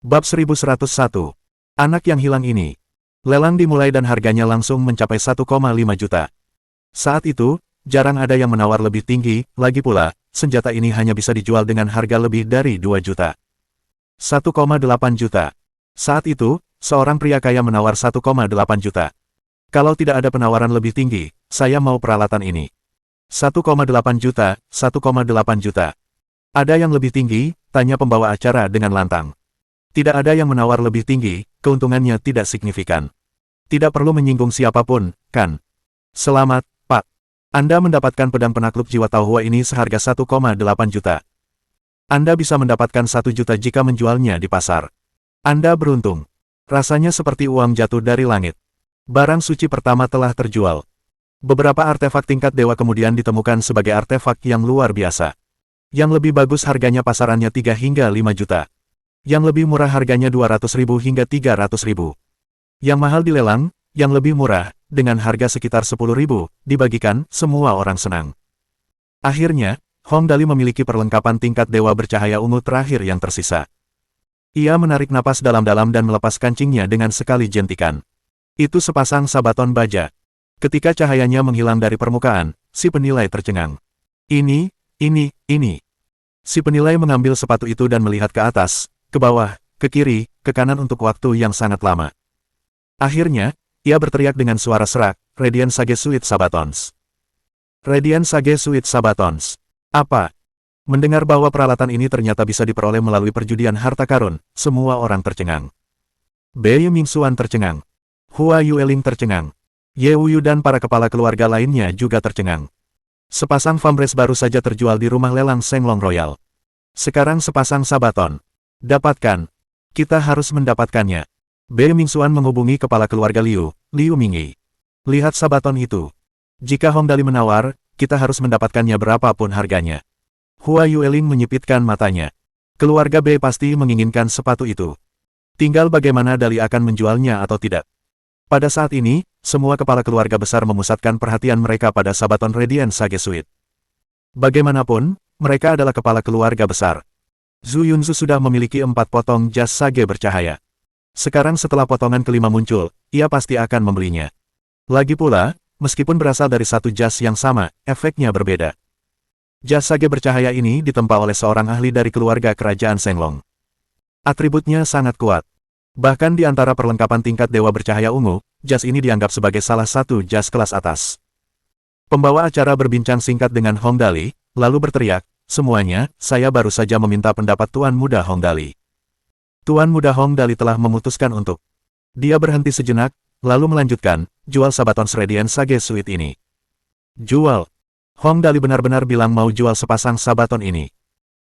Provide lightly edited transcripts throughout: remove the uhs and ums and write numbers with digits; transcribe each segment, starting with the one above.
Bab 1101. Anak yang hilang ini. Lelang dimulai dan harganya langsung mencapai 1,5 juta. Saat itu, jarang ada yang menawar lebih tinggi, lagi pula, senjata ini hanya bisa dijual dengan harga lebih dari 2 juta. 1,8 juta. Saat itu, seorang pria kaya menawar 1,8 juta. Kalau tidak ada penawaran lebih tinggi, saya mau peralatan ini. 1,8 juta, 1,8 juta. Ada yang lebih tinggi? Tanya pembawa acara dengan lantang. Tidak ada yang menawar lebih tinggi, keuntungannya tidak signifikan. Tidak perlu menyinggung siapapun, kan? Selamat, Pak. Anda mendapatkan pedang penakluk jiwa Taohua ini seharga 1,8 juta. Anda bisa mendapatkan 1 juta jika menjualnya di pasar. Anda beruntung. Rasanya seperti uang jatuh dari langit. Barang suci pertama telah terjual. Beberapa artefak tingkat dewa kemudian ditemukan sebagai artefak yang luar biasa. Yang lebih bagus harganya pasarannya 3 hingga 5 juta. Yang lebih murah harganya 200.000 hingga 300.000. Yang mahal dilelang, yang lebih murah, dengan harga sekitar 10.000, dibagikan, semua orang senang. Akhirnya, Hong Dali memiliki perlengkapan tingkat dewa bercahaya ungu terakhir yang tersisa. Ia menarik napas dalam-dalam dan melepas kancingnya dengan sekali jentikan. Itu sepasang sabaton baja. Ketika cahayanya menghilang dari permukaan, si penilai tercengang. Ini. Si penilai mengambil sepatu itu dan melihat ke atas, ke bawah, ke kiri, ke kanan untuk waktu yang sangat lama. Akhirnya, ia berteriak dengan suara serak, Radiant Sage Suite Sabatons. Radiant Sage Suite Sabatons. Apa? Mendengar bahwa peralatan ini ternyata bisa diperoleh melalui perjudian harta karun, semua orang tercengang. Bei Mingxuan tercengang. Hua Yueling tercengang. Ye Wuyu dan para kepala keluarga lainnya juga tercengang. Sepasang Fambres baru saja terjual di rumah lelang Senglong Royal. Sekarang sepasang sabaton. Dapatkan. Kita harus mendapatkannya. Bei Mingxuan menghubungi kepala keluarga Liu Mingyi. Lihat sabaton itu. Jika Hong Dali menawar, kita harus mendapatkannya berapapun harganya. Hua Yueling menyipitkan matanya. Keluarga Bei pasti menginginkan sepatu itu. Tinggal bagaimana Dali akan menjualnya atau tidak. Pada saat ini, semua kepala keluarga besar memusatkan perhatian mereka pada sabaton Radiant Sage Suite. Bagaimanapun, mereka adalah kepala keluarga besar. Zhu Yunzu sudah memiliki 4 potong jas sage bercahaya. Sekarang setelah potongan kelima muncul, ia pasti akan membelinya. Lagi pula, meskipun berasal dari satu jas yang sama, efeknya berbeda. Jas sage bercahaya ini ditempa oleh seorang ahli dari keluarga kerajaan Senglong. Atributnya sangat kuat. Bahkan di antara perlengkapan tingkat dewa bercahaya ungu, jas ini dianggap sebagai salah satu jas kelas atas. Pembawa acara berbincang singkat dengan Hong Dali, lalu berteriak, semuanya, saya baru saja meminta pendapat Tuan Muda Hong Dali. Tuan Muda Hong Dali telah memutuskan untuk. Dia berhenti sejenak, lalu melanjutkan, jual sabaton Radiant Sage Suite ini. Jual. Hong Dali benar-benar bilang mau jual sepasang sabaton ini.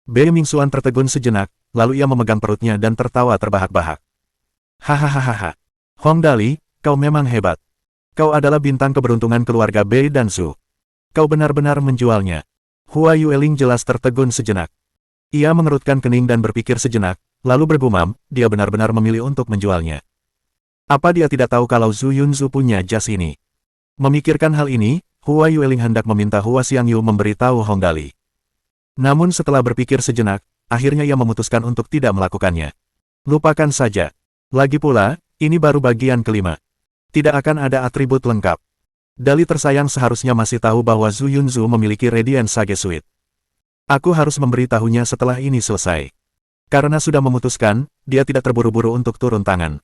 Bei Mingxuan tertegun sejenak, lalu ia memegang perutnya dan tertawa terbahak-bahak. Hahaha. Hong Dali, kau memang hebat. Kau adalah bintang keberuntungan keluarga Bei dan Zhu. Kau benar-benar menjualnya. Hua Yueling jelas tertegun sejenak. Ia mengerutkan kening dan berpikir sejenak, lalu bergumam, dia benar-benar memilih untuk menjualnya. Apa dia tidak tahu kalau Zhu Yunzu punya jas ini? Memikirkan hal ini, Hua Yueling hendak meminta Hua Xiangyu memberitahu Hong Dali. Namun setelah berpikir sejenak, akhirnya ia memutuskan untuk tidak melakukannya. Lupakan saja. Lagi pula, ini baru bagian kelima. Tidak akan ada atribut lengkap. Dali tersayang seharusnya masih tahu bahwa Zhu Yunzu memiliki Radiant Sage Suite. Aku harus memberitahunya setelah ini selesai. Karena sudah memutuskan, dia tidak terburu-buru untuk turun tangan.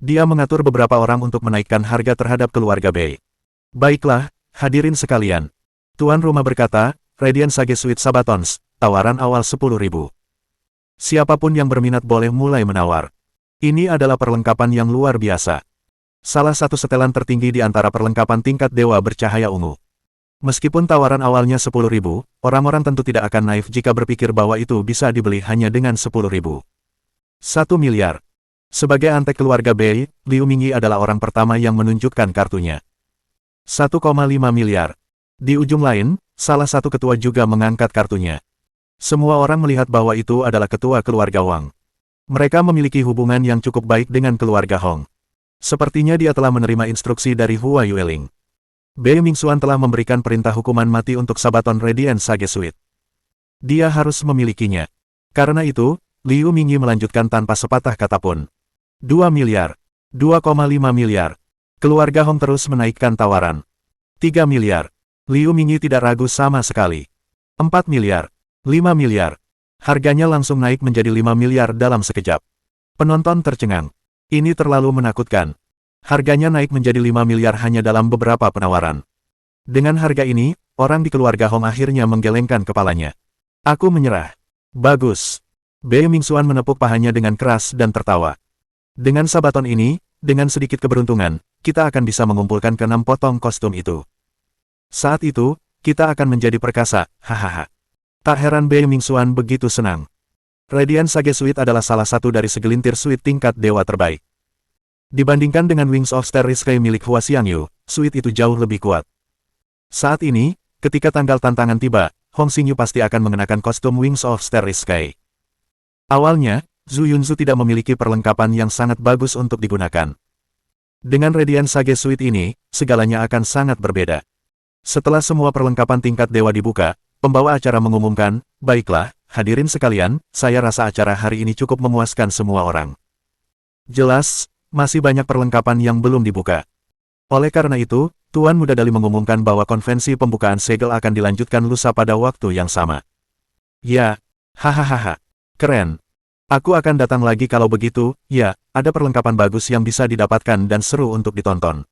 Dia mengatur beberapa orang untuk menaikkan harga terhadap keluarga Bei. Baiklah, hadirin sekalian. Tuan rumah berkata, Radiant Sage Suite Sabatons, tawaran awal 10.000. Siapapun yang berminat boleh mulai menawar. Ini adalah perlengkapan yang luar biasa. Salah satu setelan tertinggi di antara perlengkapan tingkat dewa bercahaya ungu. Meskipun tawaran awalnya 10.000, orang-orang tentu tidak akan naif jika berpikir bahwa itu bisa dibeli hanya dengan 10.000. 1 miliar. Sebagai antek keluarga Bei, Liu Mingyi adalah orang pertama yang menunjukkan kartunya. 1,5 miliar. Di ujung lain, salah satu ketua juga mengangkat kartunya. Semua orang melihat bahwa itu adalah ketua keluarga Wang. Mereka memiliki hubungan yang cukup baik dengan keluarga Hong. Sepertinya dia telah menerima instruksi dari Hua Yueling. Bei Mingxuan telah memberikan perintah hukuman mati untuk sabaton Radiant Sage Suite. Dia harus memilikinya. Karena itu, Liu Mingyi melanjutkan tanpa sepatah kata pun. 2 miliar. 2,5 miliar. Keluarga Hong terus menaikkan tawaran. 3 miliar. Liu Mingyi tidak ragu sama sekali. 4 miliar. 5 miliar. Harganya langsung naik menjadi 5 miliar dalam sekejap. Penonton tercengang. Ini terlalu menakutkan. Harganya naik menjadi 5 miliar hanya dalam beberapa penawaran. Dengan harga ini, orang di keluarga Hong akhirnya menggelengkan kepalanya. Aku menyerah. Bagus. Bei Mingxuan menepuk pahanya dengan keras dan tertawa. Dengan sabaton ini, dengan sedikit keberuntungan, kita akan bisa mengumpulkan ke-6 potong kostum itu. Saat itu, kita akan menjadi perkasa, hahaha. Tak heran Bei Mingxuan begitu senang. Radiant Sage Suite adalah salah satu dari segelintir suite tingkat dewa terbaik. Dibandingkan dengan Wings of Starry Sky milik Hua Xiangyu, suite itu jauh lebih kuat. Saat ini, ketika tanggal tantangan tiba, Hong Xingyu pasti akan mengenakan kostum Wings of Starry Sky. Awalnya, Zhu Yunzu tidak memiliki perlengkapan yang sangat bagus untuk digunakan. Dengan Radiant Sage Suite ini, segalanya akan sangat berbeda. Setelah semua perlengkapan tingkat dewa dibuka, pembawa acara mengumumkan, baiklah, hadirin sekalian, saya rasa acara hari ini cukup memuaskan semua orang. Jelas, masih banyak perlengkapan yang belum dibuka. Oleh karena itu, Tuan Muda Dali mengumumkan bahwa konvensi pembukaan segel akan dilanjutkan lusa pada waktu yang sama. Ya, hahaha, keren. Aku akan datang lagi kalau begitu, ya, ada perlengkapan bagus yang bisa didapatkan dan seru untuk ditonton.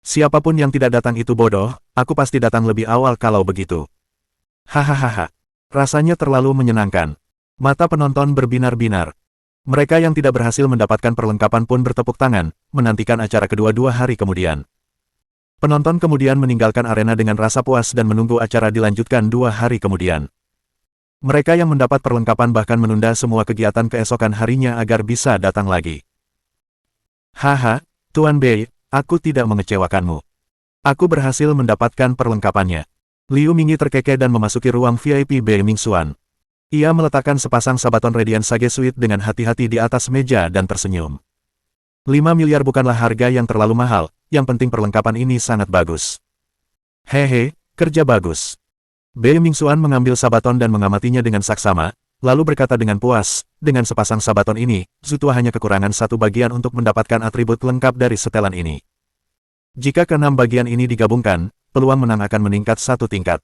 Siapapun yang tidak datang itu bodoh, aku pasti datang lebih awal kalau begitu. Hahaha, rasanya terlalu menyenangkan. Mata penonton berbinar-binar. Mereka yang tidak berhasil mendapatkan perlengkapan pun bertepuk tangan, menantikan acara kedua 2 hari kemudian. Penonton kemudian meninggalkan arena dengan rasa puas dan menunggu acara dilanjutkan 2 hari kemudian. Mereka yang mendapat perlengkapan bahkan menunda semua kegiatan keesokan harinya agar bisa datang lagi. Haha, Tuan Bei, aku tidak mengecewakanmu. Aku berhasil mendapatkan perlengkapannya. Liu Mingyi terkekeh dan memasuki ruang VIP Bei Mingxuan. Ia meletakkan sepasang sabaton Radiant Sage Suite dengan hati-hati di atas meja dan tersenyum. 5 miliar bukanlah harga yang terlalu mahal, yang penting perlengkapan ini sangat bagus. Hehe, kerja bagus. Bei Mingxuan mengambil sabaton dan mengamatinya dengan saksama, lalu berkata dengan puas, dengan sepasang sabaton ini, Zutua hanya kekurangan satu bagian untuk mendapatkan atribut lengkap dari setelan ini. Jika ke-6 bagian ini digabungkan, peluang menang akan meningkat 1 tingkat.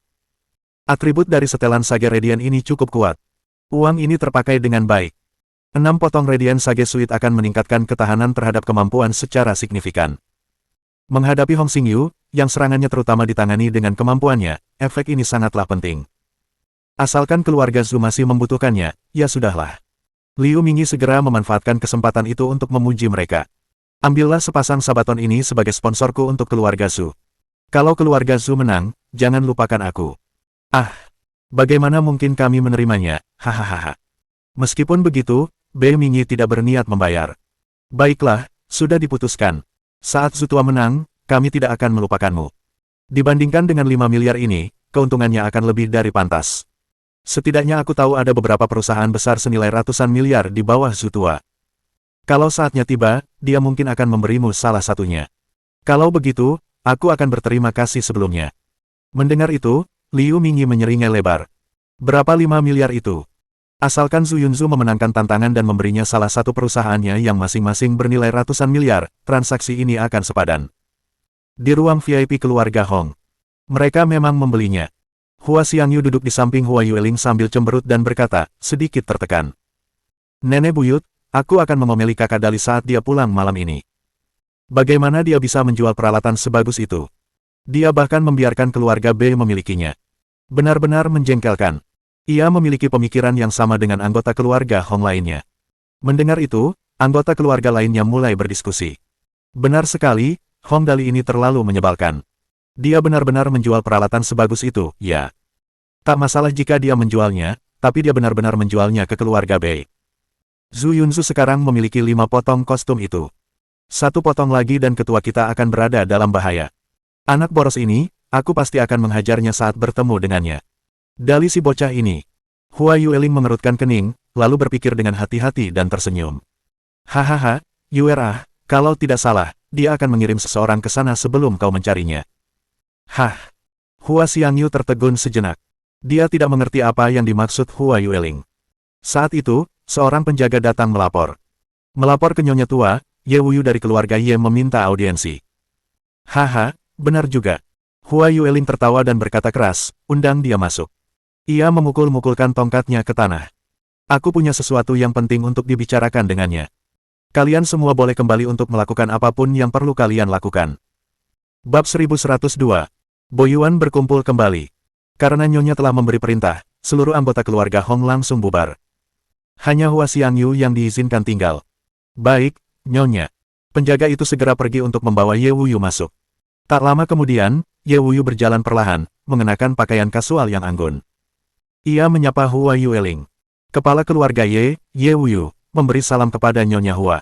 Atribut dari setelan Sage Radiant ini cukup kuat. Uang ini terpakai dengan baik. 6 potong Radiant Sage Suite akan meningkatkan ketahanan terhadap kemampuan secara signifikan. Menghadapi Hong Xingyu, yang serangannya terutama ditangani dengan kemampuannya, efek ini sangatlah penting. Asalkan keluarga Zhu masih membutuhkannya, ya sudahlah. Liu Mingyi segera memanfaatkan kesempatan itu untuk memuji mereka. Ambillah sepasang sabaton ini sebagai sponsorku untuk keluarga Zhu. Kalau keluarga Zhu menang, jangan lupakan aku. Ah, bagaimana mungkin kami menerimanya, hahaha. Meskipun begitu, Bei Mingyi tidak berniat membayar. Baiklah, sudah diputuskan. Saat Zutua menang, kami tidak akan melupakanmu. Dibandingkan dengan 5 miliar ini, keuntungannya akan lebih dari pantas. Setidaknya aku tahu ada beberapa perusahaan besar senilai ratusan miliar di bawah Zutua. Kalau saatnya tiba, dia mungkin akan memberimu salah satunya. Kalau begitu, aku akan berterima kasih sebelumnya. Mendengar itu, Liu Mingyi menyeringai lebar. Berapa 5 miliar itu? Asalkan Zhu Yunzu memenangkan tantangan dan memberinya salah satu perusahaannya yang masing-masing bernilai ratusan miliar, transaksi ini akan sepadan. Di ruang VIP keluarga Hong. Mereka memang membelinya. Hua Xiangyu duduk di samping Hua Yueling sambil cemberut dan berkata, sedikit tertekan. Nenek buyut, aku akan mengomeli kakak Dali saat dia pulang malam ini. Bagaimana dia bisa menjual peralatan sebagus itu? Dia bahkan membiarkan keluarga Bei memilikinya. Benar-benar menjengkelkan. Ia memiliki pemikiran yang sama dengan anggota keluarga Hong lainnya. Mendengar itu, anggota keluarga lainnya mulai berdiskusi. Benar sekali, Hong Dali ini terlalu menyebalkan. Dia benar-benar menjual peralatan sebagus itu, ya. Tak masalah jika dia menjualnya, tapi dia benar-benar menjualnya ke keluarga Bei. Zhu Yunzu sekarang memiliki 5 potong kostum itu. 1 potong lagi dan ketua kita akan berada dalam bahaya. Anak boros ini, aku pasti akan menghajarnya saat bertemu dengannya. Dali si bocah ini. Hua Yueling mengerutkan kening, lalu berpikir dengan hati-hati dan tersenyum. Hahaha, Yuerah, kalau tidak salah, dia akan mengirim seseorang ke sana sebelum kau mencarinya. Hah. Hua Xiangyu tertegun sejenak. Dia tidak mengerti apa yang dimaksud Hua Yueling. Saat itu, seorang penjaga datang melapor. Melapor ke Nyonya Tua, Ye Wuyu dari keluarga Ye meminta audiensi. Haha, benar juga. Hua Yueling tertawa dan berkata keras, undang dia masuk. Ia memukul-mukulkan tongkatnya ke tanah. Aku punya sesuatu yang penting untuk dibicarakan dengannya. Kalian semua boleh kembali untuk melakukan apapun yang perlu kalian lakukan. Bab 1102. Boyuan berkumpul kembali. Karena Nyonya telah memberi perintah, seluruh anggota keluarga Hong langsung bubar. Hanya Hua Xiangyu yang diizinkan tinggal. Baik, Nyonya. Penjaga itu segera pergi untuk membawa Ye Wuyu masuk. Tak lama kemudian, Ye Wuyu berjalan perlahan, mengenakan pakaian kasual yang anggun. Ia menyapa Hua Yueling. Kepala keluarga Ye Wuyu, memberi salam kepada Nyonya Hua.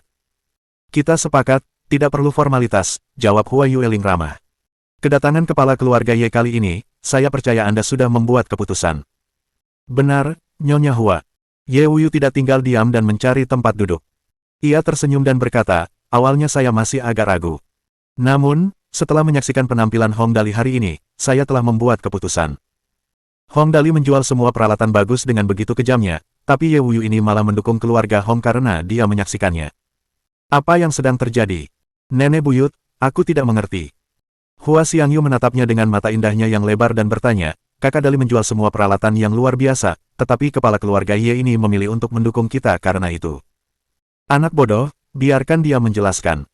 Kita sepakat, tidak perlu formalitas, jawab Hua Yueling ramah. Kedatangan kepala keluarga Ye kali ini, saya percaya Anda sudah membuat keputusan. Benar, Nyonya Hua. Ye Wuyu tidak tinggal diam dan mencari tempat duduk. Ia tersenyum dan berkata, awalnya saya masih agak ragu. Namun, setelah menyaksikan penampilan Hong Dali hari ini, saya telah membuat keputusan. Hong Dali menjual semua peralatan bagus dengan begitu kejamnya, tapi Ye Wuyu ini malah mendukung keluarga Hong karena dia menyaksikannya. Apa yang sedang terjadi? Nenek buyut, aku tidak mengerti. Hua Xiangyu menatapnya dengan mata indahnya yang lebar dan bertanya, kakak Dali menjual semua peralatan yang luar biasa, tetapi kepala keluarga Ye ini memilih untuk mendukung kita karena itu. Anak bodoh, biarkan dia menjelaskan.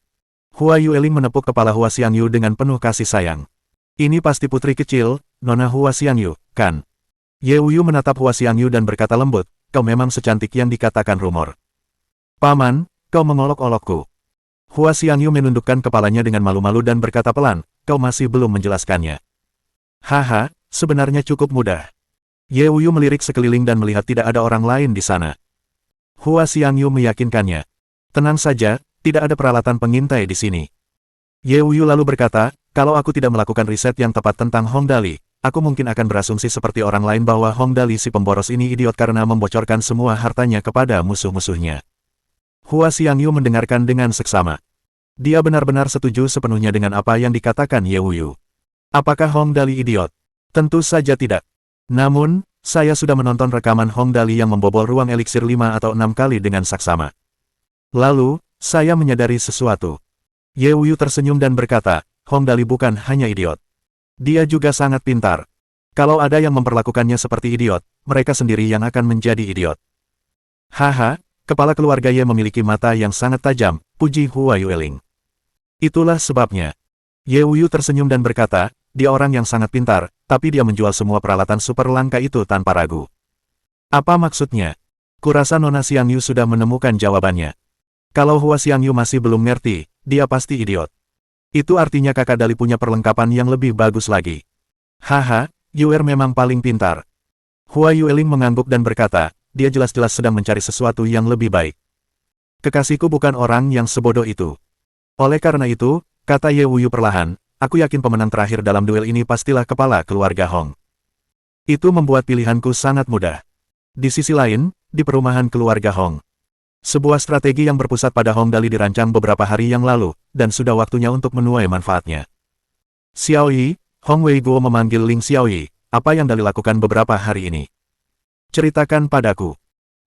Hua Yueling menepuk kepala Hua Xiangyu dengan penuh kasih sayang. Ini pasti putri kecil, Nona Hua Xiangyu, kan? Ye Wuyu menatap Hua Xiangyu dan berkata lembut, kau memang secantik yang dikatakan rumor. Paman, kau mengolok-olokku. Hua Xiangyu menundukkan kepalanya dengan malu-malu dan berkata pelan, kau masih belum menjelaskannya. Haha, sebenarnya cukup mudah. Ye Wuyu melirik sekeliling dan melihat tidak ada orang lain di sana. Hua Xiangyu meyakinkannya. Tenang saja, tidak ada peralatan pengintai di sini. Ye Wuyu lalu berkata, kalau aku tidak melakukan riset yang tepat tentang Hong Dali, aku mungkin akan berasumsi seperti orang lain bahwa Hong Dali si pemboros ini idiot karena membocorkan semua hartanya kepada musuh-musuhnya. Hua Xiangyu mendengarkan dengan seksama. Dia benar-benar setuju sepenuhnya dengan apa yang dikatakan Ye Wuyu. Apakah Hong Dali idiot? Tentu saja tidak. Namun, saya sudah menonton rekaman Hong Dali yang membobol ruang eliksir 5 atau 6 kali dengan saksama. Lalu, saya menyadari sesuatu. Ye Wuyu tersenyum dan berkata, Hong Dali bukan hanya idiot. Dia juga sangat pintar. Kalau ada yang memperlakukannya seperti idiot, mereka sendiri yang akan menjadi idiot. Haha, kepala keluarga Ye memiliki mata yang sangat tajam, puji Hua Yueling. Itulah sebabnya. Ye Wuyu tersenyum dan berkata, dia orang yang sangat pintar, tapi dia menjual semua peralatan super langka itu tanpa ragu. Apa maksudnya? Kurasa Nona Xiangyu sudah menemukan jawabannya. Kalau Hua Xiangyu masih belum ngerti, dia pasti idiot. Itu artinya kakak Dali punya perlengkapan yang lebih bagus lagi. Haha, Yuer memang paling pintar. Hua Yueling mengangguk dan berkata, dia jelas-jelas sedang mencari sesuatu yang lebih baik. Kekasihku bukan orang yang sebodoh itu. Oleh karena itu, kata Ye Wuyu perlahan, aku yakin pemenang terakhir dalam duel ini pastilah kepala keluarga Hong. Itu membuat pilihanku sangat mudah. Di sisi lain, di perumahan keluarga Hong. Sebuah strategi yang berpusat pada Hong Dali dirancang beberapa hari yang lalu, dan sudah waktunya untuk menuai manfaatnya. Xiaoyi, Hong Weiguo memanggil Ling Xiaoyi, apa yang Dali lakukan beberapa hari ini? Ceritakan padaku.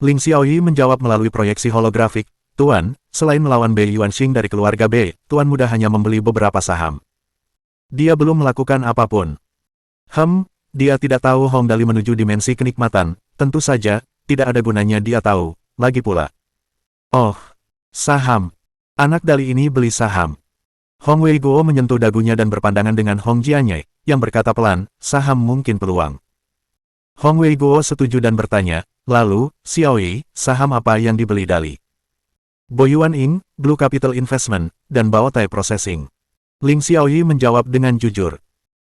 Ling Xiaoyi menjawab melalui proyeksi holografik, Tuan, selain melawan Bei Yuanxing dari keluarga Bei, Tuan muda hanya membeli beberapa saham. Dia belum melakukan apapun. Dia tidak tahu Hong Dali menuju dimensi kenikmatan, tentu saja, tidak ada gunanya dia tahu, lagi pula. Oh, saham. Anak Dali ini beli saham. Hong Weiguo menyentuh dagunya dan berpandangan dengan Hong Jianye, yang berkata pelan, saham mungkin peluang. Hong Weiguo setuju dan bertanya, lalu, Xiaoyi, saham apa yang dibeli Dali? Boyuan Ing, Blue Capital Investment, dan Baotai Processing. Ling Xiaoyi menjawab dengan jujur.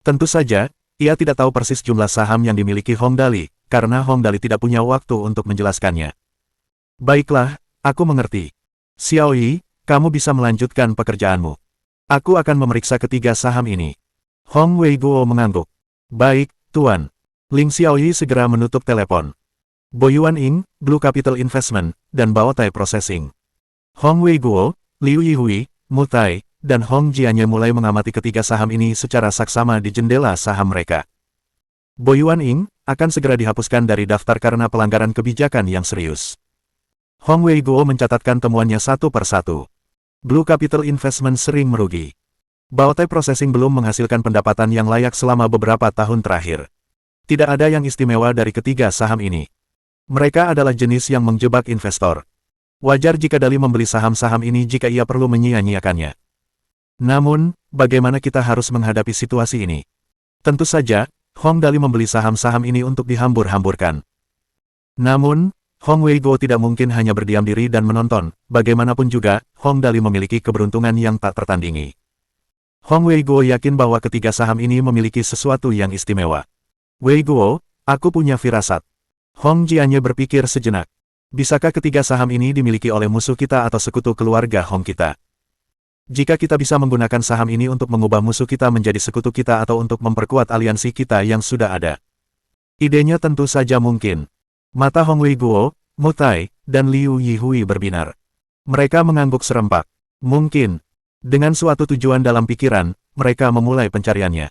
Tentu saja, ia tidak tahu persis jumlah saham yang dimiliki Hong Dali, karena Hong Dali tidak punya waktu untuk menjelaskannya. Baiklah, aku mengerti. Xiaoyi, kamu bisa melanjutkan pekerjaanmu. Aku akan memeriksa ketiga saham ini. Hong Weiguo mengangguk. Baik, Tuan. Ling Xiaoyi segera menutup telepon. Boyuan Ing, Blue Capital Investment, dan Baotai Processing. Hong Weiguo, Liu Yihui, Mutai, dan Hong Jianye mulai mengamati ketiga saham ini secara saksama di jendela saham mereka. Boyuan Ing akan segera dihapuskan dari daftar karena pelanggaran kebijakan yang serius. Hong Wei Guo mencatatkan temuannya satu per satu. Blue Capital Investment sering merugi. Baotai Processing belum menghasilkan pendapatan yang layak selama beberapa tahun terakhir. Tidak ada yang istimewa dari ketiga saham ini. Mereka adalah jenis yang menjebak investor. Wajar jika Dali membeli saham-saham ini jika ia perlu menyia-nyiakannya. Namun, bagaimana kita harus menghadapi situasi ini? Tentu saja, Hong Dali membeli saham-saham ini untuk dihambur-hamburkan. Namun, Hong Wei Guo tidak mungkin hanya berdiam diri dan menonton, bagaimanapun juga, Hong Dali memiliki keberuntungan yang tak tertandingi. Hong Wei Guo yakin bahwa ketiga saham ini memiliki sesuatu yang istimewa. Wei Guo, aku punya firasat. Hong Jianye berpikir sejenak. Bisakah ketiga saham ini dimiliki oleh musuh kita atau sekutu keluarga Hong kita? Jika kita bisa menggunakan saham ini untuk mengubah musuh kita menjadi sekutu kita atau untuk memperkuat aliansi kita yang sudah ada. Idenya tentu saja mungkin. Mata Hong Wei Guo, Mu Tai, dan Liu Yihui berbinar. Mereka mengangguk serempak. Mungkin. Dengan suatu tujuan dalam pikiran, mereka memulai pencariannya.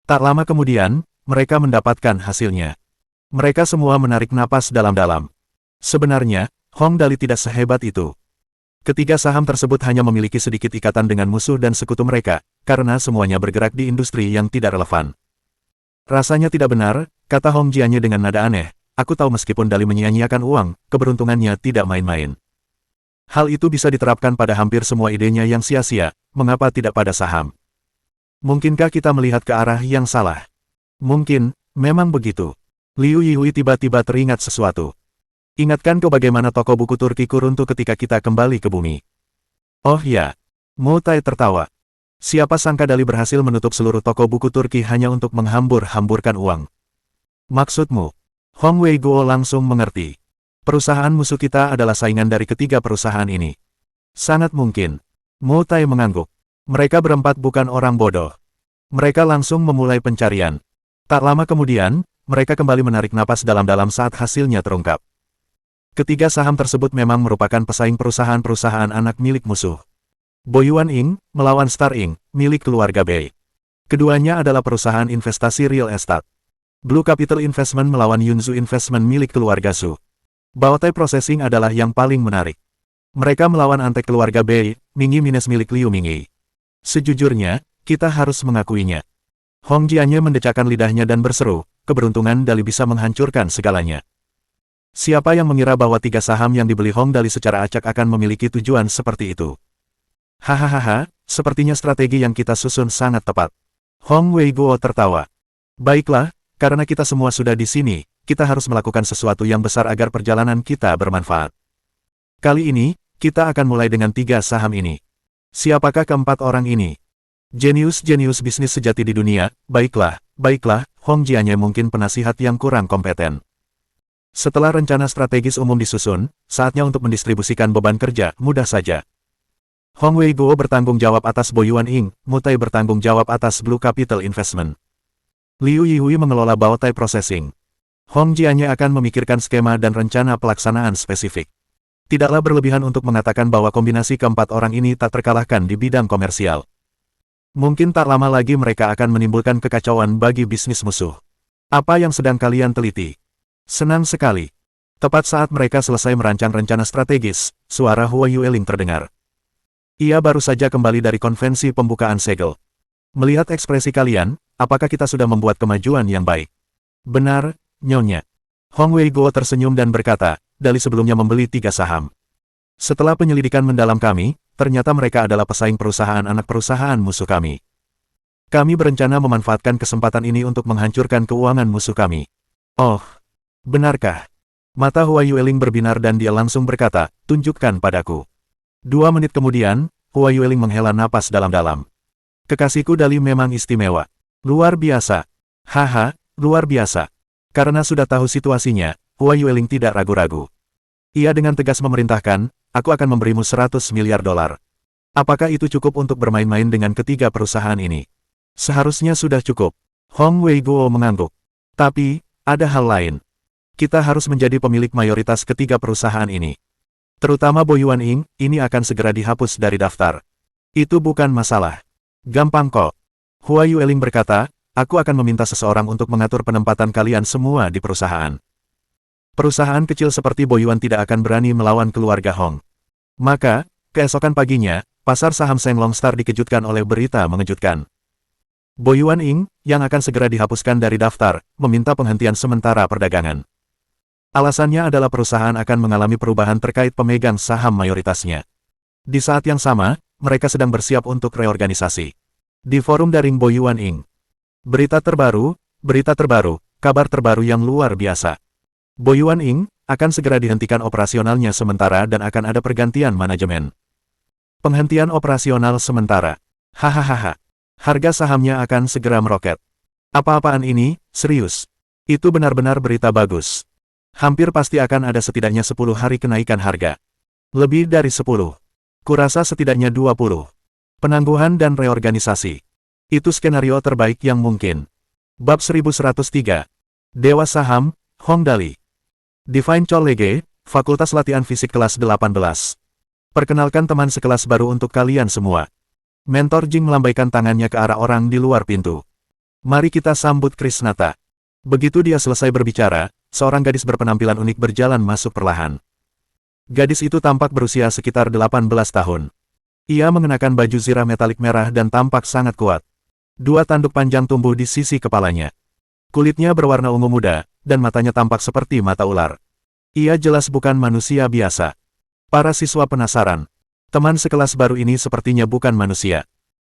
Tak lama kemudian, mereka mendapatkan hasilnya. Mereka semua menarik napas dalam-dalam. Sebenarnya, Hong Dali tidak sehebat itu. Ketiga saham tersebut hanya memiliki sedikit ikatan dengan musuh dan sekutu mereka, karena semuanya bergerak di industri yang tidak relevan. Rasanya tidak benar, kata Hong Jianye dengan nada aneh. Aku tahu meskipun Dali menyia-nyiakan uang, keberuntungannya tidak main-main. Hal itu bisa diterapkan pada hampir semua idenya yang sia-sia, mengapa tidak pada saham? Mungkinkah kita melihat ke arah yang salah? Mungkin, memang begitu. Liu Yihui tiba-tiba teringat sesuatu. Ingatkan kau bagaimana toko buku Turkiku runtuh ketika kita kembali ke bumi? Oh ya. Mu Tai tertawa. Siapa sangka Dali berhasil menutup seluruh toko buku Turki hanya untuk menghambur-hamburkan uang. Maksudmu? Hong Wei Guo langsung mengerti. Perusahaan musuh kita adalah saingan dari ketiga perusahaan ini. Sangat mungkin. Mu Tai mengangguk. Mereka berempat bukan orang bodoh. Mereka langsung memulai pencarian. Tak lama kemudian, mereka kembali menarik napas dalam-dalam saat hasilnya terungkap. Ketiga saham tersebut memang merupakan pesaing perusahaan-perusahaan anak milik musuh. Boyuan Inc. melawan Star Inc., milik keluarga Bei. Keduanya adalah perusahaan investasi real estate. Blue Capital Investment melawan Yunzu Investment milik keluarga Su. Baotai Processing adalah yang paling menarik. Mereka melawan Antek keluarga Bei, Mingyi Mines milik Liu Mingyi. Sejujurnya, kita harus mengakuinya. Hong Jianye mendecakkan lidahnya dan berseru, keberuntungan Dali bisa menghancurkan segalanya. Siapa yang mengira bahwa tiga saham yang dibeli Hong Dali secara acak akan memiliki tujuan seperti itu? Hahaha, sepertinya strategi yang kita susun sangat tepat. Hong Wei Guo tertawa. Baiklah, karena kita semua sudah di sini, kita harus melakukan sesuatu yang besar agar perjalanan kita bermanfaat. Kali ini, kita akan mulai dengan tiga saham ini. Siapakah keempat orang ini? Jenius-jenius bisnis sejati di dunia, baiklah, Hong Jianye mungkin penasihat yang kurang kompeten. Setelah rencana strategis umum disusun, saatnya untuk mendistribusikan beban kerja, mudah saja. Hong Wei Guo bertanggung jawab atas Boyuan Inc., Mu Tai bertanggung jawab atas Blue Capital Investment. Liu Yihui mengelola Baotai Processing. Hong Jianye akan memikirkan skema dan rencana pelaksanaan spesifik. Tidaklah berlebihan untuk mengatakan bahwa kombinasi keempat orang ini tak terkalahkan di bidang komersial. Mungkin tak lama lagi mereka akan menimbulkan kekacauan bagi bisnis musuh. Apa yang sedang kalian teliti? Senang sekali. Tepat saat mereka selesai merancang rencana strategis, suara Hua Yueling terdengar. Ia baru saja kembali dari konvensi pembukaan segel. Melihat ekspresi kalian, apakah kita sudah membuat kemajuan yang baik? Benar, Nyonya. Hong Wei Guo tersenyum dan berkata, Dali sebelumnya membeli 3 saham. Setelah penyelidikan mendalam kami, ternyata mereka adalah pesaing perusahaan anak perusahaan musuh kami. Kami berencana memanfaatkan kesempatan ini untuk menghancurkan keuangan musuh kami. Oh, benarkah? Mata Hua Yueling berbinar dan dia langsung berkata, tunjukkan padaku. 2 menit kemudian, Hua Yueling menghela napas dalam-dalam. Kekasihku Dali memang istimewa. Luar biasa. Haha, luar biasa. Karena sudah tahu situasinya, Hua Yueling tidak ragu-ragu. Ia dengan tegas memerintahkan, aku akan memberimu 100 miliar dolar. Apakah itu cukup untuk bermain-main dengan ketiga perusahaan ini? Seharusnya sudah cukup. Hong Wei Guo mengangguk. Tapi, ada hal lain. Kita harus menjadi pemilik mayoritas ketiga perusahaan ini. Terutama Boyuan Inc., ini akan segera dihapus dari daftar. Itu bukan masalah. Gampang kok. Hua Yueling berkata, aku akan meminta seseorang untuk mengatur penempatan kalian semua di perusahaan. Perusahaan kecil seperti Boyuan tidak akan berani melawan keluarga Hong. Maka, keesokan paginya, pasar saham Sheng Long Star dikejutkan oleh berita mengejutkan. Boyuan Ing, yang akan segera dihapuskan dari daftar, meminta penghentian sementara perdagangan. Alasannya adalah perusahaan akan mengalami perubahan terkait pemegang saham mayoritasnya. Di saat yang sama, mereka sedang bersiap untuk reorganisasi. Di forum daring Boyuan Ing. Berita terbaru, kabar terbaru yang luar biasa. Boyuan Ing akan segera dihentikan operasionalnya sementara dan akan ada pergantian manajemen. Penghentian operasional sementara. Hahaha. Harga sahamnya akan segera meroket. Apa-apaan ini, serius? Itu benar-benar berita bagus. Hampir pasti akan ada setidaknya 10 hari kenaikan harga. Lebih dari 10. Kurasa setidaknya 20. Penangguhan dan reorganisasi. Itu skenario terbaik yang mungkin. Bab 1103. Dewa Saham, Hong Dali. Divine College, Fakultas Latihan Fisik kelas 18. Perkenalkan teman sekelas baru untuk kalian semua. Mentor Jing melambaikan tangannya ke arah orang di luar pintu. Mari kita sambut Krisnata. Begitu dia selesai berbicara, seorang gadis berpenampilan unik berjalan masuk perlahan. Gadis itu tampak berusia sekitar 18 tahun. Ia mengenakan baju zirah metalik merah dan tampak sangat kuat. 2 tanduk panjang tumbuh di sisi kepalanya. Kulitnya berwarna ungu muda, dan matanya tampak seperti mata ular. Ia jelas bukan manusia biasa. Para siswa penasaran. Teman sekelas baru ini sepertinya bukan manusia.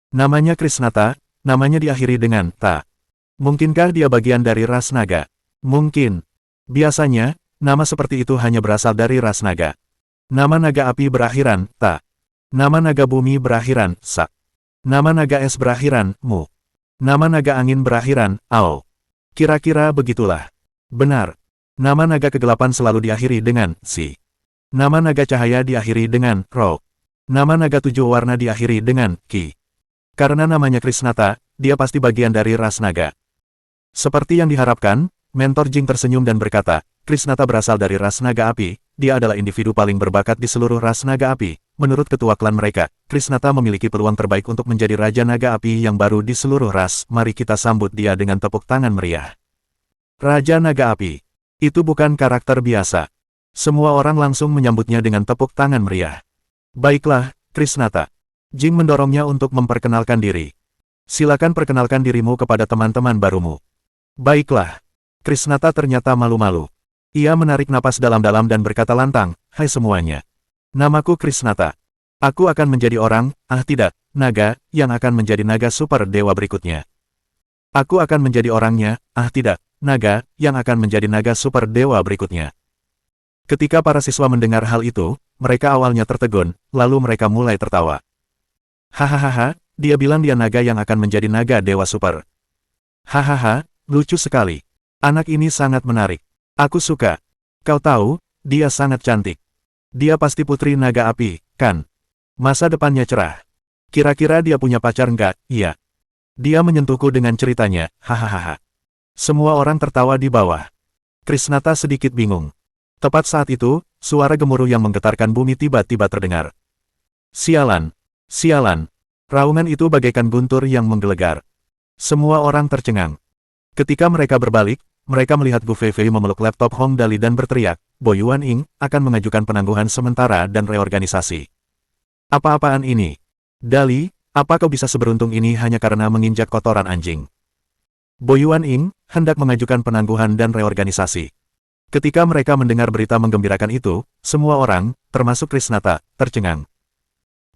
Namanya Krisnata, namanya diakhiri dengan ta. Mungkinkah dia bagian dari ras naga? Mungkin. Biasanya, nama seperti itu hanya berasal dari ras naga. Nama naga api berakhiran ta. Nama naga bumi berakhiran sa. Nama naga es berakhiran mu. Nama naga angin berakhiran ao. Kira-kira begitulah. Benar. Nama naga kegelapan selalu diakhiri dengan si. Nama naga cahaya diakhiri dengan ro. Nama naga 7 warna diakhiri dengan ki. Karena namanya Krisnata, dia pasti bagian dari ras naga. Seperti yang diharapkan, Mentor Jing tersenyum dan berkata, Krisnata berasal dari ras naga api, dia adalah individu paling berbakat di seluruh ras naga api. Menurut ketua klan mereka, Krisnata memiliki peluang terbaik untuk menjadi Raja Naga Api yang baru di seluruh ras. Mari kita sambut dia dengan tepuk tangan meriah. Raja Naga Api. Itu bukan karakter biasa. Semua orang langsung menyambutnya dengan tepuk tangan meriah. Baiklah, Krisnata. Jing mendorongnya untuk memperkenalkan diri. Silakan perkenalkan dirimu kepada teman-teman barumu. Baiklah. Krisnata ternyata malu-malu. Ia menarik napas dalam-dalam dan berkata lantang, hai semuanya. Namaku Krisnata. Aku akan menjadi orang, tidak, naga, yang akan menjadi naga super dewa berikutnya. Aku akan menjadi orangnya, tidak, naga, yang akan menjadi naga super dewa berikutnya. Ketika para siswa mendengar hal itu, mereka awalnya tertegun, lalu mereka mulai tertawa. Hahaha, dia bilang dia naga yang akan menjadi naga dewa super. Hahaha, lucu sekali. Anak ini sangat menarik. Aku suka. Kau tahu, dia sangat cantik. Dia pasti putri naga api, kan? Masa depannya cerah. Kira-kira dia punya pacar enggak? Iya. Dia menyentuhku dengan ceritanya, hahaha. Semua orang tertawa di bawah. Krisnata sedikit bingung. Tepat saat itu, suara gemuruh yang menggetarkan bumi tiba-tiba terdengar. Sialan! Sialan! Raungan itu bagaikan guntur yang menggelegar. Semua orang tercengang. Ketika mereka berbalik, mereka melihat Gu Feifei memeluk laptop Hong Dali dan berteriak, Boyuan Ing akan mengajukan penangguhan sementara dan reorganisasi. Apa-apaan ini? Dali, apa kau bisa seberuntung ini hanya karena menginjak kotoran anjing? Boyuan Ing hendak mengajukan penangguhan dan reorganisasi. Ketika mereka mendengar berita menggembirakan itu, semua orang, termasuk Krisnata, tercengang.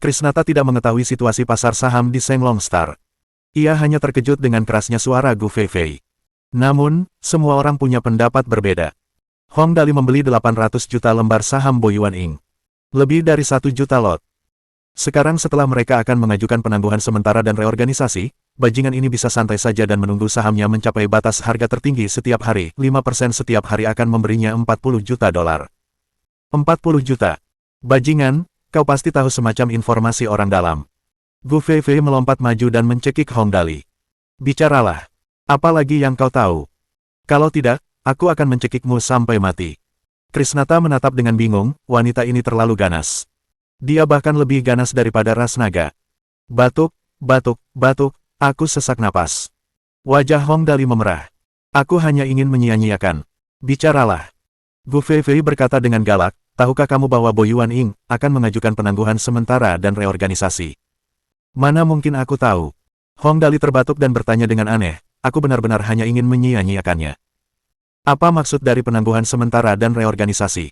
Krisnata tidak mengetahui situasi pasar saham di Sheng Long Star. Ia hanya terkejut dengan kerasnya suara Gu Feifei. Namun, semua orang punya pendapat berbeda. Hong Dali membeli 800 juta lembar saham Boyuan Ing. Lebih dari 1 juta lot. Sekarang setelah mereka akan mengajukan penangguhan sementara dan reorganisasi, bajingan ini bisa santai saja dan menunggu sahamnya mencapai batas harga tertinggi setiap hari. 5% setiap hari akan memberinya 40 juta dolar. 40 juta. Bajingan, kau pasti tahu semacam informasi orang dalam. Gu Feifei melompat maju dan mencekik Hong Dali. Bicaralah. Apa lagi yang kau tahu? Kalau tidak, aku akan mencekikmu sampai mati. Krisnata menatap dengan bingung, wanita ini terlalu ganas. Dia bahkan lebih ganas daripada ras naga. Batuk, batuk, batuk, aku sesak napas. Wajah Hong Dali memerah. Aku hanya ingin menyia-nyiakan. Bicaralah. Gu Feifei berkata dengan galak, tahukah kamu bahwa Bo Yuanying akan mengajukan penangguhan sementara dan reorganisasi? Mana mungkin aku tahu. Hong Dali terbatuk dan bertanya dengan aneh, aku benar-benar hanya ingin menyia-nyiakannya. Apa maksud dari penangguhan sementara dan reorganisasi?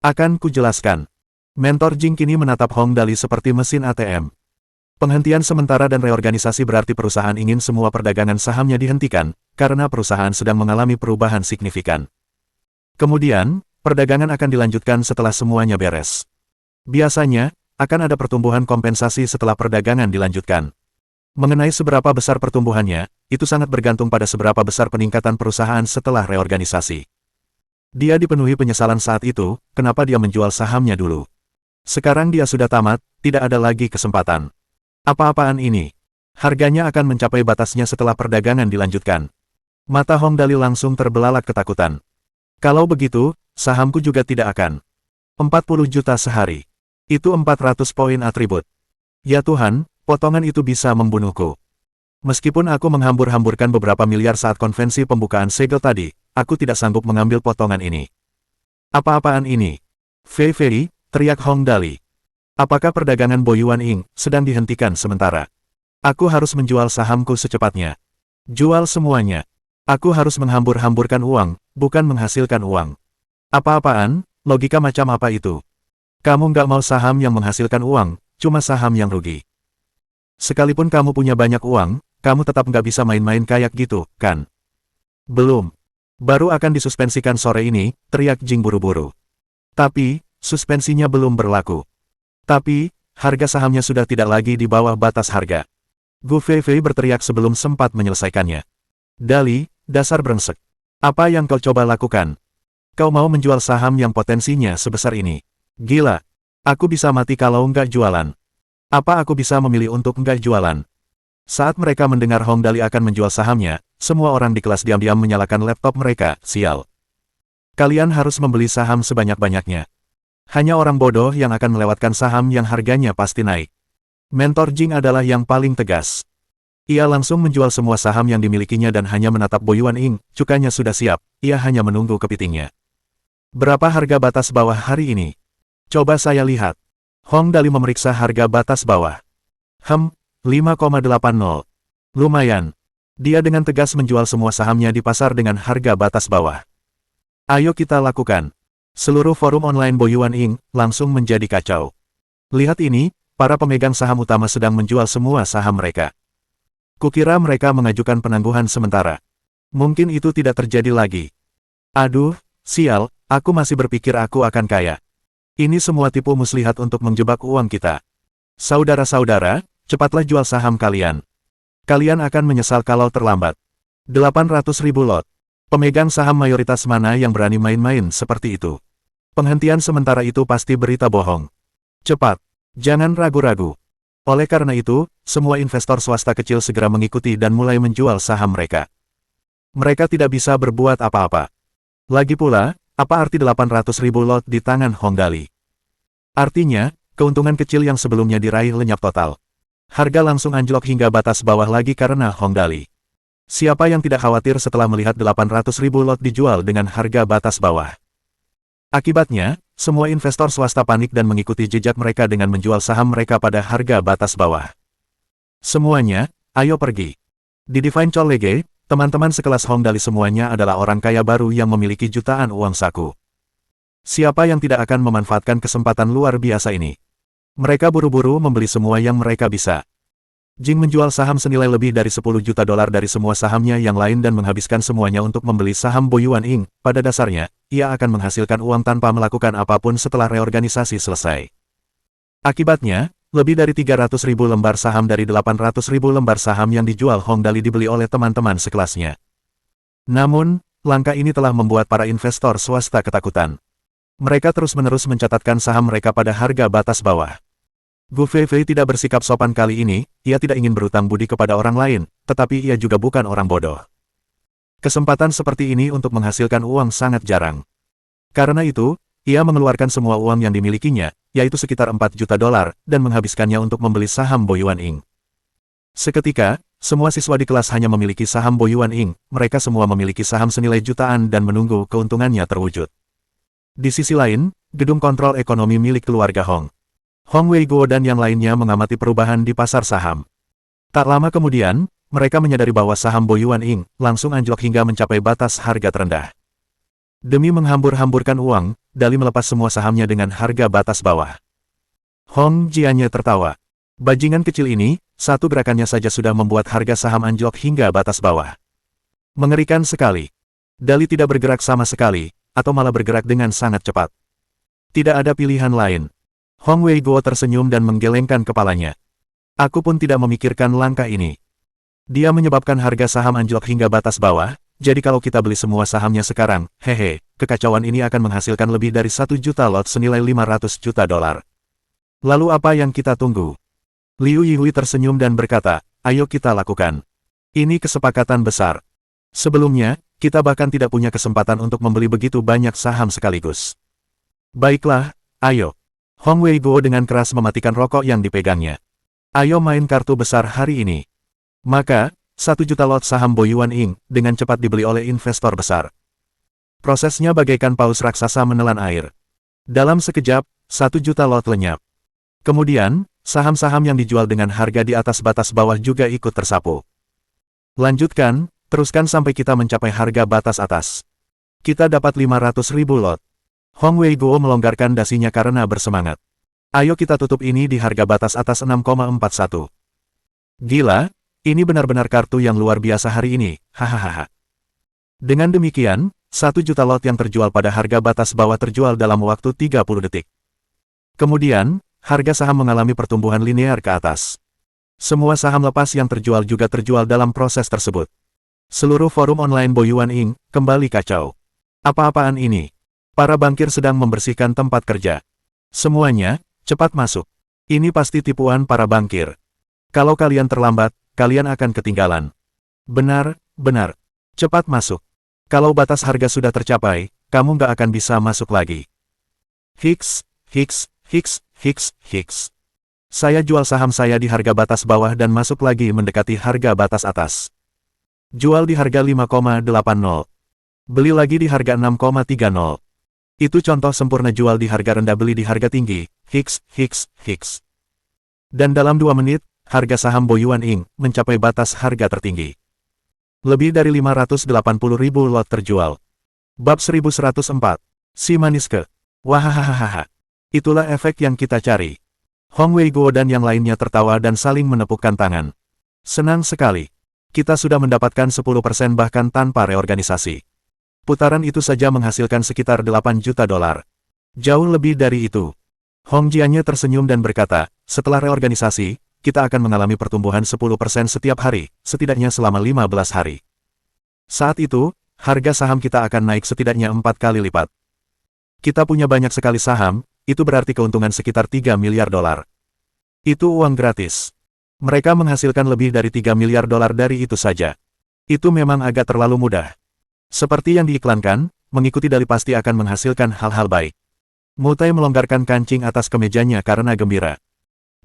Akan kujelaskan. Mentor Jing kini menatap Hong Dali seperti mesin ATM. Penghentian sementara dan reorganisasi berarti perusahaan ingin semua perdagangan sahamnya dihentikan, karena perusahaan sedang mengalami perubahan signifikan. Kemudian, perdagangan akan dilanjutkan setelah semuanya beres. Biasanya, akan ada pertumbuhan kompensasi setelah perdagangan dilanjutkan. Mengenai seberapa besar pertumbuhannya, itu sangat bergantung pada seberapa besar peningkatan perusahaan setelah reorganisasi. Dia dipenuhi penyesalan saat itu, kenapa dia menjual sahamnya dulu. Sekarang dia sudah tamat, tidak ada lagi kesempatan. Apa-apaan ini? Harganya akan mencapai batasnya setelah perdagangan dilanjutkan. Mata Hong Dali langsung terbelalak ketakutan. Kalau begitu, sahamku juga tidak akan. 40 juta sehari. Itu 400 poin atribut. Ya Tuhan, potongan itu bisa membunuhku. Meskipun aku menghambur-hamburkan beberapa miliar saat konvensi pembukaan segel tadi, aku tidak sanggup mengambil potongan ini. Apa-apaan ini? Feifei, teriak Hong Dali. Apakah perdagangan Bo Yuanying sedang dihentikan sementara? Aku harus menjual sahamku secepatnya. Jual semuanya. Aku harus menghambur-hamburkan uang, bukan menghasilkan uang. Apa-apaan? Logika macam apa itu? Kamu nggak mau saham yang menghasilkan uang, cuma saham yang rugi. Sekalipun kamu punya banyak uang, kamu tetap nggak bisa main-main kayak gitu, kan? Belum. Baru akan disuspensikan sore ini, teriak Jing buru-buru. Tapi, suspensinya belum berlaku. Tapi, harga sahamnya sudah tidak lagi di bawah batas harga. Gu Feifei berteriak sebelum sempat menyelesaikannya. Dali, dasar brengsek. Apa yang kau coba lakukan? Kau mau menjual saham yang potensinya sebesar ini? Gila. Aku bisa mati kalau nggak jualan. Apa aku bisa memilih untuk nggak jualan? Saat mereka mendengar Hong Dali akan menjual sahamnya, semua orang di kelas diam-diam menyalakan laptop mereka, sial. Kalian harus membeli saham sebanyak-banyaknya. Hanya orang bodoh yang akan melewatkan saham yang harganya pasti naik. Mentor Jing adalah yang paling tegas. Ia langsung menjual semua saham yang dimilikinya dan hanya menatap Bo Yuanying, cukanya sudah siap, ia hanya menunggu kepitingnya. Berapa harga batas bawah hari ini? Coba saya lihat. Hong Dali memeriksa harga batas bawah. 5,80. Lumayan. Dia dengan tegas menjual semua sahamnya di pasar dengan harga batas bawah. Ayo kita lakukan. Seluruh forum online Bo Yuanying langsung menjadi kacau. Lihat ini, para pemegang saham utama sedang menjual semua saham mereka. Kukira mereka mengajukan penangguhan sementara. Mungkin itu tidak terjadi lagi. Aduh, sial, aku masih berpikir aku akan kaya. Ini semua tipu muslihat untuk menjebak uang kita. Saudara-saudara, cepatlah jual saham kalian. Kalian akan menyesal kalau terlambat. 800.000 lot. Pemegang saham mayoritas mana yang berani main-main seperti itu? Penghentian sementara itu pasti berita bohong. Cepat. Jangan ragu-ragu. Oleh karena itu, semua investor swasta kecil segera mengikuti dan mulai menjual saham mereka. Mereka tidak bisa berbuat apa-apa. Lagi pula, apa arti 800.000 lot di tangan Hong Dali? Artinya, keuntungan kecil yang sebelumnya diraih lenyap total. Harga langsung anjlok hingga batas bawah lagi karena Hong Dali. Siapa yang tidak khawatir setelah melihat 800.000 lot dijual dengan harga batas bawah? Akibatnya, semua investor swasta panik dan mengikuti jejak mereka dengan menjual saham mereka pada harga batas bawah. Semuanya, ayo pergi. Di Divine College, teman-teman sekelas Hong Dali semuanya adalah orang kaya baru yang memiliki jutaan uang saku. Siapa yang tidak akan memanfaatkan kesempatan luar biasa ini? Mereka buru-buru membeli semua yang mereka bisa. Jing menjual saham senilai lebih dari 10 juta dolar dari semua sahamnya yang lain dan menghabiskan semuanya untuk membeli saham Bo Yuanying. Pada dasarnya, ia akan menghasilkan uang tanpa melakukan apapun setelah reorganisasi selesai. Akibatnya, lebih dari 300.000 lembar saham dari 800.000 lembar saham yang dijual Hong Dali dibeli oleh teman-teman sekelasnya. Namun, langkah ini telah membuat para investor swasta ketakutan. Mereka terus-menerus mencatatkan saham mereka pada harga batas bawah. Gu Feifei tidak bersikap sopan kali ini, ia tidak ingin berutang budi kepada orang lain, tetapi ia juga bukan orang bodoh. Kesempatan seperti ini untuk menghasilkan uang sangat jarang. Karena itu, ia mengeluarkan semua uang yang dimilikinya, yaitu sekitar 4 juta dolar, dan menghabiskannya untuk membeli saham Bo Yuanying. Seketika, semua siswa di kelas hanya memiliki saham Bo Yuanying, mereka semua memiliki saham senilai jutaan dan menunggu keuntungannya terwujud. Di sisi lain, gedung kontrol ekonomi milik keluarga Hong. Hong Wei-guo dan yang lainnya mengamati perubahan di pasar saham. Tak lama kemudian, mereka menyadari bahwa saham Boyuan Inc. langsung anjlok hingga mencapai batas harga terendah. Demi menghambur-hamburkan uang, Dali melepas semua sahamnya dengan harga batas bawah. Hong Jianye tertawa. Bajingan kecil ini, satu gerakannya saja sudah membuat harga saham anjlok hingga batas bawah. Mengerikan sekali. Dali tidak bergerak sama sekali, atau malah bergerak dengan sangat cepat. Tidak ada pilihan lain. Hong Wei-guo tersenyum dan menggelengkan kepalanya. Aku pun tidak memikirkan langkah ini. Dia menyebabkan harga saham anjlok hingga batas bawah, jadi kalau kita beli semua sahamnya sekarang, hehe, kekacauan ini akan menghasilkan lebih dari 1 juta lot senilai 500 juta dolar. Lalu apa yang kita tunggu? Liu Yihui tersenyum dan berkata, ayo kita lakukan. Ini kesepakatan besar. Sebelumnya, kita bahkan tidak punya kesempatan untuk membeli begitu banyak saham sekaligus. Baiklah, ayo. Hong Wei-guo dengan keras mematikan rokok yang dipegangnya. Ayo main kartu besar hari ini. Maka, 1 juta lot saham Boyuan Inc. dengan cepat dibeli oleh investor besar. Prosesnya bagaikan paus raksasa menelan air. Dalam sekejap, 1 juta lot lenyap. Kemudian, saham-saham yang dijual dengan harga di atas batas bawah juga ikut tersapu. Lanjutkan, teruskan sampai kita mencapai harga batas atas. Kita dapat 500.000 lot. Hong Wei-guo melonggarkan dasinya karena bersemangat. Ayo kita tutup ini di harga batas atas 6,41. Gila, ini benar-benar kartu yang luar biasa hari ini, hahaha. Dengan demikian, 1 juta lot yang terjual pada harga batas bawah terjual dalam waktu 30 detik. Kemudian, harga saham mengalami pertumbuhan linear ke atas. Semua saham lepas yang terjual juga terjual dalam proses tersebut. Seluruh forum online Boyuan Inc. kembali kacau. Apa-apaan ini? Para bankir sedang membersihkan tempat kerja. Semuanya, cepat masuk. Ini pasti tipuan para bankir. Kalau kalian terlambat, kalian akan ketinggalan. Benar, benar. Cepat masuk. Kalau batas harga sudah tercapai, kamu nggak akan bisa masuk lagi. Hiks, hiks, hiks, hiks, hiks. Saya jual saham saya di harga batas bawah dan masuk lagi mendekati harga batas atas. Jual di harga 5,80. Beli lagi di harga 6,30. Itu contoh sempurna jual di harga rendah beli di harga tinggi, hiks, hiks, hiks. Dan dalam 2 menit, harga saham Boyuan Inc. mencapai batas harga tertinggi. Lebih dari 580.000 lot terjual. Bab 1104. Si manis ke. Wahahaha. Itulah efek yang kita cari. Hong Wei-guo dan yang lainnya tertawa dan saling menepukkan tangan. Senang sekali. Kita sudah mendapatkan 10% bahkan tanpa reorganisasi. Putaran itu saja menghasilkan sekitar 8 juta dolar. Jauh lebih dari itu. Hong Jianye tersenyum dan berkata, setelah reorganisasi, kita akan mengalami pertumbuhan 10% setiap hari, setidaknya selama 15 hari. Saat itu, harga saham kita akan naik setidaknya 4 kali lipat. Kita punya banyak sekali saham, itu berarti keuntungan sekitar 3 miliar dolar. Itu uang gratis. Mereka menghasilkan lebih dari 3 miliar dolar dari itu saja. Itu memang agak terlalu mudah. Seperti yang diiklankan, mengikuti Dali pasti akan menghasilkan hal-hal baik. Mutai melonggarkan kancing atas kemejanya karena gembira.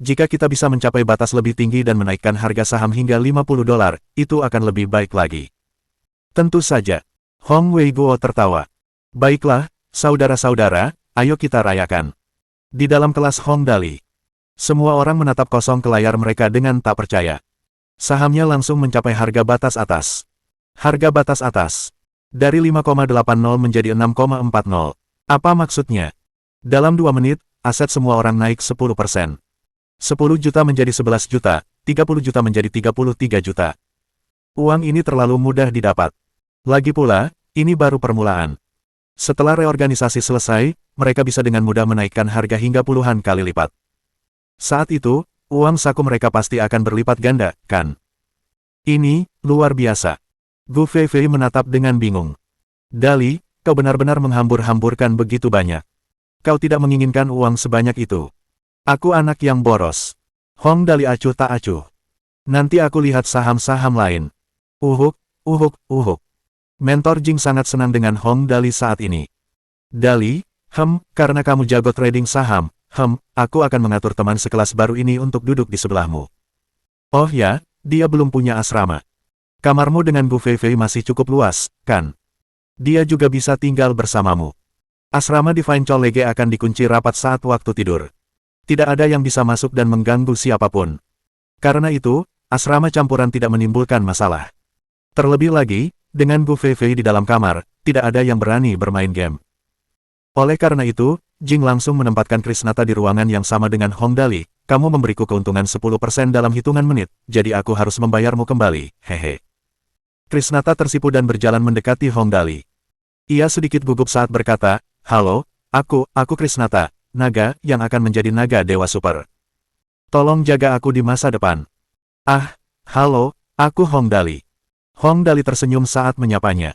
Jika kita bisa mencapai batas lebih tinggi dan menaikkan harga saham hingga 50 dolar, itu akan lebih baik lagi. Tentu saja. Hong Wei-guo tertawa. Baiklah, saudara-saudara, ayo kita rayakan. Di dalam kelas Hong Dali. Semua orang menatap kosong ke layar mereka dengan tak percaya. Sahamnya langsung mencapai harga batas atas. Harga batas atas. Dari 5,80 menjadi 6,40. Apa maksudnya? Dalam 2 menit, aset semua orang naik 10%. 10 juta menjadi 11 juta, 30 juta menjadi 33 juta. Uang ini terlalu mudah didapat. Lagi pula, ini baru permulaan. Setelah reorganisasi selesai, mereka bisa dengan mudah menaikkan harga hingga puluhan kali lipat. Saat itu, uang saku mereka pasti akan berlipat ganda, kan? Ini, luar biasa. Gu Feifei menatap dengan bingung. Dali, kau benar-benar menghambur-hamburkan begitu banyak. Kau tidak menginginkan uang sebanyak itu. Aku anak yang boros. Hong Dali acuh tak acuh. Nanti aku lihat saham-saham lain. Uhuk, uhuk, uhuk. Mentor Jing sangat senang dengan Hong Dali saat ini. Dali, karena kamu jago trading saham, aku akan mengatur teman sekelas baru ini untuk duduk di sebelahmu. Oh ya, dia belum punya asrama. Kamarmu dengan Gu Feifei masih cukup luas, kan? Dia juga bisa tinggal bersamamu. Asrama Divine Colleague akan dikunci rapat saat waktu tidur. Tidak ada yang bisa masuk dan mengganggu siapapun. Karena itu, asrama campuran tidak menimbulkan masalah. Terlebih lagi, dengan Gu Fei di dalam kamar, tidak ada yang berani bermain game. Oleh karena itu, Jing langsung menempatkan Krisnata di ruangan yang sama dengan Hong Dali. Kamu memberiku keuntungan 10% dalam hitungan menit, jadi aku harus membayarmu kembali, hehe. Krisnata tersipu dan berjalan mendekati Hong Dali. Ia sedikit gugup saat berkata, "Halo, aku Krisnata, naga yang akan menjadi naga Dewa Super. Tolong jaga aku di masa depan." "Ah, halo, aku Hong Dali." Hong Dali tersenyum saat menyapanya.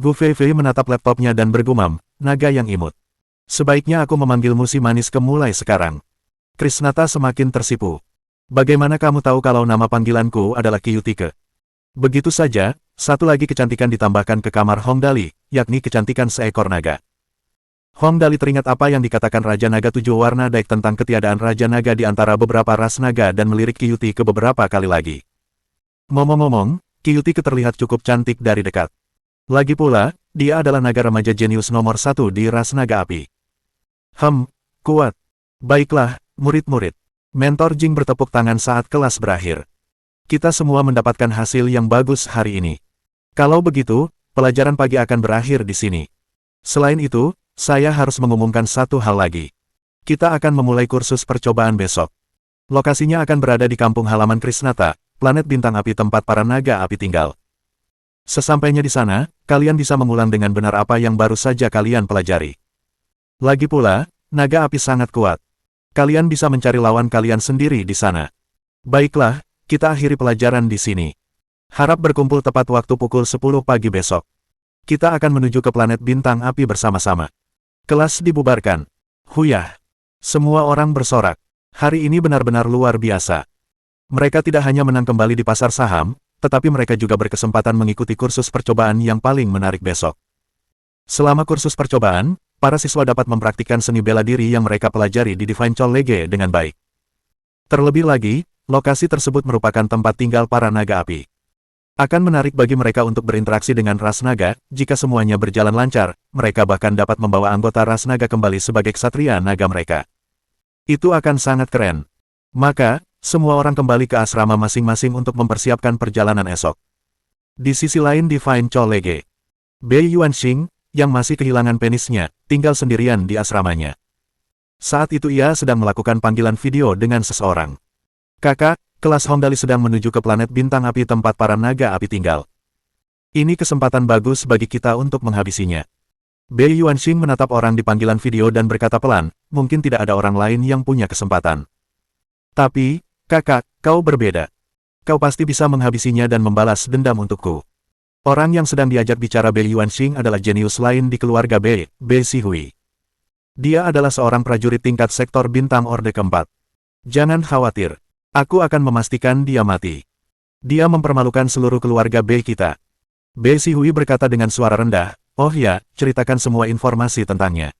Gu Fei menatap laptopnya dan bergumam, "Naga yang imut. Sebaiknya aku memanggilmu si manis mulai sekarang." Krisnata semakin tersipu. "Bagaimana kamu tahu kalau nama panggilanku adalah Kyutike?" Begitu saja, satu lagi kecantikan ditambahkan ke kamar Hong Dali, yakni kecantikan seekor naga. Hong Dali teringat apa yang dikatakan Raja Naga Tujuh Warna Daik tentang ketiadaan Raja Naga di antara beberapa ras naga dan melirik Kyutike beberapa kali lagi. Ngomong-ngomong, Kyutike terlihat cukup cantik dari dekat. Lagi pula, dia adalah naga remaja jenius nomor 1 di ras naga api. Kuat. Baiklah, murid-murid. Mentor Jing bertepuk tangan saat kelas berakhir. Kita semua mendapatkan hasil yang bagus hari ini. Kalau begitu, pelajaran pagi akan berakhir di sini. Selain itu, saya harus mengumumkan satu hal lagi. Kita akan memulai kursus percobaan besok. Lokasinya akan berada di kampung halaman Krisnata, planet bintang api tempat para naga api tinggal. Sesampainya di sana, kalian bisa mengulang dengan benar apa yang baru saja kalian pelajari. Lagi pula, naga api sangat kuat. Kalian bisa mencari lawan kalian sendiri di sana. Baiklah, kita akhiri pelajaran di sini. Harap berkumpul tepat waktu pukul 10 pagi besok. Kita akan menuju ke planet bintang api bersama-sama. Kelas dibubarkan. Huyah. Semua orang bersorak. Hari ini benar-benar luar biasa. Mereka tidak hanya menang kembali di pasar saham, tetapi mereka juga berkesempatan mengikuti kursus percobaan yang paling menarik besok. Selama kursus percobaan, para siswa dapat mempraktikkan seni bela diri yang mereka pelajari di Divine Colleague dengan baik. Terlebih lagi, lokasi tersebut merupakan tempat tinggal para naga api. Akan menarik bagi mereka untuk berinteraksi dengan ras naga, jika semuanya berjalan lancar, mereka bahkan dapat membawa anggota ras naga kembali sebagai ksatria naga mereka. Itu akan sangat keren. Maka, semua orang kembali ke asrama masing-masing untuk mempersiapkan perjalanan esok. Di sisi lain Divine Colleague, Bei Yuanxing, yang masih kehilangan penisnya, tinggal sendirian di asramanya. Saat itu ia sedang melakukan panggilan video dengan seseorang. "Kakak, kelas Hong Dali sedang menuju ke planet bintang api tempat para naga api tinggal. Ini kesempatan bagus bagi kita untuk menghabisinya." Bei Yuanxing menatap orang di panggilan video dan berkata pelan, "Mungkin tidak ada orang lain yang punya kesempatan. Tapi, kakak, kau berbeda. Kau pasti bisa menghabisinya dan membalas dendam untukku." Orang yang sedang diajak bicara Bei Yuanxing adalah jenius lain di keluarga Bei Sihui. Dia adalah seorang prajurit tingkat sektor bintang Orde keempat. "Jangan khawatir. Aku akan memastikan dia mati. Dia mempermalukan seluruh keluarga Bei kita." Bei Sihui berkata dengan suara rendah, "Oh ya, ceritakan semua informasi tentangnya.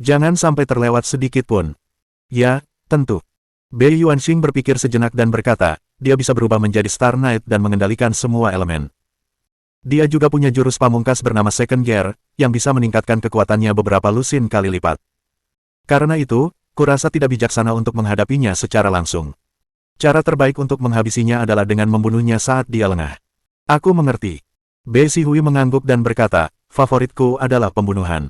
Jangan sampai terlewat sedikit pun." "Ya, tentu." Bei Yuanxing berpikir sejenak dan berkata, dia bisa berubah menjadi Star Knight dan mengendalikan semua elemen. Dia juga punya jurus pamungkas bernama Second Gear, yang bisa meningkatkan kekuatannya beberapa lusin kali lipat. Karena itu, kurasa tidak bijaksana untuk menghadapinya secara langsung. Cara terbaik untuk menghabisinya adalah dengan membunuhnya saat dia lengah. "Aku mengerti." Bei Sihui mengangguk dan berkata, "Favoritku adalah pembunuhan.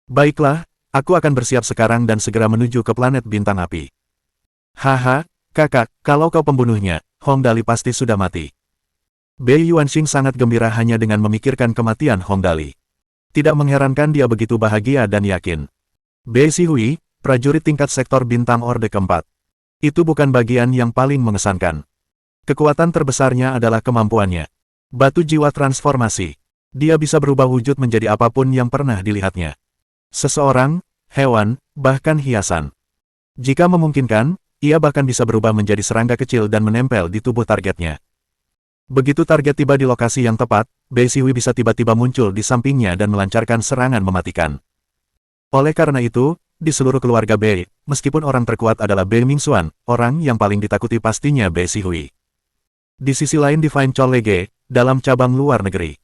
Baiklah, aku akan bersiap sekarang dan segera menuju ke planet bintang api." "Haha, kakak, kalau kau pembunuhnya, Hong Dali pasti sudah mati." Bei Yuanxing sangat gembira hanya dengan memikirkan kematian Hong Dali. Tidak mengherankan dia begitu bahagia dan yakin. Bei Sihui, prajurit tingkat sektor bintang Orde keempat. Itu bukan bagian yang paling mengesankan. Kekuatan terbesarnya adalah kemampuannya. Batu jiwa transformasi. Dia bisa berubah wujud menjadi apapun yang pernah dilihatnya. Seseorang, hewan, bahkan hiasan. Jika memungkinkan, ia bahkan bisa berubah menjadi serangga kecil dan menempel di tubuh targetnya. Begitu target tiba di lokasi yang tepat, Bei Sihui bisa tiba-tiba muncul di sampingnya dan melancarkan serangan mematikan. Oleh karena itu, di seluruh keluarga Bei, meskipun orang terkuat adalah Bei Mingxuan, orang yang paling ditakuti pastinya Bei Sihui. Di sisi lain Divine Colleague, dalam cabang luar negeri.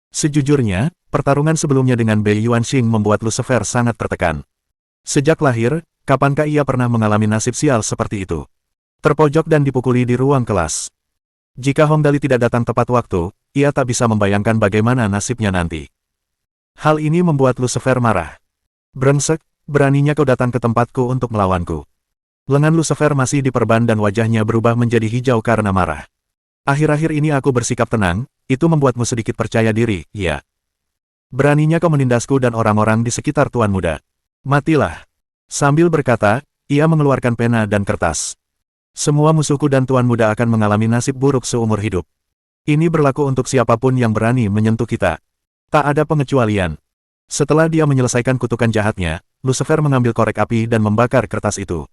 Sejujurnya, Pertarungan sebelumnya dengan Bei Yuanxing membuat Lucifer sangat tertekan. Sejak lahir, kapankah ia pernah mengalami nasib sial seperti itu? Terpojok dan dipukuli di ruang kelas. Jika Hong Dali tidak datang tepat waktu, ia tak bisa membayangkan bagaimana nasibnya nanti. Hal ini membuat Lucifer marah. Brengsek, beraninya kau datang ke tempatku untuk melawanku. Lengan Lucifer masih diperban dan wajahnya berubah menjadi hijau karena marah. Akhir-akhir ini aku bersikap tenang, itu membuatmu sedikit percaya diri, ya. Beraninya kau menindasku dan orang-orang di sekitar Tuan Muda. Matilah. Sambil berkata, ia mengeluarkan pena dan kertas. Semua musuhku dan Tuan Muda akan mengalami nasib buruk seumur hidup. Ini berlaku untuk siapapun yang berani menyentuh kita. Tak ada pengecualian. Setelah dia menyelesaikan kutukan jahatnya, Lucifer mengambil korek api dan membakar kertas itu.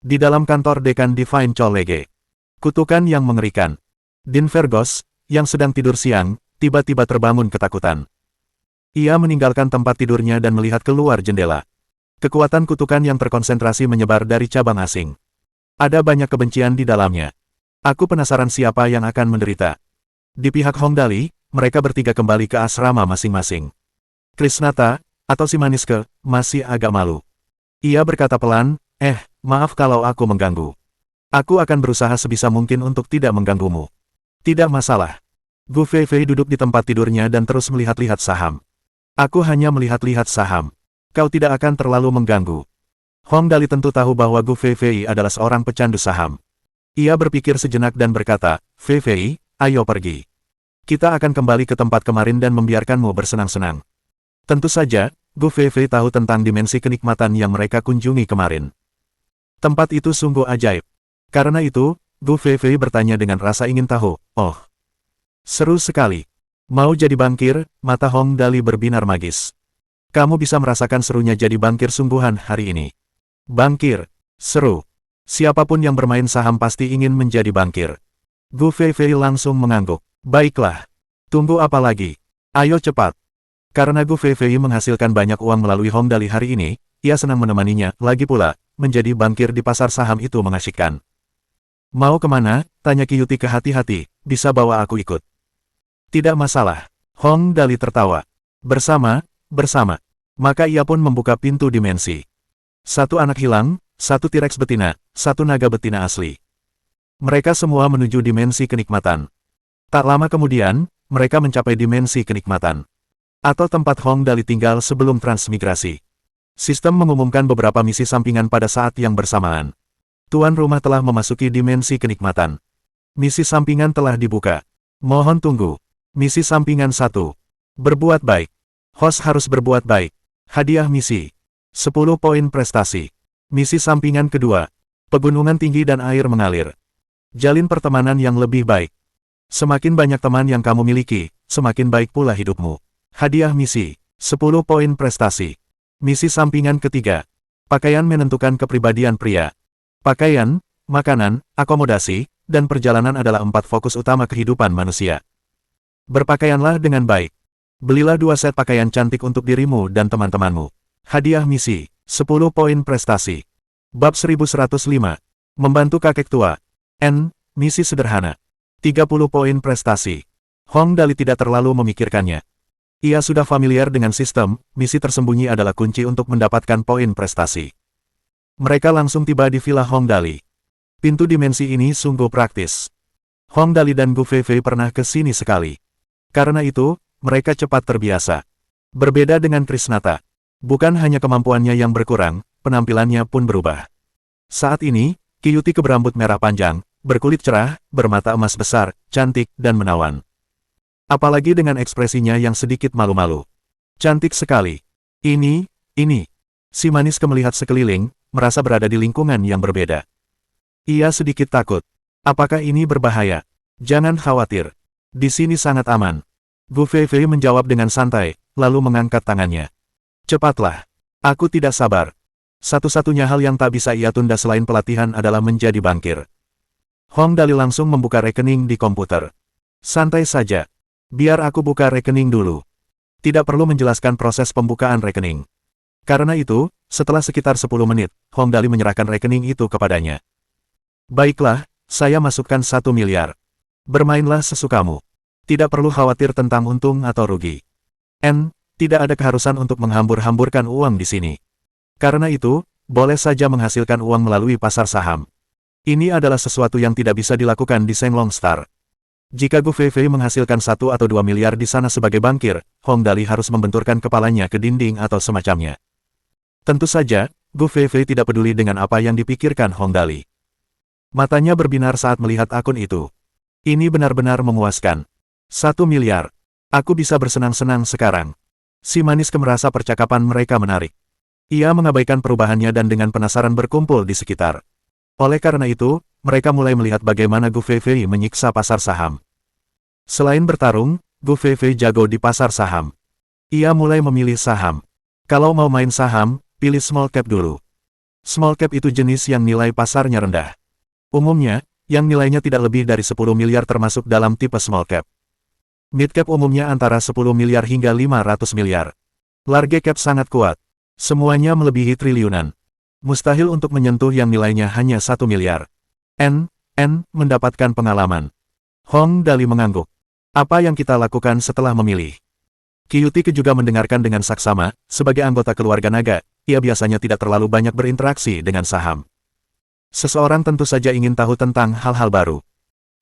Di dalam kantor dekan Divine College. Kutukan yang mengerikan. Din Vergos, yang sedang tidur siang, tiba-tiba terbangun ketakutan. Ia meninggalkan tempat tidurnya dan melihat keluar jendela. Kekuatan kutukan yang terkonsentrasi menyebar dari cabang asing. Ada banyak kebencian di dalamnya. Aku penasaran siapa yang akan menderita. Di pihak Hong Dali, mereka bertiga kembali ke asrama masing-masing. Krishnata, atau si Maniske, masih agak malu. Ia berkata pelan, maaf kalau aku mengganggu. Aku akan berusaha sebisa mungkin untuk tidak mengganggumu. Tidak masalah. Gu Feifei duduk di tempat tidurnya dan terus melihat-lihat saham. Aku hanya melihat-lihat saham. Kau tidak akan terlalu mengganggu. Hong Dali tentu tahu bahwa Gu Feifei adalah seorang pecandu saham. Ia berpikir sejenak dan berkata, Feifei, ayo pergi. Kita akan kembali ke tempat kemarin dan membiarkanmu bersenang-senang. Tentu saja, Gu Feifei tahu tentang dimensi kenikmatan yang mereka kunjungi kemarin. Tempat itu sungguh ajaib. Karena itu, Gu Feifei bertanya dengan rasa ingin tahu, oh. Seru sekali. Mau jadi bankir, mata Hong Dali berbinar magis. Kamu bisa merasakan serunya jadi bankir sungguhan hari ini. Bankir. Seru. Siapapun yang bermain saham pasti ingin menjadi bankir. Gu Feifei langsung mengangguk. Baiklah. Tunggu apa lagi? Ayo cepat. Karena Gu Feifei menghasilkan banyak uang melalui Hong Dali hari ini, ia senang menemaninya, lagi pula, menjadi bankir di pasar saham itu mengasyikkan. Mau kemana? Tanya Qiyuti kehati-hati, bisa bawa aku ikut. Tidak masalah. Hong Dali tertawa. Bersama. Maka ia pun membuka pintu dimensi. Satu anak hilang, satu T-Rex betina, satu naga betina asli. Mereka semua menuju dimensi kenikmatan. Tak lama kemudian, mereka mencapai dimensi kenikmatan. Atau tempat Hong Dali tinggal sebelum transmigrasi. Sistem mengumumkan beberapa misi sampingan pada saat yang bersamaan. Tuan rumah telah memasuki dimensi kenikmatan. Misi sampingan telah dibuka. Mohon tunggu. Misi sampingan 1. Berbuat baik. Host harus berbuat baik. Hadiah misi. 10 poin prestasi. Misi sampingan kedua. Pegunungan tinggi dan air mengalir. Jalin pertemanan yang lebih baik. Semakin banyak teman yang kamu miliki, semakin baik pula hidupmu. Hadiah misi. 10 poin prestasi. Misi sampingan ketiga. Pakaian menentukan kepribadian pria. Pakaian, makanan, akomodasi, dan perjalanan adalah 4 fokus utama kehidupan manusia. Berpakaianlah dengan baik. Belilah 2 set pakaian cantik untuk dirimu dan teman-temanmu. Hadiah misi. 10 poin prestasi. Bab 1105. Membantu kakek tua. Misi sederhana. 30 poin prestasi. Hong Dali tidak terlalu memikirkannya. Ia sudah familiar dengan sistem, misi tersembunyi adalah kunci untuk mendapatkan poin prestasi. Mereka langsung tiba di Villa Hong Dali. Pintu dimensi ini sungguh praktis. Hong Dali dan Gu Feifei pernah ke sini sekali. Karena itu, mereka cepat terbiasa. Berbeda dengan Krishnata. Bukan hanya kemampuannya yang berkurang, penampilannya pun berubah. Saat ini, Qiyuti berambut merah panjang, berkulit cerah, bermata emas besar, cantik, dan menawan. Apalagi dengan ekspresinya yang sedikit malu-malu. Cantik sekali. Ini. Si Maniske melihat sekeliling, merasa berada di lingkungan yang berbeda. Ia sedikit takut. Apakah ini berbahaya? Jangan khawatir. Di sini sangat aman. Gu Feifei menjawab dengan santai, lalu mengangkat tangannya. Cepatlah. Aku tidak sabar. Satu-satunya hal yang tak bisa ia tunda selain pelatihan adalah menjadi bankir. Hong Dali langsung membuka rekening di komputer. Santai saja. Biar aku buka rekening dulu. Tidak perlu menjelaskan proses pembukaan rekening. Karena itu, setelah sekitar 10 menit, Hong Dali menyerahkan rekening itu kepadanya. Baiklah, saya masukkan 1 miliar. Bermainlah sesukamu. Tidak perlu khawatir tentang untung atau rugi. Tidak ada keharusan untuk menghambur-hamburkan uang di sini. Karena itu, boleh saja menghasilkan uang melalui pasar saham. Ini adalah sesuatu yang tidak bisa dilakukan di Shenglong Star. Jika Gu Feifei menghasilkan 1 atau 2 miliar di sana sebagai bankir, Hong Dali harus membenturkan kepalanya ke dinding atau semacamnya. Tentu saja, Gu Feifei tidak peduli dengan apa yang dipikirkan Hong Dali. Matanya berbinar saat melihat akun itu. Ini benar-benar memuaskan. 1 miliar. Aku bisa bersenang-senang sekarang. Si manis merasa percakapan mereka menarik. Ia mengabaikan perubahannya dan dengan penasaran berkumpul di sekitar. Oleh karena itu, mereka mulai melihat bagaimana Gu Feifei menyiksa pasar saham. Selain bertarung, Gu Feifei jago di pasar saham. Ia mulai memilih saham. Kalau mau main saham, pilih small cap dulu. Small cap itu jenis yang nilai pasarnya rendah. Umumnya, yang nilainya tidak lebih dari 10 miliar termasuk dalam tipe small cap. Mid cap umumnya antara 10 miliar hingga 500 miliar. Large cap sangat kuat. Semuanya melebihi triliunan. Mustahil untuk menyentuh yang nilainya hanya 1 miliar. Mendapatkan pengalaman. Hong Dali mengangguk. Apa yang kita lakukan setelah memilih? Kyutike juga mendengarkan dengan saksama, sebagai anggota keluarga naga, ia biasanya tidak terlalu banyak berinteraksi dengan saham. Seseorang tentu saja ingin tahu tentang hal-hal baru.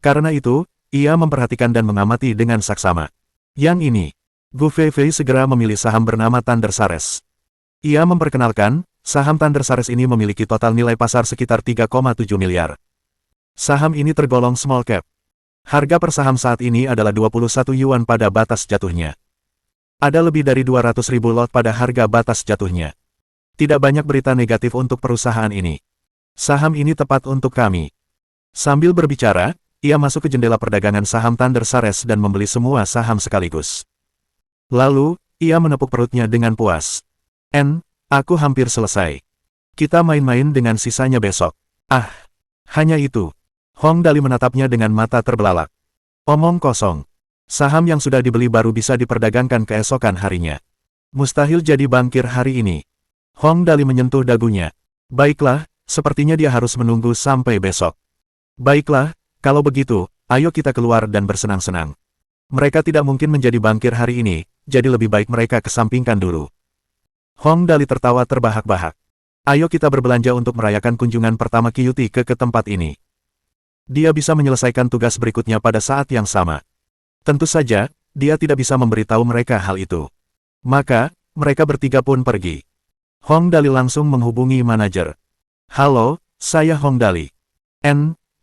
Karena itu, ia memperhatikan dan mengamati dengan saksama. Yang ini, Gu Feifei segera memilih saham bernama Thunder Sares. Ia memperkenalkan, saham Thunder Sares ini memiliki total nilai pasar sekitar 3,7 miliar. Saham ini tergolong small cap. Harga per saham saat ini adalah 21 yuan pada batas jatuhnya. Ada lebih dari 200.000 lot pada harga batas jatuhnya. Tidak banyak berita negatif untuk perusahaan ini. Saham ini tepat untuk kami. Sambil berbicara, ia masuk ke jendela perdagangan saham Thunder Sares dan membeli semua saham sekaligus. Lalu, ia menepuk perutnya dengan puas. Aku hampir selesai. Kita main-main dengan sisanya besok. Hanya itu. Hong Dali menatapnya dengan mata terbelalak. Omong kosong. Saham yang sudah dibeli baru bisa diperdagangkan keesokan harinya. Mustahil jadi bankir hari ini. Hong Dali menyentuh dagunya. Baiklah, sepertinya dia harus menunggu sampai besok. Baiklah, kalau begitu, ayo kita keluar dan bersenang-senang. Mereka tidak mungkin menjadi bankir hari ini, jadi lebih baik mereka kesampingkan dulu. Hong Dali tertawa terbahak-bahak. Ayo kita berbelanja untuk merayakan kunjungan pertama Kyutike ke tempat ini. Dia bisa menyelesaikan tugas berikutnya pada saat yang sama. Tentu saja, dia tidak bisa memberitahu mereka hal itu. Maka, mereka bertiga pun pergi. Hong Dali langsung menghubungi manajer. Halo, saya Hong Dali.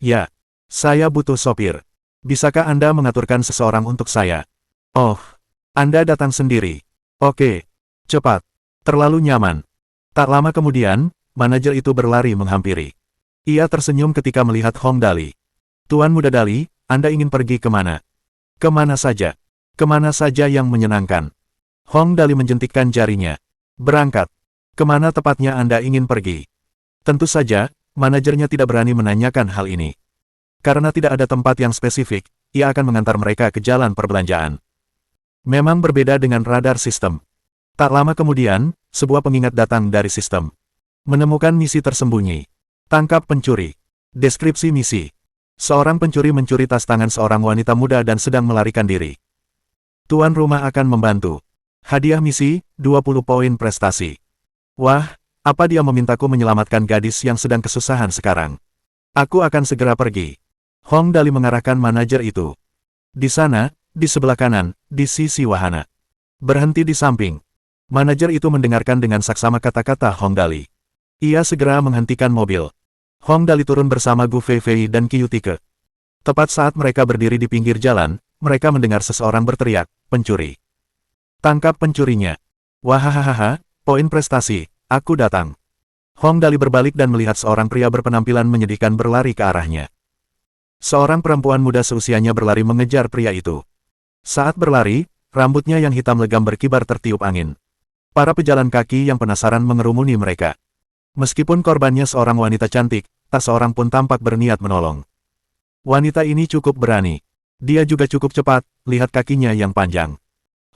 Ya, saya butuh sopir. Bisakah Anda mengaturkan seseorang untuk saya? Oh, Anda datang sendiri. Oke, cepat. Terlalu nyaman. Tak lama kemudian, manajer itu berlari menghampiri. Ia tersenyum ketika melihat Hong Dali. Tuan Muda Dali, Anda ingin pergi kemana? Kemana saja? Kemana saja yang menyenangkan? Hong Dali menjentikkan jarinya. Berangkat. Kemana tepatnya Anda ingin pergi? Tentu saja, manajernya tidak berani menanyakan hal ini. Karena tidak ada tempat yang spesifik, ia akan mengantar mereka ke jalan perbelanjaan. Memang berbeda dengan radar sistem. Tak lama kemudian, sebuah pengingat datang dari sistem. Menemukan misi tersembunyi. Tangkap pencuri. Deskripsi misi. Seorang pencuri mencuri tas tangan seorang wanita muda dan sedang melarikan diri. Tuan rumah akan membantu. Hadiah misi, 20 poin prestasi. Wah, apa dia memintaku menyelamatkan gadis yang sedang kesusahan sekarang? Aku akan segera pergi. Hong Dali mengarahkan manajer itu. Di sana, di sebelah kanan, di sisi wahana. Berhenti di samping. Manajer itu mendengarkan dengan saksama kata-kata Hong Dali. Ia segera menghentikan mobil. Hong Dali turun bersama Gu Feifei dan Kyutike. Tepat saat mereka berdiri di pinggir jalan, mereka mendengar seseorang berteriak, pencuri. Tangkap pencurinya. Wahahaha, poin prestasi, aku datang. Hong Dali berbalik dan melihat seorang pria berpenampilan menyedihkan berlari ke arahnya. Seorang perempuan muda seusianya berlari mengejar pria itu. Saat berlari, rambutnya yang hitam legam berkibar tertiup angin. Para pejalan kaki yang penasaran mengerumuni mereka. Meskipun korbannya seorang wanita cantik, tak seorang pun tampak berniat menolong. Wanita ini cukup berani. Dia juga cukup cepat, lihat kakinya yang panjang.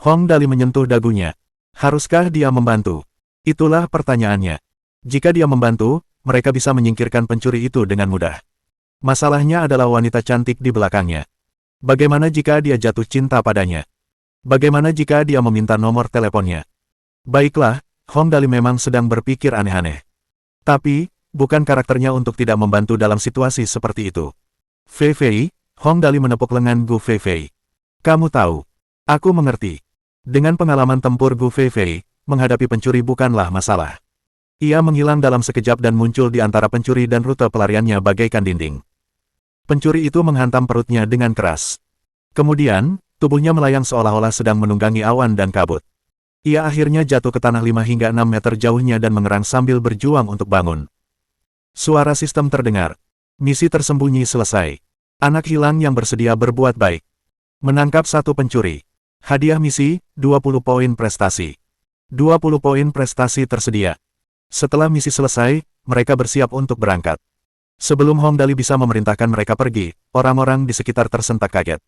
Hong Dali menyentuh dagunya. Haruskah dia membantu? Itulah pertanyaannya. Jika dia membantu, mereka bisa menyingkirkan pencuri itu dengan mudah. Masalahnya adalah wanita cantik di belakangnya. Bagaimana jika dia jatuh cinta padanya? Bagaimana jika dia meminta nomor teleponnya? Baiklah, Hong Dali memang sedang berpikir aneh-aneh. Tapi, bukan karakternya untuk tidak membantu dalam situasi seperti itu. Fei Fei, Hong Dali menepuk lengan Gu Fei Fei. Kamu tahu. Aku mengerti. Dengan pengalaman tempur Gu Fei Fei, menghadapi pencuri bukanlah masalah. Ia menghilang dalam sekejap dan muncul di antara pencuri dan rute pelariannya bagaikan dinding. Pencuri itu menghantam perutnya dengan keras. Kemudian, tubuhnya melayang seolah-olah sedang menunggangi awan dan kabut. Ia akhirnya jatuh ke tanah 5 hingga 6 meter jauhnya dan mengerang sambil berjuang untuk bangun. Suara sistem terdengar. Misi tersembunyi selesai. Anak hilang yang bersedia berbuat baik. Menangkap satu pencuri. Hadiah misi, 20 poin prestasi. 20 poin prestasi tersedia. Setelah misi selesai, mereka bersiap untuk berangkat. Sebelum Hong Dali bisa memerintahkan mereka pergi, orang-orang di sekitar tersentak kaget.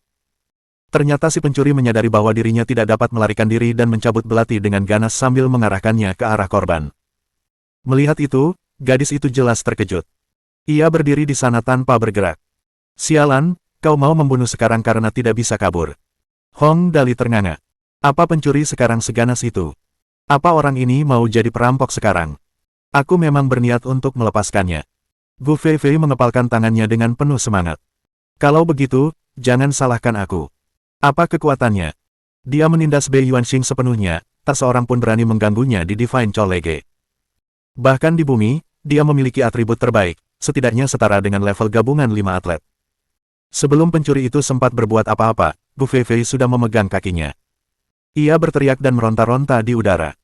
Ternyata si pencuri menyadari bahwa dirinya tidak dapat melarikan diri dan mencabut belati dengan ganas sambil mengarahkannya ke arah korban. Melihat itu, gadis itu jelas terkejut. Ia berdiri di sana tanpa bergerak. Sialan, kau mau membunuh sekarang karena tidak bisa kabur. Hong Dali ternganga. Apa pencuri sekarang seganas itu? Apa orang ini mau jadi perampok sekarang? Aku memang berniat untuk melepaskannya. Gu Fei Fei mengepalkan tangannya dengan penuh semangat. Kalau begitu, jangan salahkan aku. Apa kekuatannya? Dia menindas Bei Yuanxing sepenuhnya, tak seorang pun berani mengganggunya di Divine Colleague. Bahkan di bumi, dia memiliki atribut terbaik, setidaknya setara dengan level gabungan 5 atlet. Sebelum pencuri itu sempat berbuat apa-apa, Gu Fei Fei sudah memegang kakinya. Ia berteriak dan meronta-ronta di udara.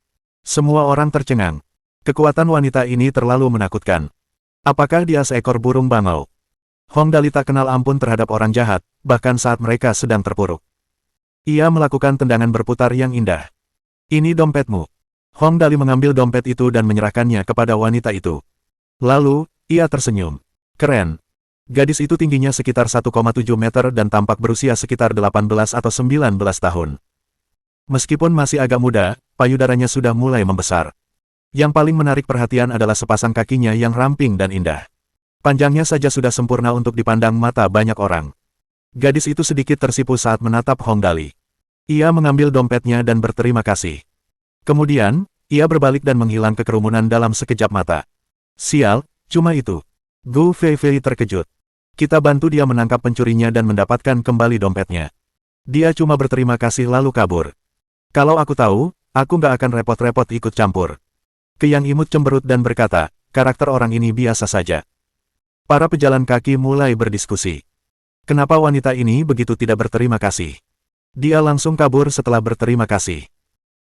Semua orang tercengang. Kekuatan wanita ini terlalu menakutkan. Apakah dia seekor burung bangau? Hong Dali tak kenal ampun terhadap orang jahat, bahkan saat mereka sedang terpuruk. Ia melakukan tendangan berputar yang indah. Ini dompetmu. Hong Dali mengambil dompet itu dan menyerahkannya kepada wanita itu. Lalu, ia tersenyum. Keren. Gadis itu tingginya sekitar 1,7 meter dan tampak berusia sekitar 18 atau 19 tahun. Meskipun masih agak muda, payudaranya sudah mulai membesar. Yang paling menarik perhatian adalah sepasang kakinya yang ramping dan indah. Panjangnya saja sudah sempurna untuk dipandang mata banyak orang. Gadis itu sedikit tersipu saat menatap Hong Dali. Ia mengambil dompetnya dan berterima kasih. Kemudian, ia berbalik dan menghilang ke kerumunan dalam sekejap mata. Sial, cuma itu. Gu Fei Fei terkejut. Kita bantu dia menangkap pencurinya dan mendapatkan kembali dompetnya. Dia cuma berterima kasih lalu kabur. Kalau aku tahu, aku nggak akan repot-repot ikut campur. Yang imut cemberut dan berkata, karakter orang ini biasa saja. Para pejalan kaki mulai berdiskusi. Kenapa wanita ini begitu tidak berterima kasih? Dia langsung kabur setelah berterima kasih.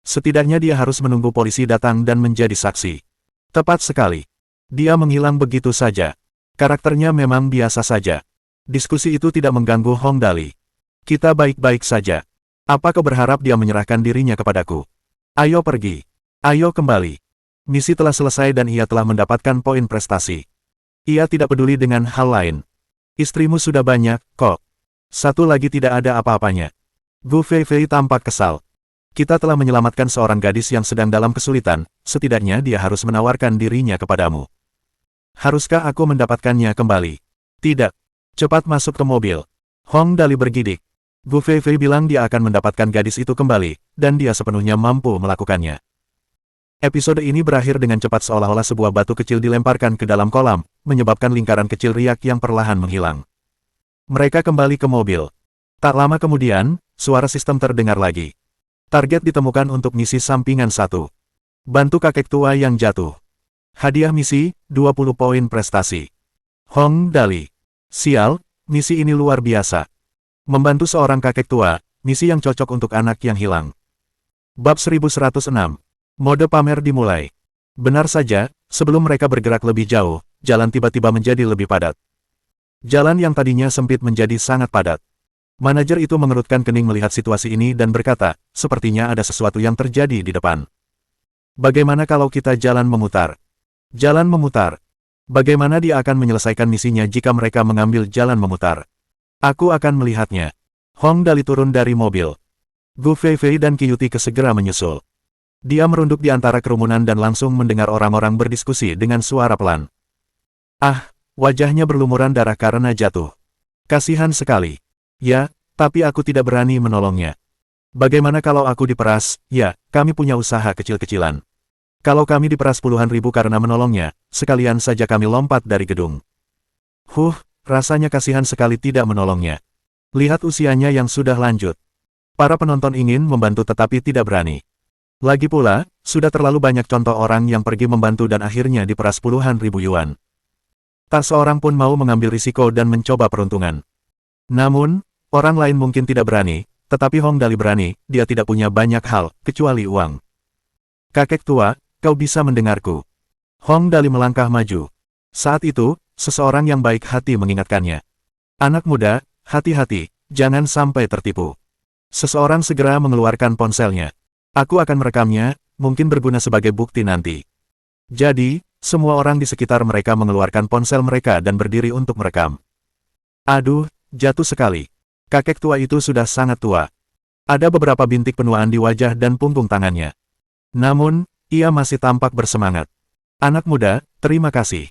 Setidaknya dia harus menunggu polisi datang dan menjadi saksi. Tepat sekali. Dia menghilang begitu saja. Karakternya memang biasa saja. Diskusi itu tidak mengganggu Hong Dali. Kita baik-baik saja. Apa kau berharap dia menyerahkan dirinya kepadaku? Ayo pergi. Ayo kembali. Misi telah selesai dan ia telah mendapatkan poin prestasi. Ia tidak peduli dengan hal lain. Istrimu sudah banyak, kok. Satu lagi tidak ada apa-apanya. Gu Fei Fei tampak kesal. Kita telah menyelamatkan seorang gadis yang sedang dalam kesulitan, setidaknya dia harus menawarkan dirinya kepadamu. Haruskah aku mendapatkannya kembali? Tidak. Cepat masuk ke mobil. Hong Dali bergidik. Gu Fei Fei bilang dia akan mendapatkan gadis itu kembali, dan dia sepenuhnya mampu melakukannya. Episode ini berakhir dengan cepat seolah-olah sebuah batu kecil dilemparkan ke dalam kolam, menyebabkan lingkaran kecil riak yang perlahan menghilang. Mereka kembali ke mobil. Tak lama kemudian, suara sistem terdengar lagi. Target ditemukan untuk misi sampingan 1. Bantu kakek tua yang jatuh. Hadiah misi, 20 poin prestasi. Hong Dali. Sial, misi ini luar biasa. Membantu seorang kakek tua, misi yang cocok untuk anak yang hilang. Bab 1106. Mode pamer dimulai. Benar saja, sebelum mereka bergerak lebih jauh, jalan tiba-tiba menjadi lebih padat. Jalan yang tadinya sempit menjadi sangat padat. Manajer itu mengerutkan kening melihat situasi ini dan berkata, sepertinya ada sesuatu yang terjadi di depan. Bagaimana kalau kita jalan memutar? Jalan memutar. Bagaimana dia akan menyelesaikan misinya jika mereka mengambil jalan memutar? Aku akan melihatnya. Hong Dali turun dari mobil. Gu Fei Fei dan Qiyuti segera menyusul. Dia merunduk di antara kerumunan dan langsung mendengar orang-orang berdiskusi dengan suara pelan. Ah, wajahnya berlumuran darah karena jatuh. Kasihan sekali. Ya, tapi aku tidak berani menolongnya. Bagaimana kalau aku diperas? Ya, kami punya usaha kecil-kecilan. Kalau kami diperas puluhan ribu karena menolongnya, sekalian saja kami lompat dari gedung. Rasanya kasihan sekali tidak menolongnya. Lihat usianya yang sudah lanjut. Para penonton ingin membantu tetapi tidak berani. Lagi pula, sudah terlalu banyak contoh orang yang pergi membantu dan akhirnya diperas puluhan ribu yuan. Tak seorang pun mau mengambil risiko dan mencoba peruntungan. Namun, orang lain mungkin tidak berani, tetapi Hong Dali berani, dia tidak punya banyak hal, kecuali uang. Kakek tua, kau bisa mendengarku. Hong Dali melangkah maju. Saat itu, seseorang yang baik hati mengingatkannya. Anak muda, hati-hati, jangan sampai tertipu. Seseorang segera mengeluarkan ponselnya. Aku akan merekamnya, mungkin berguna sebagai bukti nanti. Jadi, semua orang di sekitar mereka mengeluarkan ponsel mereka dan berdiri untuk merekam. Aduh, jatuh sekali. Kakek tua itu sudah sangat tua. Ada beberapa bintik penuaan di wajah dan punggung tangannya. Namun, ia masih tampak bersemangat. Anak muda, terima kasih.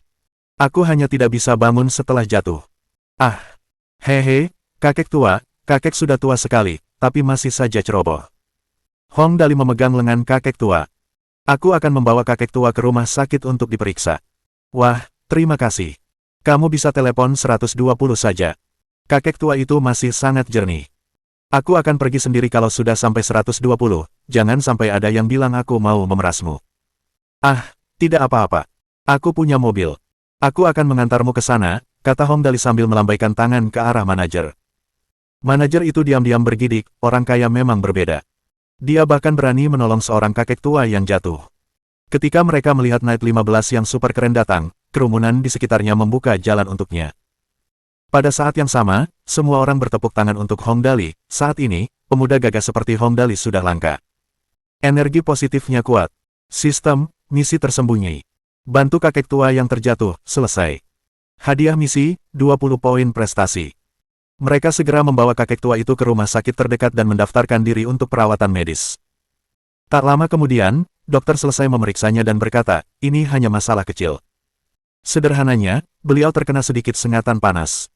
Aku hanya tidak bisa bangun setelah jatuh. Hehe, kakek tua, kakek sudah tua sekali, tapi masih saja ceroboh. Hong Dali memegang lengan kakek tua. Aku akan membawa kakek tua ke rumah sakit untuk diperiksa. Wah, terima kasih. Kamu bisa telepon 120 saja. Kakek tua itu masih sangat jernih. Aku akan pergi sendiri kalau sudah sampai 120, jangan sampai ada yang bilang aku mau memerasmu. Tidak apa-apa. Aku punya mobil. Aku akan mengantarmu ke sana, kata Hong Dali sambil melambaikan tangan ke arah manajer. Manajer itu diam-diam bergidik, orang kaya memang berbeda. Dia bahkan berani menolong seorang kakek tua yang jatuh. Ketika mereka melihat Knight 15 yang super keren datang, kerumunan di sekitarnya membuka jalan untuknya. Pada saat yang sama, semua orang bertepuk tangan untuk Hong Dali. Saat ini, pemuda gagah seperti Hong Dali sudah langka. Energi positifnya kuat. Sistem, misi tersembunyi. Bantu kakek tua yang terjatuh, selesai. Hadiah misi, 20 poin prestasi. Mereka segera membawa kakek tua itu ke rumah sakit terdekat dan mendaftarkan diri untuk perawatan medis. Tak lama kemudian, dokter selesai memeriksanya dan berkata, ini hanya masalah kecil. Sederhananya, beliau terkena sedikit sengatan panas.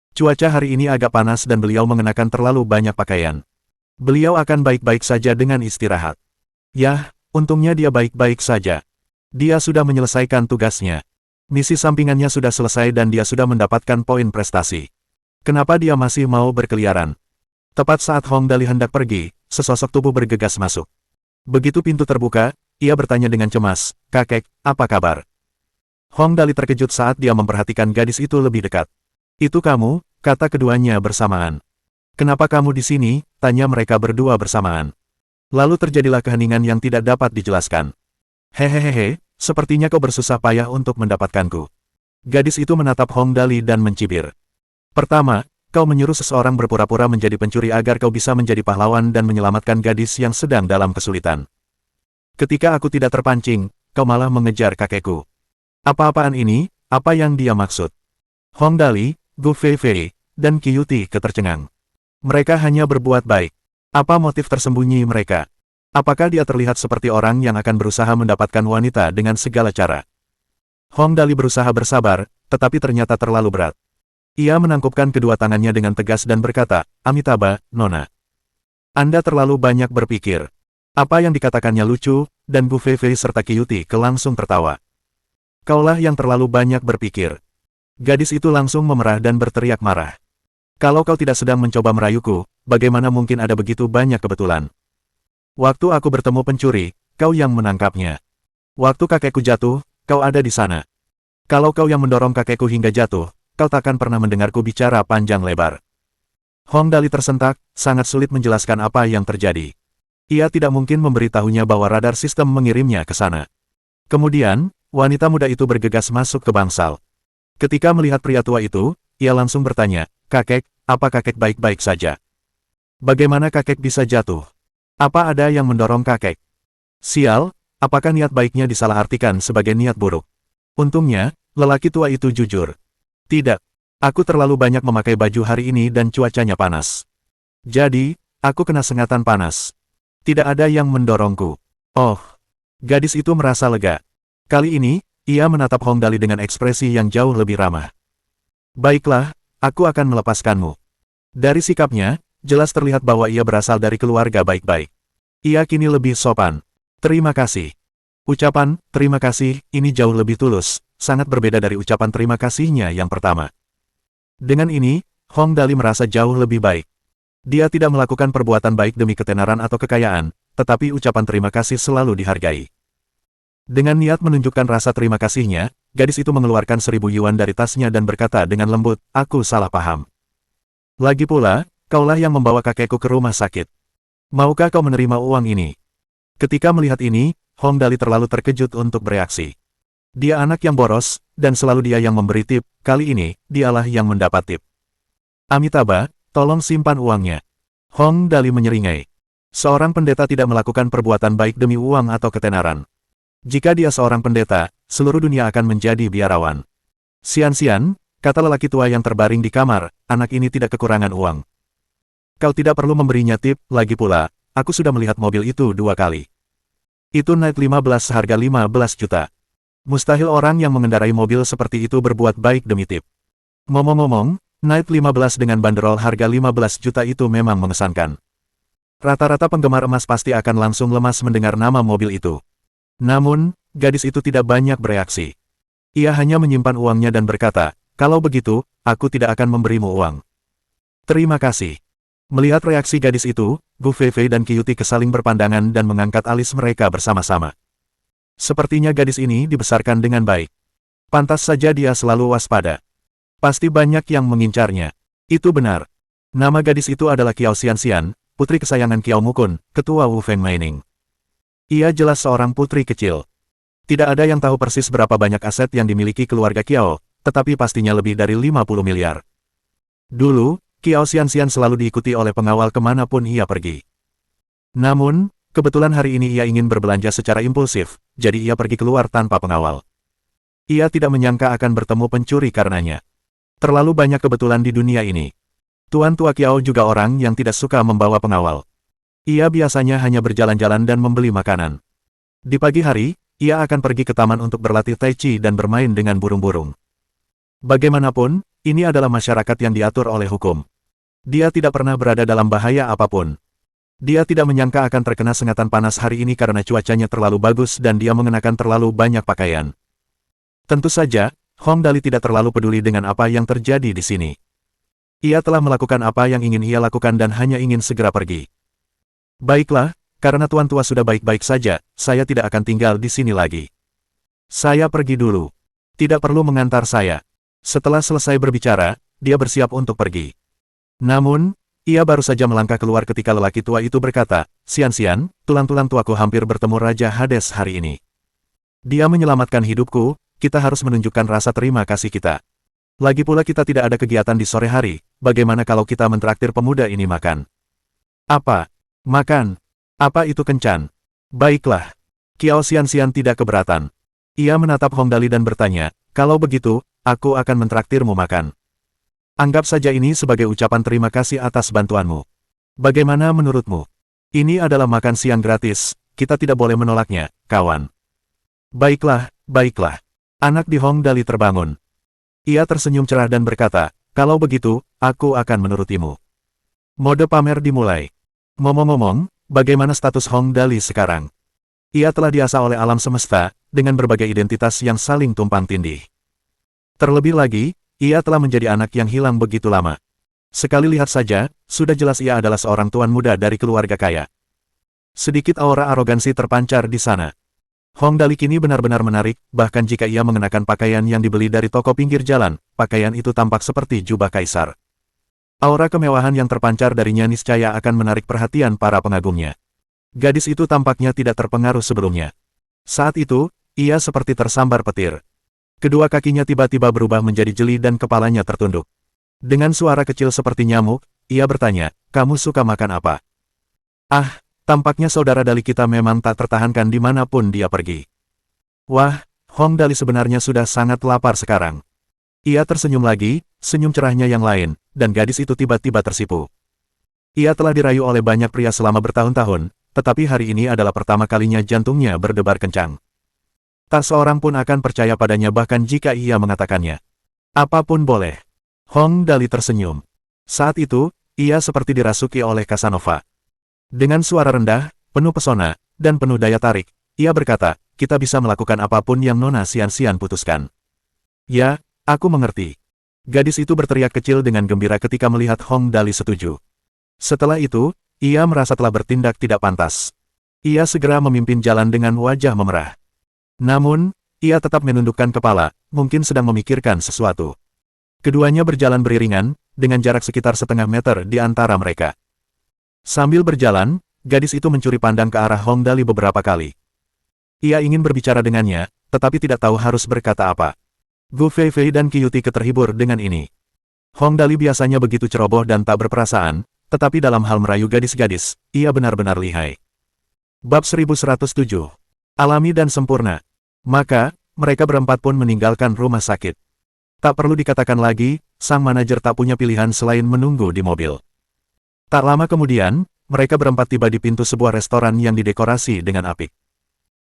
Cuaca hari ini agak panas dan beliau mengenakan terlalu banyak pakaian. Beliau akan baik-baik saja dengan istirahat. Yah, untungnya dia baik-baik saja. Dia sudah menyelesaikan tugasnya. Misi sampingannya sudah selesai dan dia sudah mendapatkan poin prestasi. Kenapa dia masih mau berkeliaran? Tepat saat Hong Dali hendak pergi, sesosok tubuh bergegas masuk. Begitu pintu terbuka, ia bertanya dengan cemas, kakek, apa kabar? Hong Dali terkejut saat dia memperhatikan gadis itu lebih dekat. Itu kamu, kata keduanya bersamaan. Kenapa kamu di sini? Tanya mereka berdua bersamaan. Lalu terjadilah keheningan yang tidak dapat dijelaskan. Hehehe, sepertinya kau bersusah payah untuk mendapatkanku. Gadis itu menatap Hong Dali dan mencibir. Pertama, kau menyuruh seseorang berpura-pura menjadi pencuri agar kau bisa menjadi pahlawan dan menyelamatkan gadis yang sedang dalam kesulitan. Ketika aku tidak terpancing, kau malah mengejar kakekku. Apa-apaan ini? Apa yang dia maksud? Hong Dali, Gu Feifei, dan Qiyuti ketercengang. Mereka hanya berbuat baik. Apa motif tersembunyi mereka? Apakah dia terlihat seperti orang yang akan berusaha mendapatkan wanita dengan segala cara? Hong Dali berusaha bersabar, tetapi ternyata terlalu berat. Ia menangkupkan kedua tangannya dengan tegas dan berkata, Amitabha, Nona. Anda terlalu banyak berpikir. Apa yang dikatakannya lucu, dan Bu Feifei serta Qiyuti langsung tertawa. Kaulah yang terlalu banyak berpikir. Gadis itu langsung memerah dan berteriak marah. Kalau kau tidak sedang mencoba merayuku, bagaimana mungkin ada begitu banyak kebetulan? Waktu aku bertemu pencuri, kau yang menangkapnya. Waktu kakekku jatuh, kau ada di sana. Kalau kau yang mendorong kakekku hingga jatuh, kau takkan pernah mendengarku bicara panjang lebar. Hong Dali tersentak, sangat sulit menjelaskan apa yang terjadi. Ia tidak mungkin memberitahunya bahwa radar sistem mengirimnya ke sana. Kemudian, wanita muda itu bergegas masuk ke bangsal. Ketika melihat pria tua itu, ia langsung bertanya, kakek, apa kakek baik-baik saja? Bagaimana kakek bisa jatuh? Apa ada yang mendorong kakek? Sial, apakah niat baiknya disalahartikan sebagai niat buruk? Untungnya, lelaki tua itu jujur. Tidak, aku terlalu banyak memakai baju hari ini dan cuacanya panas. Jadi, aku kena sengatan panas. Tidak ada yang mendorongku. Oh, gadis itu merasa lega. Kali ini, ia menatap Hong Dali dengan ekspresi yang jauh lebih ramah. Baiklah, aku akan melepaskanmu. Dari sikapnya, jelas terlihat bahwa ia berasal dari keluarga baik-baik. Ia kini lebih sopan. Terima kasih. Ucapan, terima kasih, ini jauh lebih tulus, sangat berbeda dari ucapan terima kasihnya yang pertama. Dengan ini, Hong Dali merasa jauh lebih baik. Dia tidak melakukan perbuatan baik demi ketenaran atau kekayaan, tetapi ucapan terima kasih selalu dihargai. Dengan niat menunjukkan rasa terima kasihnya, gadis itu mengeluarkan 1.000 yuan dari tasnya dan berkata dengan lembut, aku salah paham. Lagi pula, kaulah yang membawa kakekku ke rumah sakit. Maukah kau menerima uang ini? Ketika melihat ini, Hong Dali terlalu terkejut untuk bereaksi. Dia anak yang boros, dan selalu dia yang memberi tip, kali ini, dialah yang mendapat tip. Amitabha, tolong simpan uangnya. Hong Dali menyeringai. Seorang pendeta tidak melakukan perbuatan baik demi uang atau ketenaran. Jika dia seorang pendeta, seluruh dunia akan menjadi biarawan. Sian-sian, kata lelaki tua yang terbaring di kamar, anak ini tidak kekurangan uang. Kau tidak perlu memberinya tip, lagi pula, aku sudah melihat mobil itu 2 kali. Itu Knight 15 seharga 15 juta. Mustahil orang yang mengendarai mobil seperti itu berbuat baik demi tip. Ngomong-ngomong, Knight 15 dengan banderol harga 15 juta itu memang mengesankan. Rata-rata penggemar emas pasti akan langsung lemas mendengar nama mobil itu. Namun, gadis itu tidak banyak bereaksi. Ia hanya menyimpan uangnya dan berkata, kalau begitu, aku tidak akan memberimu uang. Terima kasih. Melihat reaksi gadis itu, Gu Feifei dan Qiyuti saling berpandangan dan mengangkat alis mereka bersama-sama. Sepertinya gadis ini dibesarkan dengan baik. Pantas saja dia selalu waspada. Pasti banyak yang mengincarnya. Itu benar. Nama gadis itu adalah Kiao Xianxian, putri kesayangan Kiao Mukun, ketua Wu Feng Mining. Ia jelas seorang putri kecil. Tidak ada yang tahu persis berapa banyak aset yang dimiliki keluarga Kiao, tetapi pastinya lebih dari 50 miliar. Dulu, Kiao Xianxian selalu diikuti oleh pengawal kemanapun ia pergi. Namun, kebetulan hari ini ia ingin berbelanja secara impulsif, jadi ia pergi keluar tanpa pengawal. Ia tidak menyangka akan bertemu pencuri karenanya. Terlalu banyak kebetulan di dunia ini. Tuan tua Kiao juga orang yang tidak suka membawa pengawal. Ia biasanya hanya berjalan-jalan dan membeli makanan. Di pagi hari, ia akan pergi ke taman untuk berlatih tai chi dan bermain dengan burung-burung. Bagaimanapun, ini adalah masyarakat yang diatur oleh hukum. Dia tidak pernah berada dalam bahaya apapun. Dia tidak menyangka akan terkena sengatan panas hari ini karena cuacanya terlalu bagus dan dia mengenakan terlalu banyak pakaian. Tentu saja, Hong Dali tidak terlalu peduli dengan apa yang terjadi di sini. Ia telah melakukan apa yang ingin ia lakukan dan hanya ingin segera pergi. Baiklah, karena tuan tua sudah baik-baik saja, saya tidak akan tinggal di sini lagi. Saya pergi dulu. Tidak perlu mengantar saya. Setelah selesai berbicara, dia bersiap untuk pergi. Namun, ia baru saja melangkah keluar ketika lelaki tua itu berkata, Xianxian, tulang-tulang tuaku hampir bertemu Raja Hades hari ini. Dia menyelamatkan hidupku, kita harus menunjukkan rasa terima kasih kita. Lagi pula kita tidak ada kegiatan di sore hari, bagaimana kalau kita mentraktir pemuda ini makan? Apa? Makan? Apa itu kencan? Baiklah. Kiao Xianxian tidak keberatan. Ia menatap Hong Dali dan bertanya, kalau begitu, aku akan mentraktirmu makan. Anggap saja ini sebagai ucapan terima kasih atas bantuanmu. Bagaimana menurutmu? Ini adalah makan siang gratis, kita tidak boleh menolaknya, kawan. Baiklah, baiklah. Anak di Hong Dali terbangun. Ia tersenyum cerah dan berkata, kalau begitu, aku akan menurutimu. Mode pamer dimulai. Ngomong-ngomong, bagaimana status Hong Dali sekarang? Ia telah diasah oleh alam semesta, dengan berbagai identitas yang saling tumpang tindih. Terlebih lagi, ia telah menjadi anak yang hilang begitu lama. Sekali lihat saja, sudah jelas ia adalah seorang tuan muda dari keluarga kaya. Sedikit aura arogansi terpancar di sana. Hong Dali kini benar-benar menarik, bahkan jika ia mengenakan pakaian yang dibeli dari toko pinggir jalan, pakaian itu tampak seperti jubah kaisar. Aura kemewahan yang terpancar darinya niscaya akan menarik perhatian para pengagumnya. Gadis itu tampaknya tidak terpengaruh sebelumnya. Saat itu, ia seperti tersambar petir. Kedua kakinya tiba-tiba berubah menjadi jeli dan kepalanya tertunduk. Dengan suara kecil seperti nyamuk, ia bertanya, kamu suka makan apa? Ah, tampaknya saudara Dali kita memang tak tertahankan dimanapun dia pergi. Wah, Hong Dali sebenarnya sudah sangat lapar sekarang. Ia tersenyum lagi, senyum cerahnya yang lain, dan gadis itu tiba-tiba tersipu. Ia telah dirayu oleh banyak pria selama bertahun-tahun, tetapi hari ini adalah pertama kalinya jantungnya berdebar kencang. Tak seorang pun akan percaya padanya bahkan jika ia mengatakannya. Apapun boleh. Hong Dali tersenyum. Saat itu, Ia seperti dirasuki oleh Casanova. Dengan suara rendah, penuh pesona, dan penuh daya tarik, ia berkata, kita bisa melakukan apapun yang Nona Xianxian putuskan. Ya, aku mengerti. Gadis itu berteriak kecil dengan gembira ketika melihat Hong Dali setuju. Setelah itu, ia merasa telah bertindak tidak pantas. Ia segera memimpin jalan dengan wajah memerah. Namun, ia tetap menundukkan kepala, mungkin sedang memikirkan sesuatu. Keduanya berjalan beriringan, dengan jarak sekitar setengah meter di antara mereka. Sambil berjalan, gadis itu mencuri pandang ke arah Hong Dali beberapa kali. Ia ingin berbicara dengannya, tetapi tidak tahu harus berkata apa. Gu Feifei dan Qiyuti terhibur dengan ini. Hong Dali biasanya begitu ceroboh dan tak berperasaan, tetapi dalam hal merayu gadis-gadis, ia benar-benar lihai. Bab 1107. Alami dan sempurna. Maka, mereka berempat pun meninggalkan rumah sakit. Tak perlu dikatakan lagi, sang manajer tak punya pilihan selain menunggu di mobil. Tak lama kemudian, mereka berempat tiba di pintu sebuah restoran yang didekorasi dengan apik.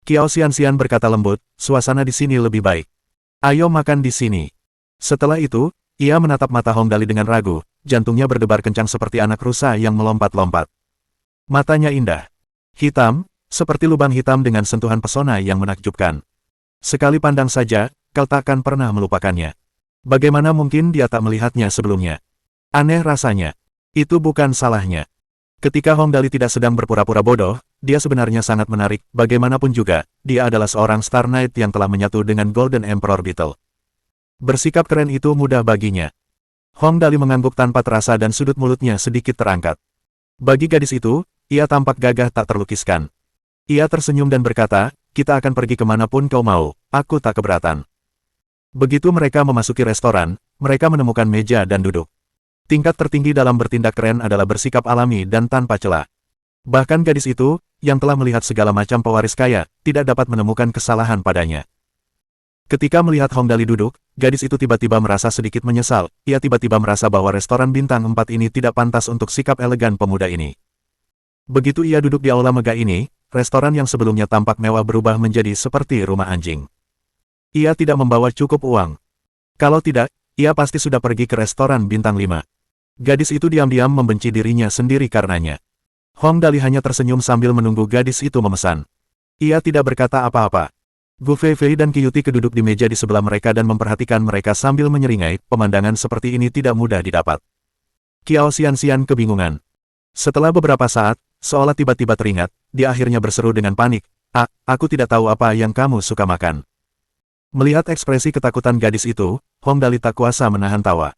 Qiao Xianxian berkata lembut, suasana di sini lebih baik. Ayo makan di sini. Setelah itu, ia menatap mata Hong Dali dengan ragu, jantungnya berdebar kencang seperti anak rusa yang melompat-lompat. Matanya indah. Hitam, seperti lubang hitam dengan sentuhan pesona yang menakjubkan. Sekali pandang saja, kau takkan pernah melupakannya. Bagaimana mungkin dia tak melihatnya sebelumnya? Aneh rasanya. Itu bukan salahnya. Ketika Hong Dali tidak sedang berpura-pura bodoh, dia sebenarnya sangat menarik, bagaimanapun juga, dia adalah seorang Star Knight yang telah menyatu dengan Golden Emperor Beetle. Bersikap keren itu mudah baginya. Hong Dali mengangguk tanpa terasa dan sudut mulutnya sedikit terangkat. Bagi gadis itu, ia tampak gagah tak terlukiskan. Ia tersenyum dan berkata, kita akan pergi kemanapun kau mau, aku tak keberatan. Begitu mereka memasuki restoran, mereka menemukan meja dan duduk. Tingkat tertinggi dalam bertindak keren adalah bersikap alami dan tanpa celah. Bahkan gadis itu, yang telah melihat segala macam pewaris kaya, tidak dapat menemukan kesalahan padanya. Ketika melihat Hong Dali duduk, gadis itu tiba-tiba merasa sedikit menyesal, ia tiba-tiba merasa bahwa restoran bintang 4 ini tidak pantas untuk sikap elegan pemuda ini. Begitu ia duduk di aula megah ini, restoran yang sebelumnya tampak mewah berubah menjadi seperti rumah anjing. Ia tidak membawa cukup uang. Kalau tidak, ia pasti sudah pergi ke restoran bintang 5. Gadis itu diam-diam membenci dirinya sendiri karenanya. Hong Dali hanya tersenyum sambil menunggu gadis itu memesan. Ia tidak berkata apa-apa. Gu Feifei dan Qiyuti duduk di meja di sebelah mereka dan memperhatikan mereka sambil menyeringai, pemandangan seperti ini tidak mudah didapat. Qiao Xianxian kebingungan. Setelah beberapa saat, seolah tiba-tiba teringat, dia akhirnya berseru dengan panik, aku tidak tahu apa yang kamu suka makan. Melihat ekspresi ketakutan gadis itu, Hong Dali tak kuasa menahan tawa.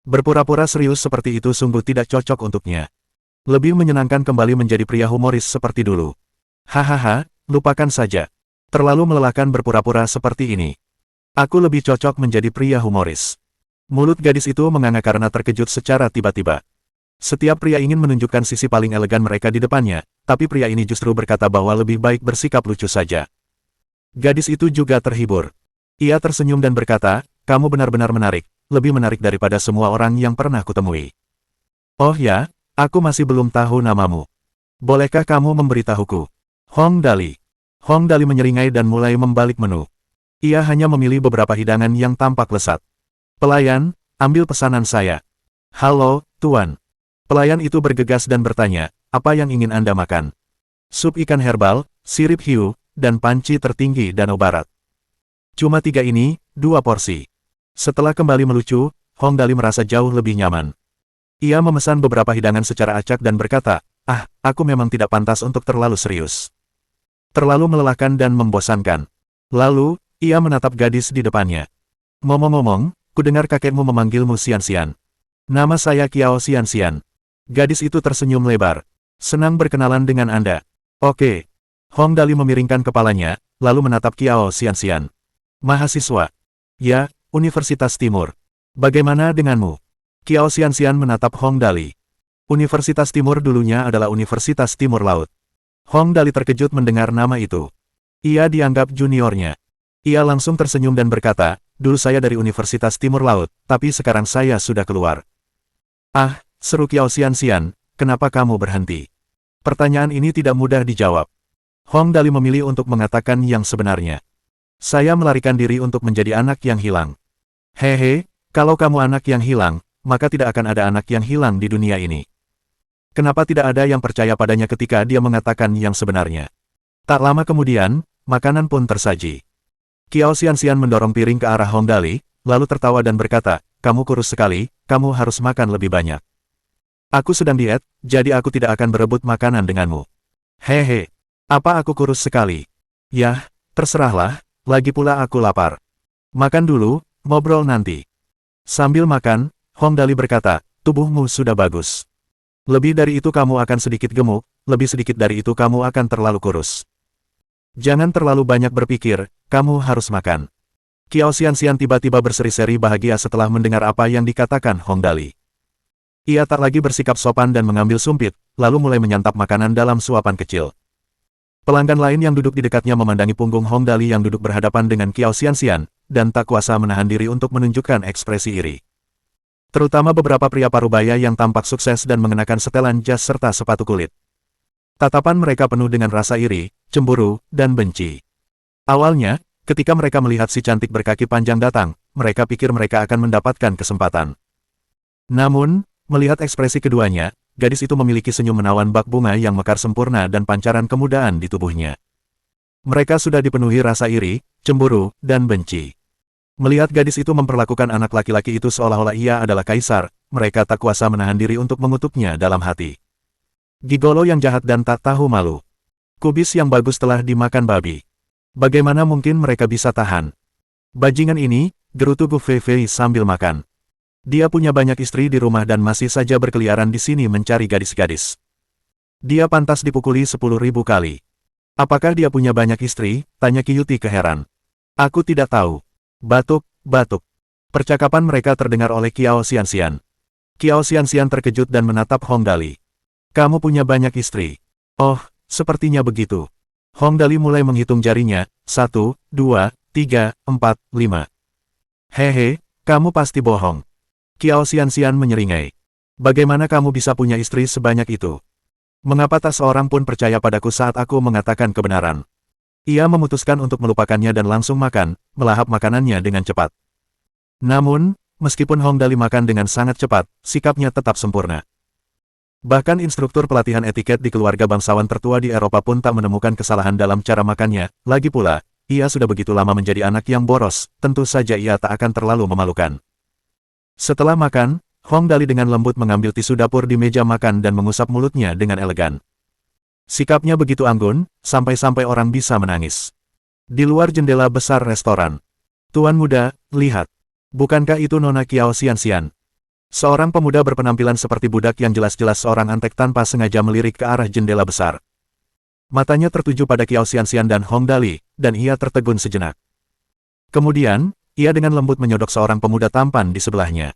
Berpura-pura serius seperti itu sungguh tidak cocok untuknya. Lebih menyenangkan kembali menjadi pria humoris seperti dulu. Hahaha, lupakan saja. Terlalu melelahkan berpura-pura seperti ini. Aku lebih cocok menjadi pria humoris. Mulut gadis itu menganga karena terkejut secara tiba-tiba. Setiap pria ingin menunjukkan sisi paling elegan mereka di depannya, tapi pria ini justru berkata bahwa lebih baik bersikap lucu saja. Gadis itu juga terhibur. Ia tersenyum dan berkata, kamu benar-benar menarik, lebih menarik daripada semua orang yang pernah kutemui. Oh ya, aku masih belum tahu namamu. Bolehkah kamu memberitahuku? Hong Dali. Hong Dali menyeringai dan mulai membalik menu. Ia hanya memilih beberapa hidangan yang tampak lezat. Pelayan, ambil pesanan saya. Halo, Tuan. Pelayan itu bergegas dan bertanya, apa yang ingin Anda makan? Sup ikan herbal, sirip hiu, dan panci tertinggi Danau Barat. Cuma 3 ini, 2 porsi. Setelah kembali melucu, Hong Dali merasa jauh lebih nyaman. Ia memesan beberapa hidangan secara acak dan berkata, aku memang tidak pantas untuk terlalu serius. Terlalu melelahkan dan membosankan. Lalu, ia menatap gadis di depannya. Ngomong-ngomong, kudengar kakekmu memanggilmu Xianxian. Nama saya Qiao Xianxian. Gadis itu tersenyum lebar. Senang berkenalan dengan Anda. Oke. Hong Dali memiringkan kepalanya, lalu menatap Qiao Xianxian. Mahasiswa. Ya, Universitas Timur. Bagaimana denganmu? Qiao Xianxian menatap Hong Dali. Universitas Timur dulunya adalah Universitas Timur Laut. Hong Dali terkejut mendengar nama itu. Ia dianggap juniornya. Ia langsung tersenyum dan berkata, dulu saya dari Universitas Timur Laut, tapi sekarang saya sudah keluar. Seru Qiao Xianxian, kenapa kamu berhenti? Pertanyaan ini tidak mudah dijawab. Hong Dali memilih untuk mengatakan yang sebenarnya. Saya melarikan diri untuk menjadi anak yang hilang. Hehe, kalau kamu anak yang hilang, maka tidak akan ada anak yang hilang di dunia ini. Kenapa tidak ada yang percaya padanya ketika dia mengatakan yang sebenarnya? Tak lama kemudian, makanan pun tersaji. Kiao Xianxian mendorong piring ke arah Hong Dali, lalu tertawa dan berkata, "Kamu kurus sekali, kamu harus makan lebih banyak. Aku sedang diet, jadi aku tidak akan berebut makanan denganmu." "Hehe, apa aku kurus sekali?" "Yah, terserahlah, lagi pula aku lapar. Makan dulu, ngobrol nanti." Sambil makan, Hong Dali berkata, "Tubuhmu sudah bagus. Lebih dari itu kamu akan sedikit gemuk, lebih sedikit dari itu kamu akan terlalu kurus. Jangan terlalu banyak berpikir, kamu harus makan." Kiao Xianxian tiba-tiba berseri-seri bahagia setelah mendengar apa yang dikatakan Hong Dali. Ia tak lagi bersikap sopan dan mengambil sumpit, lalu mulai menyantap makanan dalam suapan kecil. Pelanggan lain yang duduk di dekatnya memandangi punggung Hong Dali yang duduk berhadapan dengan Kiao Xianxian, dan tak kuasa menahan diri untuk menunjukkan ekspresi iri. Terutama beberapa pria parubaya yang tampak sukses dan mengenakan setelan jas serta sepatu kulit. Tatapan mereka penuh dengan rasa iri, cemburu, dan benci. Awalnya, ketika mereka melihat si cantik berkaki panjang datang, mereka pikir mereka akan mendapatkan kesempatan. Namun, melihat ekspresi keduanya, gadis itu memiliki senyum menawan bak bunga yang mekar sempurna dan pancaran kemudaan di tubuhnya. Mereka sudah dipenuhi rasa iri, cemburu, dan benci. Melihat gadis itu memperlakukan anak laki-laki itu seolah-olah ia adalah kaisar, mereka tak kuasa menahan diri untuk mengutuknya dalam hati. Gigolo yang jahat dan tak tahu malu. Kubis yang bagus telah dimakan babi. Bagaimana mungkin mereka bisa tahan? Bajingan ini, gerutu Gu Feifei sambil makan. Dia punya banyak istri di rumah dan masih saja berkeliaran di sini mencari gadis-gadis. Dia pantas dipukuli 10.000 kali. Apakah dia punya banyak istri? Tanya Qiyuti keheran. Aku tidak tahu. Batuk, batuk. Percakapan mereka terdengar oleh Kiao Xianxian. Kiao Xianxian terkejut dan menatap Hong Dali. "Kamu punya banyak istri?" "Oh, sepertinya begitu." Hong Dali mulai menghitung jarinya, 1, 2, 3, 4, 5. "Hehe, kamu pasti bohong." Kiao Xianxian menyeringai. "Bagaimana kamu bisa punya istri sebanyak itu? Mengapa tak seorang pun percaya padaku saat aku mengatakan kebenaran?" Ia memutuskan untuk melupakannya dan langsung makan, melahap makanannya dengan cepat. Namun, meskipun Hong Dali makan dengan sangat cepat, sikapnya tetap sempurna. Bahkan instruktur pelatihan etiket di keluarga bangsawan tertua di Eropa pun tak menemukan kesalahan dalam cara makannya, lagi pula, ia sudah begitu lama menjadi anak yang boros, tentu saja ia tak akan terlalu memalukan. Setelah makan, Hong Dali dengan lembut mengambil tisu dapur di meja makan dan mengusap mulutnya dengan elegan. Sikapnya begitu anggun, sampai-sampai orang bisa menangis. Di luar jendela besar restoran. "Tuan muda, lihat. Bukankah itu Nona Kiao Xianxian?" Seorang pemuda berpenampilan seperti budak yang jelas-jelas seorang antek tanpa sengaja melirik ke arah jendela besar. Matanya tertuju pada Kiao Xianxian dan Hong Dali, dan ia tertegun sejenak. Kemudian, ia dengan lembut menyodok seorang pemuda tampan di sebelahnya.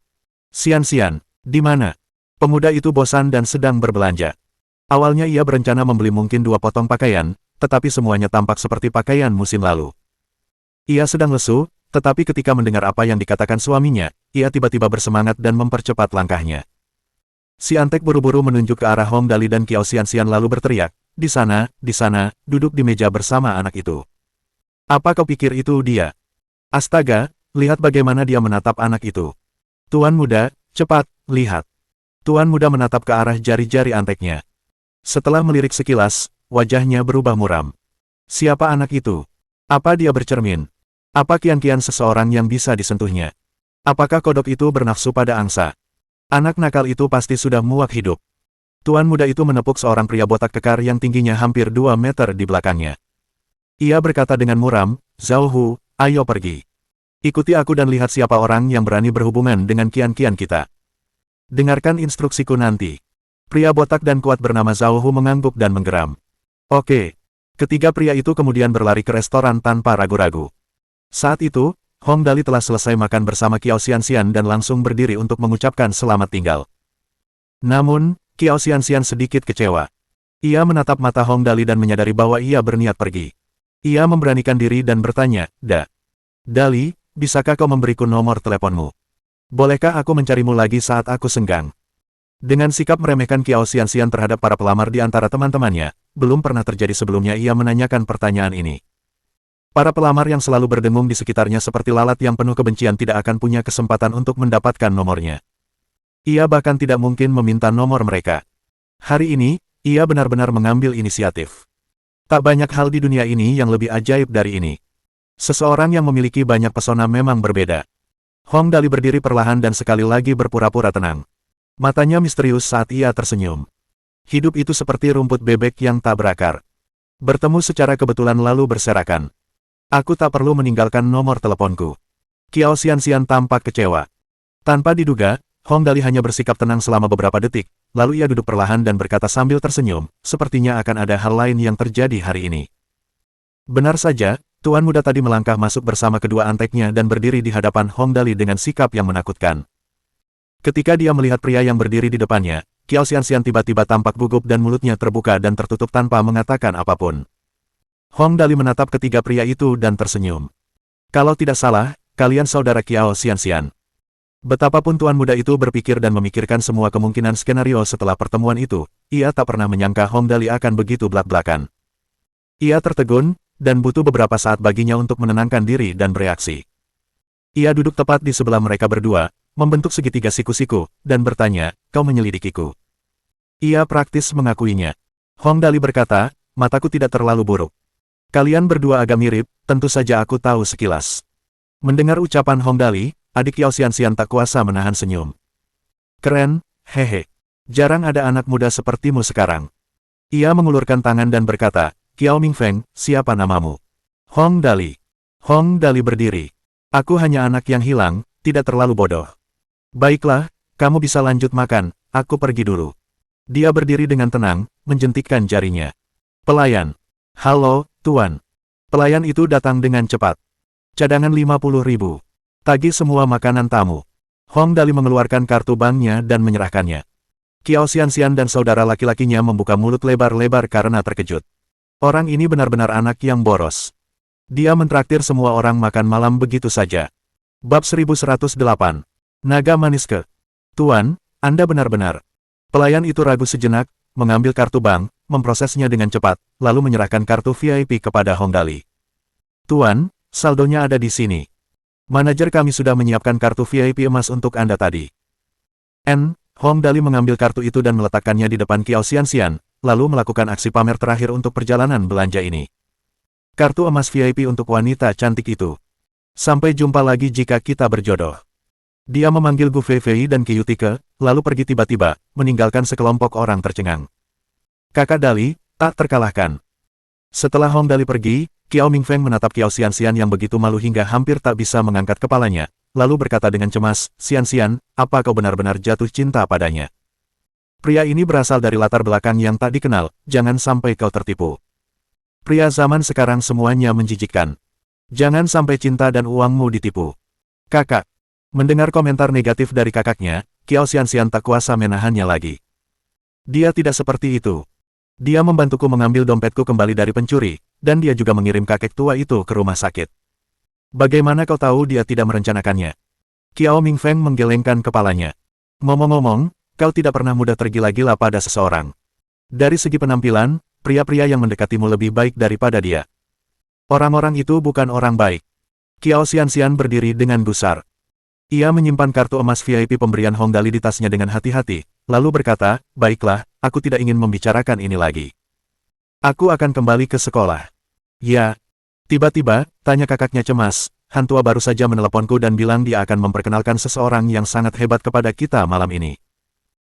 "Xianxian, di mana?" Pemuda itu bosan dan sedang berbelanja. Awalnya ia berencana membeli mungkin 2 potong pakaian, tetapi semuanya tampak seperti pakaian musim lalu. Ia sedang lesu, tetapi ketika mendengar apa yang dikatakan suaminya, ia tiba-tiba bersemangat dan mempercepat langkahnya. Si antek buru-buru menunjuk ke arah Hong Dali dan Kiao Xianxian lalu berteriak, di sana, duduk di meja bersama anak itu." "Apa kau pikir itu dia? Astaga, lihat bagaimana dia menatap anak itu. Tuan muda, cepat, lihat." Tuan muda menatap ke arah jari-jari anteknya. Setelah melirik sekilas, wajahnya berubah muram. Siapa anak itu? Apa dia bercermin? Apa kian-kian seseorang yang bisa disentuhnya? Apakah kodok itu bernafsu pada angsa? Anak nakal itu pasti sudah muak hidup. Tuan muda itu menepuk seorang pria botak kekar yang tingginya hampir 2 meter di belakangnya. Ia berkata dengan muram, "Zhao Hu, ayo pergi. Ikuti aku dan lihat siapa orang yang berani berhubungan dengan kian-kian kita. Dengarkan instruksiku nanti." Pria botak dan kuat bernama Zhao Hu mengangguk dan menggeram. "Oke." Ketiga pria itu kemudian berlari ke restoran tanpa ragu-ragu. Saat itu, Hong Dali telah selesai makan bersama Kiao Xianxian dan langsung berdiri untuk mengucapkan selamat tinggal. Namun, Kiao Xianxian sedikit kecewa. Ia menatap mata Hong Dali dan menyadari bahwa ia berniat pergi. Ia memberanikan diri dan bertanya, Dali, bisakah kau memberiku nomor teleponmu? Bolehkah aku mencarimu lagi saat aku senggang?" Dengan sikap meremehkan Kiao Xianxian terhadap para pelamar di antara teman-temannya, belum pernah terjadi sebelumnya ia menanyakan pertanyaan ini. Para pelamar yang selalu berdengung di sekitarnya seperti lalat yang penuh kebencian tidak akan punya kesempatan untuk mendapatkan nomornya. Ia bahkan tidak mungkin meminta nomor mereka. Hari ini, ia benar-benar mengambil inisiatif. Tak banyak hal di dunia ini yang lebih ajaib dari ini. Seseorang yang memiliki banyak pesona memang berbeda. Hong Dali berdiri perlahan dan sekali lagi berpura-pura tenang. Matanya misterius saat ia tersenyum. Hidup itu seperti rumput bebek yang tak berakar. Bertemu secara kebetulan lalu berserakan. Aku tak perlu meninggalkan nomor teleponku. Kiao Xianxian tampak kecewa. Tanpa diduga, Hong Dali hanya bersikap tenang selama beberapa detik, lalu ia duduk perlahan dan berkata sambil tersenyum, sepertinya akan ada hal lain yang terjadi hari ini. Benar saja, tuan muda tadi melangkah masuk bersama kedua anteknya dan berdiri di hadapan Hong Dali dengan sikap yang menakutkan. Ketika dia melihat pria yang berdiri di depannya, Kiao Xianxian tiba-tiba tampak gugup dan mulutnya terbuka dan tertutup tanpa mengatakan apapun. Hong Dali menatap ketiga pria itu dan tersenyum. Kalau tidak salah, kalian saudara Kiao Xianxian. Betapapun tuan muda itu berpikir dan memikirkan semua kemungkinan skenario setelah pertemuan itu, ia tak pernah menyangka Hong Dali akan begitu belak-belakan. Ia tertegun, dan butuh beberapa saat baginya untuk menenangkan diri dan bereaksi. Ia duduk tepat di sebelah mereka berdua, membentuk segitiga siku-siku, dan bertanya, kau menyelidikiku. Ia praktis mengakuinya. Hong Dali berkata, mataku tidak terlalu buruk. Kalian berdua agak mirip, tentu saja aku tahu sekilas. Mendengar ucapan Hong Dali, adik Kiao Xianxian tak kuasa menahan senyum. Keren, hehe. Jarang ada anak muda sepertimu sekarang. Ia mengulurkan tangan dan berkata, Kiao Mingfeng, siapa namamu? Hong Dali. Hong Dali berdiri. Aku hanya anak yang hilang, tidak terlalu bodoh. Baiklah, kamu bisa lanjut makan, aku pergi dulu. Dia berdiri dengan tenang, menjentikkan jarinya. Pelayan. Halo, tuan. Pelayan itu datang dengan cepat. Cadangan 50.000. Tagih semua makanan tamu. Hong Dali mengeluarkan kartu banknya dan menyerahkannya. Kiao Xianxian dan saudara laki-lakinya membuka mulut lebar-lebar karena terkejut. Orang ini benar-benar anak yang boros. Dia mentraktir semua orang makan malam begitu saja. Bab 1108. Naga manis ke. Tuan, Anda benar-benar. Pelayan itu ragu sejenak, mengambil kartu bank, memprosesnya dengan cepat, lalu menyerahkan kartu VIP kepada Hong Dali. Tuan, saldonya ada di sini. Manajer kami sudah menyiapkan kartu VIP emas untuk Anda tadi. Hong Dali mengambil kartu itu dan meletakkannya di depan Kiao Xianxian, lalu melakukan aksi pamer terakhir untuk perjalanan belanja ini. Kartu emas VIP untuk wanita cantik itu. Sampai jumpa lagi jika kita berjodoh. Dia memanggil Gu Feifei dan Qiu Tike, lalu pergi tiba-tiba, meninggalkan sekelompok orang tercengang. Kakak Dali, tak terkalahkan. Setelah Hong Dali pergi, Kiao Mingfeng menatap Kiao Xianxian yang begitu malu hingga hampir tak bisa mengangkat kepalanya, lalu berkata dengan cemas, Xianxian, apa kau benar-benar jatuh cinta padanya? Pria ini berasal dari latar belakang yang tak dikenal, jangan sampai kau tertipu. Pria zaman sekarang semuanya menjijikkan. Jangan sampai cinta dan uangmu ditipu. Kakak. Mendengar komentar negatif dari kakaknya, Kiao Xianxian tak kuasa menahannya lagi. Dia tidak seperti itu. Dia membantuku mengambil dompetku kembali dari pencuri, dan dia juga mengirim kakek tua itu ke rumah sakit. Bagaimana kau tahu dia tidak merencanakannya? Kiao Mingfeng menggelengkan kepalanya. Ngomong-ngomong, kau tidak pernah mudah tergila-gila pada seseorang. Dari segi penampilan, pria-pria yang mendekatimu lebih baik daripada dia. Orang-orang itu bukan orang baik. Kiao Xianxian berdiri dengan gusar. Ia menyimpan kartu emas VIP pemberian Hong Dali di tasnya dengan hati-hati, lalu berkata, baiklah, aku tidak ingin membicarakan ini lagi. Aku akan kembali ke sekolah. Ya. Tiba-tiba, tanya kakaknya cemas, Hantua baru saja meneleponku dan bilang dia akan memperkenalkan seseorang yang sangat hebat kepada kita malam ini.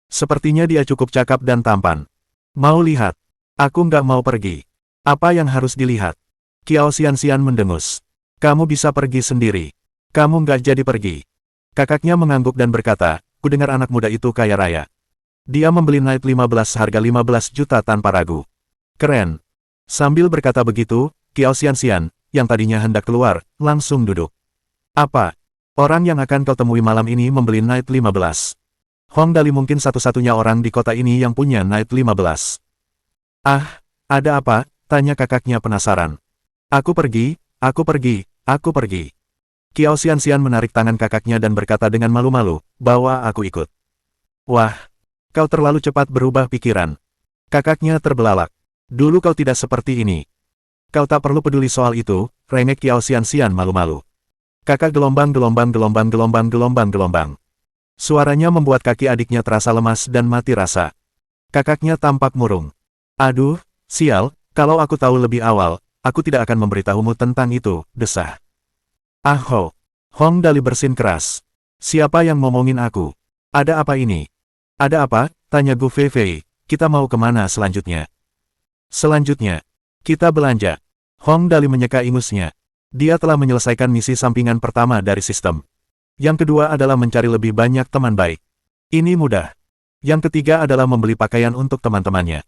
Sepertinya dia cukup cakap dan tampan. Mau lihat? Aku nggak mau pergi. Apa yang harus dilihat? Kiao Xianxian mendengus. Kamu bisa pergi sendiri. Kamu nggak jadi pergi. Kakaknya mengangguk dan berkata, kudengar anak muda itu kaya raya. Dia membeli Night 15 seharga 15 juta tanpa ragu. Keren. Sambil berkata begitu, Kiao Xianxian, yang tadinya hendak keluar, langsung duduk. Apa? Orang yang akan kau temui malam ini membeli Night 15. Hong Dali mungkin satu-satunya orang di kota ini yang punya Night 15. Ah, ada apa? Tanya kakaknya penasaran. Aku pergi, aku pergi, aku pergi. Kiao Xianxian menarik tangan kakaknya dan berkata dengan malu-malu, bawa aku ikut. Wah, kau terlalu cepat berubah pikiran. Kakaknya terbelalak. Dulu kau tidak seperti ini. Kau tak perlu peduli soal itu, rengek Kiao Xianxian malu-malu. Kakak gelombang. Suaranya membuat kaki adiknya terasa lemas dan mati rasa. Kakaknya tampak murung. Aduh, sial, kalau aku tahu lebih awal, aku tidak akan memberitahumu tentang itu, desah. Ah ho. Hong Dali bersin keras. Siapa yang ngomongin aku? Ada apa ini? Ada apa? Tanya Gu Feifei. Kita mau kemana selanjutnya? Selanjutnya, kita belanja. Hong Dali menyeka ingusnya. Dia telah menyelesaikan misi sampingan pertama dari sistem. Yang kedua adalah mencari lebih banyak teman baik. Ini mudah. Yang ketiga adalah membeli pakaian untuk teman-temannya.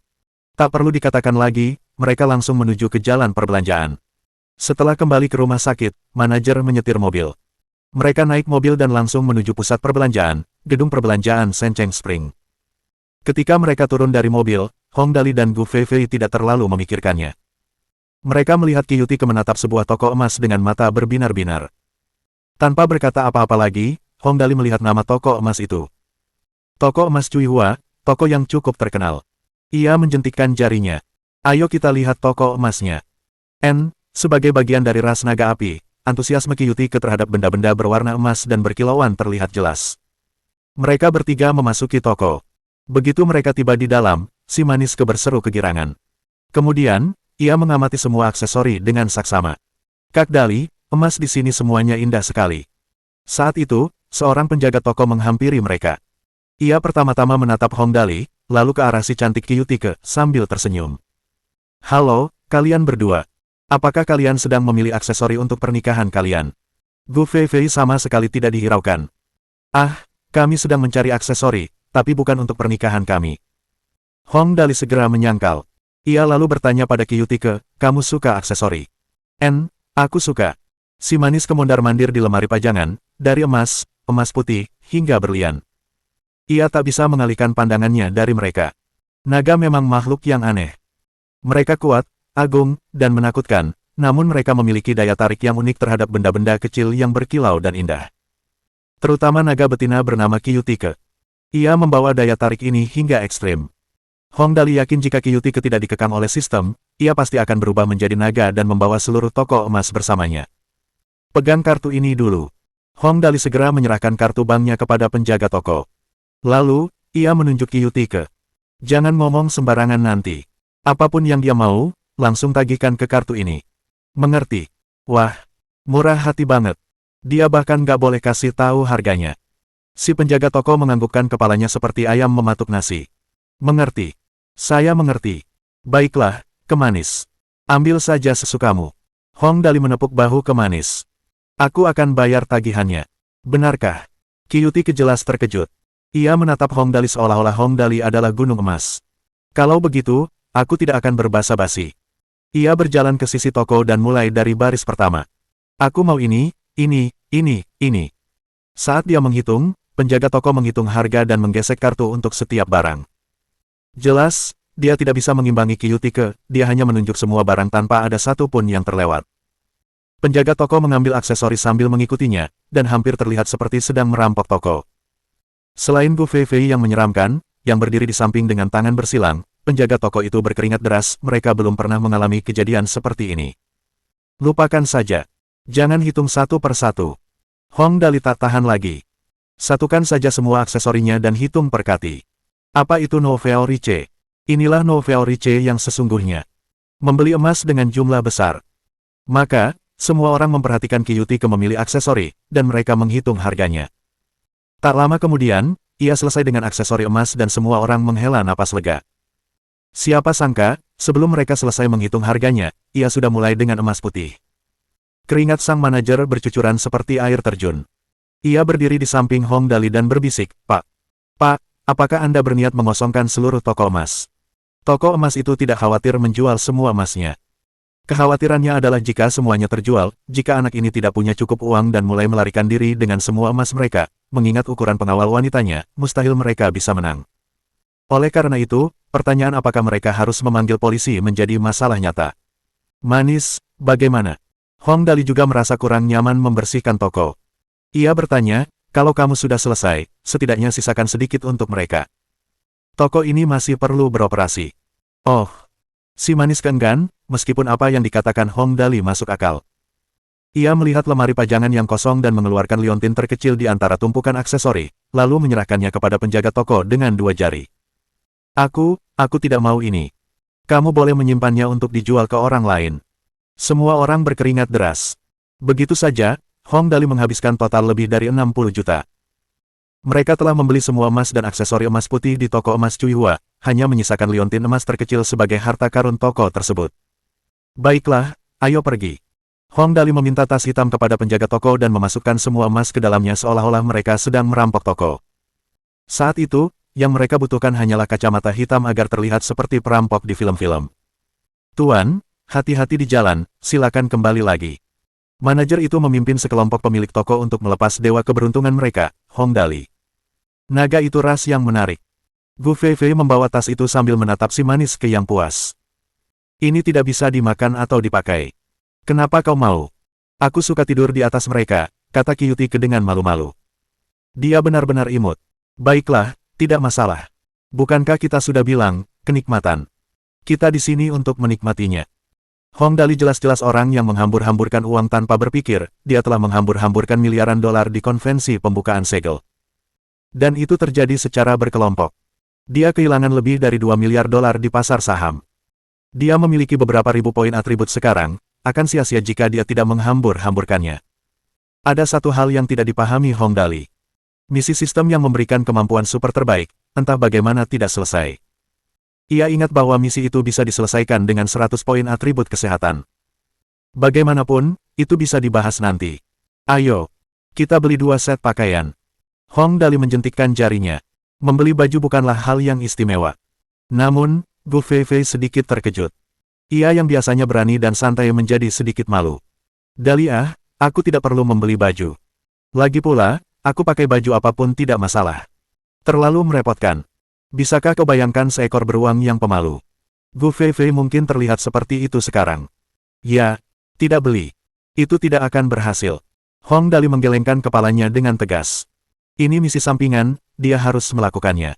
Tak perlu dikatakan lagi, mereka langsung menuju ke jalan perbelanjaan. Setelah kembali ke rumah sakit, manajer menyetir mobil. Mereka naik mobil dan langsung menuju pusat perbelanjaan, gedung perbelanjaan Sencheng Spring. Ketika mereka turun dari mobil, Hong Dali dan Gu Feifei tidak terlalu memikirkannya. Mereka melihat Qiyuti menatap sebuah toko emas dengan mata berbinar-binar. Tanpa berkata apa-apa lagi, Hong Dali melihat nama toko emas itu. Toko emas Cui Hua, toko yang cukup terkenal. Ia menjentikkan jarinya. Ayo kita lihat toko emasnya. Sebagai bagian dari ras naga api, antusiasme Qiyuti terhadap benda-benda berwarna emas dan berkilauan terlihat jelas. Mereka bertiga memasuki toko. Begitu mereka tiba di dalam, si manis berseru kegirangan. Kemudian, ia mengamati semua aksesori dengan saksama. Kak Dali, emas di sini semuanya indah sekali. Saat itu, seorang penjaga toko menghampiri mereka. Ia pertama-tama menatap Hong Dali, lalu ke arah si cantik Qiyuti sambil tersenyum. Halo, kalian berdua. Apakah kalian sedang memilih aksesori untuk pernikahan kalian? Gu Feifei sama sekali tidak dihiraukan. Ah, kami sedang mencari aksesori, tapi bukan untuk pernikahan kami. Hong Dali segera menyangkal. Ia lalu bertanya pada Qiyuti, kamu suka aksesori? Aku suka. Si manis mondar-mandir di lemari pajangan, dari emas, emas putih, hingga berlian. Ia tak bisa mengalihkan pandangannya dari mereka. Naga memang makhluk yang aneh. Mereka kuat, agung, dan menakutkan, namun mereka memiliki daya tarik yang unik terhadap benda-benda kecil yang berkilau dan indah. Terutama naga betina bernama Qiyuti. Ia membawa daya tarik ini hingga ekstrim. Hong Dali yakin jika Qiyuti tidak dikekang oleh sistem, ia pasti akan berubah menjadi naga dan membawa seluruh toko emas bersamanya. Pegang kartu ini dulu. Hong Dali segera menyerahkan kartu banknya kepada penjaga toko. Lalu, ia menunjuk Qiyuti. Jangan ngomong sembarangan nanti. Apapun yang dia mau, langsung tagihkan ke kartu ini. Mengerti? Wah, murah hati banget. Dia bahkan gak boleh kasih tahu harganya. Si penjaga toko menganggukkan kepalanya seperti ayam mematuk nasi. Mengerti. Saya mengerti. Baiklah, Kemanis. Ambil saja sesukamu. Hong Dali menepuk bahu Kemanis. Aku akan bayar tagihannya. Benarkah? Qiyuti jelas terkejut. Ia menatap Hong Dali seolah-olah Hong Dali adalah gunung emas. Kalau begitu, aku tidak akan berbasa-basi. Ia berjalan ke sisi toko dan mulai dari baris pertama. Aku mau ini. Saat dia menghitung, penjaga toko menghitung harga dan menggesek kartu untuk setiap barang. Jelas, dia tidak bisa mengimbangi Qiyuti, dia hanya menunjuk semua barang tanpa ada satu pun yang terlewat. Penjaga toko mengambil aksesoris sambil mengikutinya, dan hampir terlihat seperti sedang merampok toko. Selain Gu Feifei yang menyeramkan, yang berdiri di samping dengan tangan bersilang, penjaga toko itu berkeringat deras, mereka belum pernah mengalami kejadian seperti ini. Lupakan saja. Jangan hitung satu per satu. Hong Dali tak tahan lagi. Satukan saja semua aksesorinya dan hitung per kati. Apa itu Nouvelle Riche? Inilah Nouvelle Riche yang sesungguhnya. Membeli emas dengan jumlah besar. Maka, semua orang memperhatikan Qiyuti memilih aksesori, dan mereka menghitung harganya. Tak lama kemudian, ia selesai dengan aksesori emas dan semua orang menghela napas lega. Siapa sangka, sebelum mereka selesai menghitung harganya, ia sudah mulai dengan emas putih. Keringat sang manajer bercucuran seperti air terjun. Ia berdiri di samping Hong Dali dan berbisik, Pak, apakah Anda berniat mengosongkan seluruh toko emas? Toko emas itu tidak khawatir menjual semua emasnya. Kekhawatirannya adalah jika semuanya terjual, jika anak ini tidak punya cukup uang dan mulai melarikan diri dengan semua emas mereka, mengingat ukuran pengawal wanitanya, mustahil mereka bisa menang. Oleh karena itu, pertanyaan apakah mereka harus memanggil polisi menjadi masalah nyata. Manis, bagaimana? Hong Dali juga merasa kurang nyaman membersihkan toko. Ia bertanya, kalau kamu sudah selesai, setidaknya sisakan sedikit untuk mereka. Toko ini masih perlu beroperasi. Oh. Si manis enggan, meskipun apa yang dikatakan Hong Dali masuk akal. Ia melihat lemari pajangan yang kosong dan mengeluarkan liontin terkecil di antara tumpukan aksesori, lalu menyerahkannya kepada penjaga toko dengan 2 jari. Aku tidak mau ini. Kamu boleh menyimpannya untuk dijual ke orang lain. Semua orang berkeringat deras. Begitu saja, Hong Dali menghabiskan total lebih dari 60 juta. Mereka telah membeli semua emas dan aksesori emas putih di toko emas Cui Hua, hanya menyisakan liontin emas terkecil sebagai harta karun toko tersebut. Baiklah, ayo pergi. Hong Dali meminta tas hitam kepada penjaga toko dan memasukkan semua emas ke dalamnya seolah-olah mereka sedang merampok toko. Saat itu, yang mereka butuhkan hanyalah kacamata hitam agar terlihat seperti perampok di film-film. Tuan, hati-hati di jalan, silakan kembali lagi. Manajer itu memimpin sekelompok pemilik toko untuk melepas dewa keberuntungan mereka, Hong Dali. Naga itu ras yang menarik. Gu Feifei membawa tas itu sambil menatap si manis ke yang puas. Ini tidak bisa dimakan atau dipakai. Kenapa kau mau? Aku suka tidur di atas mereka, kata Qiyuti dengan malu-malu. Dia benar-benar imut. Baiklah, tidak masalah. Bukankah kita sudah bilang, kenikmatan. Kita di sini untuk menikmatinya. Hong Dali jelas-jelas orang yang menghambur-hamburkan uang tanpa berpikir, dia telah menghambur-hamburkan miliaran dolar di konvensi pembukaan segel. Dan itu terjadi secara berkelompok. Dia kehilangan lebih dari 2 miliar dolar di pasar saham. Dia memiliki beberapa ribu poin atribut sekarang, akan sia-sia jika dia tidak menghambur-hamburkannya. Ada satu hal yang tidak dipahami Hong Dali. Misi sistem yang memberikan kemampuan super terbaik, entah bagaimana tidak selesai. Ia ingat bahwa misi itu bisa diselesaikan dengan 100 poin atribut kesehatan. Bagaimanapun, itu bisa dibahas nanti. Ayo, kita beli 2 set pakaian. Hong Dali menjentikkan jarinya. Membeli baju bukanlah hal yang istimewa. Namun, Gu Feifei sedikit terkejut. Ia yang biasanya berani dan santai menjadi sedikit malu. Dahlia, aku tidak perlu membeli baju. Lagi pula, aku pakai baju apapun tidak masalah. Terlalu merepotkan. Bisakah kau bayangkan seekor beruang yang pemalu? Gu Feifei mungkin terlihat seperti itu sekarang. Ya, tidak beli. Itu tidak akan berhasil. Hong Dali menggelengkan kepalanya dengan tegas. Ini misi sampingan, dia harus melakukannya.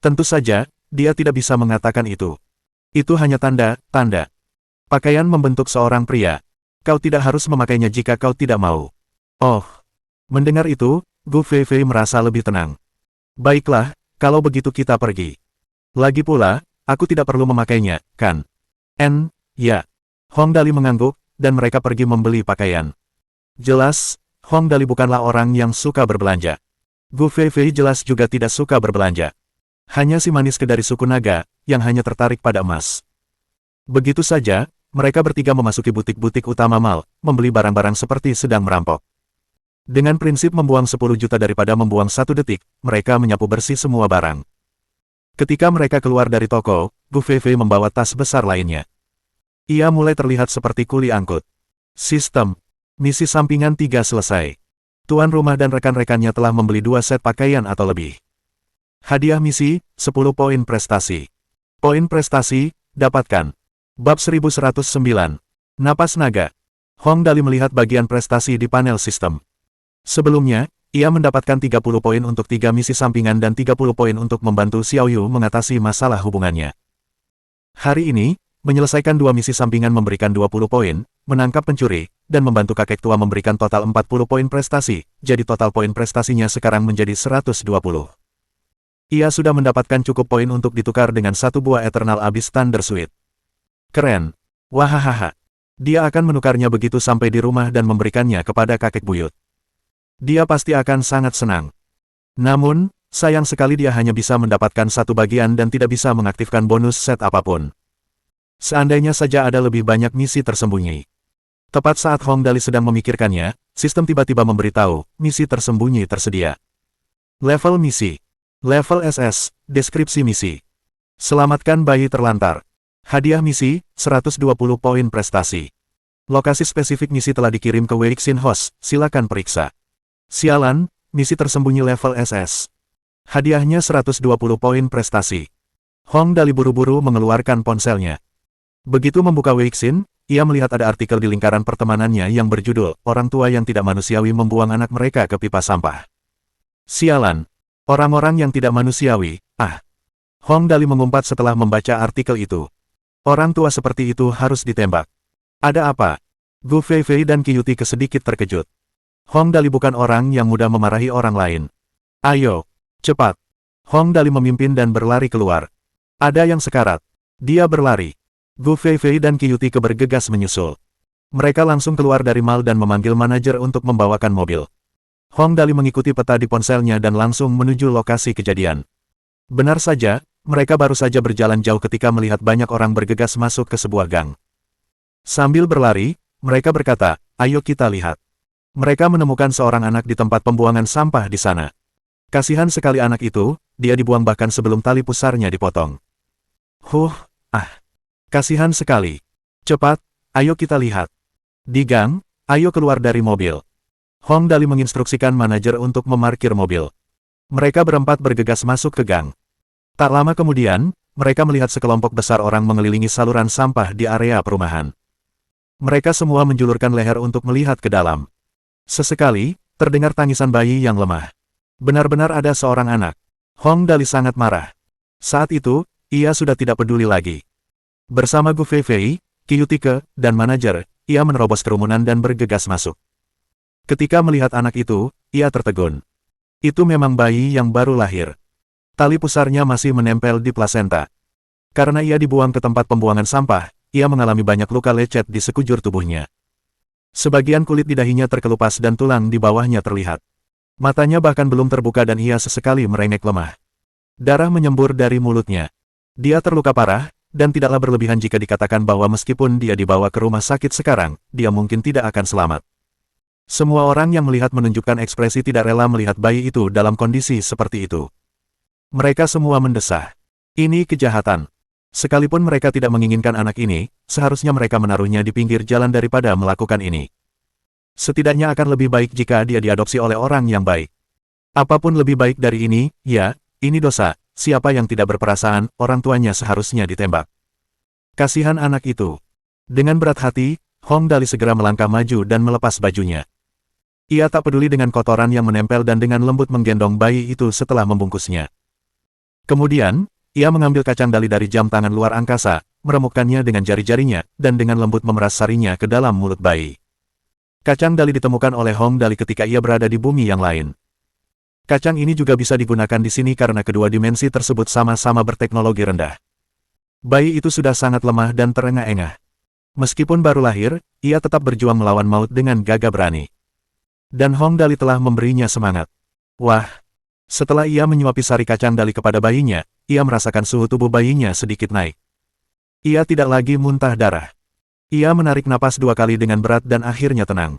Tentu saja, dia tidak bisa mengatakan itu. Itu hanya tanda. Pakaian membentuk seorang pria. Kau tidak harus memakainya jika kau tidak mau. Oh. Mendengar itu, Gu Feifei merasa lebih tenang. Baiklah, kalau begitu kita pergi. Lagi pula, aku tidak perlu memakainya, kan? Ya. Hong Dali mengangguk, dan mereka pergi membeli pakaian. Jelas, Hong Dali bukanlah orang yang suka berbelanja. Gu Feifei jelas juga tidak suka berbelanja. Hanya si manis dari suku naga, yang hanya tertarik pada emas. Begitu saja, mereka bertiga memasuki butik-butik utama mall, membeli barang-barang seperti sedang merampok. Dengan prinsip membuang 10 juta daripada membuang 1 detik, mereka menyapu bersih semua barang. Ketika mereka keluar dari toko, Gu Feifei membawa tas besar lainnya. Ia mulai terlihat seperti kuli angkut. Sistem. Misi sampingan 3 selesai. Tuan rumah dan rekan-rekannya telah membeli 2 set pakaian atau lebih. Hadiah misi, 10 poin prestasi. Poin prestasi, dapatkan. Bab 1109. Napas Naga. Hong Dali melihat bagian prestasi di panel sistem. Sebelumnya, ia mendapatkan 30 poin untuk 3 misi sampingan dan 30 poin untuk membantu Xiao Yu mengatasi masalah hubungannya. Hari ini, menyelesaikan 2 misi sampingan memberikan 20 poin, menangkap pencuri, dan membantu kakek tua memberikan total 40 poin prestasi, jadi total poin prestasinya sekarang menjadi 120. Ia sudah mendapatkan cukup poin untuk ditukar dengan 1 buah Eternal Abyss Thunder Suite. Keren. Wahahaha. Dia akan menukarnya begitu sampai di rumah dan memberikannya kepada kakek buyut. Dia pasti akan sangat senang. Namun, sayang sekali dia hanya bisa mendapatkan 1 bagian dan tidak bisa mengaktifkan bonus set apapun. Seandainya saja ada lebih banyak misi tersembunyi. Tepat saat Hong Dali sedang memikirkannya, sistem tiba-tiba memberitahu, misi tersembunyi tersedia. Level misi. Level SS, deskripsi misi. Selamatkan bayi terlantar. Hadiah misi, 120 poin prestasi. Lokasi spesifik misi telah dikirim ke Weixin Host, silakan periksa. Sialan, misi tersembunyi level SS. Hadiahnya 120 poin prestasi. Hong Dali buru-buru mengeluarkan ponselnya. Begitu membuka Weixin, ia melihat ada artikel di lingkaran pertemanannya yang berjudul, orang tua yang tidak manusiawi membuang anak mereka ke pipa sampah. Sialan. Orang-orang yang tidak manusiawi, Hong Dali mengumpat setelah membaca artikel itu. Orang tua seperti itu harus ditembak. Ada apa? Gu Feifei dan Qiyuti kesedikit terkejut. Hong Dali bukan orang yang mudah memarahi orang lain. Ayo, cepat. Hong Dali memimpin dan berlari keluar. Ada yang sekarat. Dia berlari. Gu Feifei dan Qiyuti bergegas menyusul. Mereka langsung keluar dari mal dan memanggil manajer untuk membawakan mobil. Hong Dali mengikuti peta di ponselnya dan langsung menuju lokasi kejadian. Benar saja, mereka baru saja berjalan jauh ketika melihat banyak orang bergegas masuk ke sebuah gang. Sambil berlari, mereka berkata, "Ayo kita lihat." Mereka menemukan seorang anak di tempat pembuangan sampah di sana. Kasihan sekali anak itu, dia dibuang bahkan sebelum tali pusarnya dipotong. Kasihan sekali. Cepat, ayo kita lihat. Di gang, ayo keluar dari mobil. Hong Dali menginstruksikan manajer untuk memarkir mobil. Mereka berempat bergegas masuk ke gang. Tak lama kemudian, mereka melihat sekelompok besar orang mengelilingi saluran sampah di area perumahan. Mereka semua menjulurkan leher untuk melihat ke dalam. Sesekali, terdengar tangisan bayi yang lemah. Benar-benar ada seorang anak. Hong Dali sangat marah. Saat itu, ia sudah tidak peduli lagi. Bersama Gu Feifei, Qiyuti dan manajer, ia menerobos kerumunan dan bergegas masuk. Ketika melihat anak itu, ia tertegun. Itu memang bayi yang baru lahir. Tali pusarnya masih menempel di plasenta. Karena ia dibuang ke tempat pembuangan sampah, ia mengalami banyak luka lecet di sekujur tubuhnya. Sebagian kulit di dahinya terkelupas dan tulang di bawahnya terlihat. Matanya bahkan belum terbuka dan ia sesekali merengek lemah. Darah menyembur dari mulutnya. Dia terluka parah, dan tidaklah berlebihan jika dikatakan bahwa meskipun dia dibawa ke rumah sakit sekarang, dia mungkin tidak akan selamat. Semua orang yang melihat menunjukkan ekspresi tidak rela melihat bayi itu dalam kondisi seperti itu. Mereka semua mendesah. Ini kejahatan. Sekalipun mereka tidak menginginkan anak ini, seharusnya mereka menaruhnya di pinggir jalan daripada melakukan ini. Setidaknya akan lebih baik jika dia diadopsi oleh orang yang baik. Apapun lebih baik dari ini, ya, ini dosa. Siapa yang tidak berperasaan, orang tuanya seharusnya ditembak. Kasihan anak itu. Dengan berat hati, Hong Dali segera melangkah maju dan melepas bajunya. Ia tak peduli dengan kotoran yang menempel dan dengan lembut menggendong bayi itu setelah membungkusnya. Kemudian, ia mengambil kacang dali dari jam tangan luar angkasa, meremukkannya dengan jari-jarinya, dan dengan lembut memeras sarinya ke dalam mulut bayi. Kacang dali ditemukan oleh Hong Dali ketika ia berada di bumi yang lain. Kacang ini juga bisa digunakan di sini karena kedua dimensi tersebut sama-sama berteknologi rendah. Bayi itu sudah sangat lemah dan terengah-engah. Meskipun baru lahir, ia tetap berjuang melawan maut dengan gagah berani. Dan Hong Dali telah memberinya semangat. Wah! Setelah ia menyuapi sari kacang dali kepada bayinya, ia merasakan suhu tubuh bayinya sedikit naik. Ia tidak lagi muntah darah. Ia menarik napas 2 kali dengan berat dan akhirnya tenang.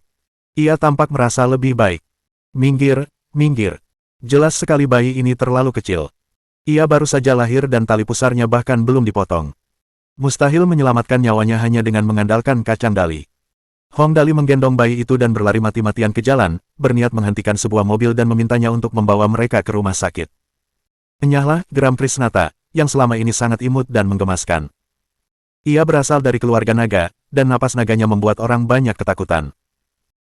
Ia tampak merasa lebih baik. Minggir, minggir. Jelas sekali bayi ini terlalu kecil. Ia baru saja lahir dan tali pusarnya bahkan belum dipotong. Mustahil menyelamatkan nyawanya hanya dengan mengandalkan kacang dali. Hong Dali menggendong bayi itu dan berlari mati-matian ke jalan, berniat menghentikan sebuah mobil dan memintanya untuk membawa mereka ke rumah sakit. Enyahlah, geram Krisnata, yang selama ini sangat imut dan menggemaskan. Ia berasal dari keluarga naga, dan napas naganya membuat orang banyak ketakutan.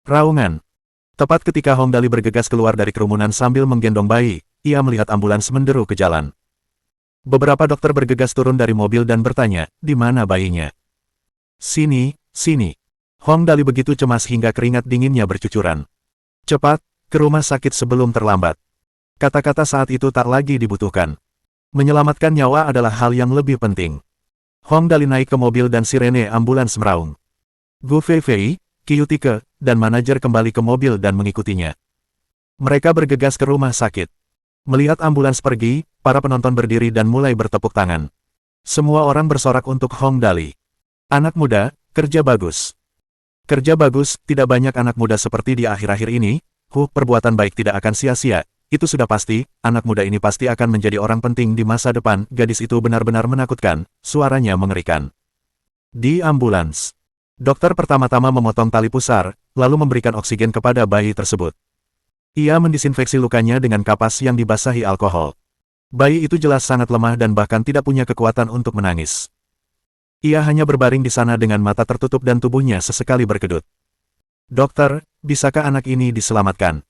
Raungan. Tepat ketika Hong Dali bergegas keluar dari kerumunan sambil menggendong bayi, ia melihat ambulans menderu ke jalan. Beberapa dokter bergegas turun dari mobil dan bertanya, di mana bayinya? Sini, sini. Hong Dali begitu cemas hingga keringat dinginnya bercucuran. Cepat, ke rumah sakit sebelum terlambat. Kata-kata saat itu tak lagi dibutuhkan. Menyelamatkan nyawa adalah hal yang lebih penting. Hong Dali naik ke mobil dan sirene ambulans meraung. Gu Feifei, Qiyuti dan manajer kembali ke mobil dan mengikutinya. Mereka bergegas ke rumah sakit. Melihat ambulans pergi, para penonton berdiri dan mulai bertepuk tangan. Semua orang bersorak untuk Hong Dali. Anak muda, kerja bagus. Kerja bagus, tidak banyak anak muda seperti di akhir-akhir ini. Perbuatan baik tidak akan sia-sia. Itu sudah pasti, anak muda ini pasti akan menjadi orang penting di masa depan. Gadis itu benar-benar menakutkan, suaranya mengerikan. Di ambulans, dokter pertama-tama memotong tali pusar, lalu memberikan oksigen kepada bayi tersebut. Ia mendisinfeksi lukanya dengan kapas yang dibasahi alkohol. Bayi itu jelas sangat lemah dan bahkan tidak punya kekuatan untuk menangis. Ia hanya berbaring di sana dengan mata tertutup dan tubuhnya sesekali berkedut. Dokter, bisakah anak ini diselamatkan?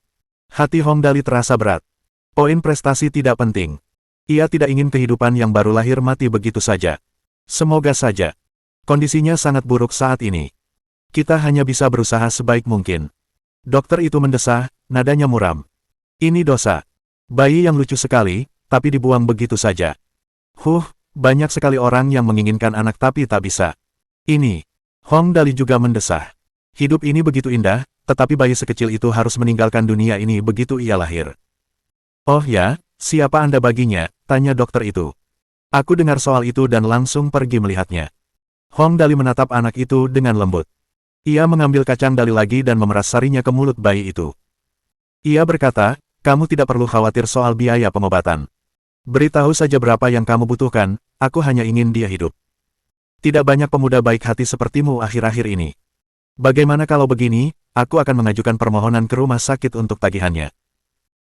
Hati Hong Dali terasa berat. Poin prestasi tidak penting. Ia tidak ingin kehidupan yang baru lahir mati begitu saja. Semoga saja. Kondisinya sangat buruk saat ini. Kita hanya bisa berusaha sebaik mungkin. Dokter itu mendesah, nadanya muram. Ini dosa. Bayi yang lucu sekali, tapi dibuang begitu saja. Banyak sekali orang yang menginginkan anak tapi tak bisa. Ini. Hong Dali juga mendesah. Hidup ini begitu indah, tetapi bayi sekecil itu harus meninggalkan dunia ini begitu ia lahir. Oh ya, siapa Anda baginya? Tanya dokter itu. Aku dengar soal itu dan langsung pergi melihatnya. Hong Dali menatap anak itu dengan lembut. Ia mengambil kacang dali lagi dan memeras sarinya ke mulut bayi itu. Ia berkata, kamu tidak perlu khawatir soal biaya pengobatan. Beritahu saja berapa yang kamu butuhkan, aku hanya ingin dia hidup. Tidak banyak pemuda baik hati sepertimu akhir-akhir ini. Bagaimana kalau begini, aku akan mengajukan permohonan ke rumah sakit untuk tagihannya.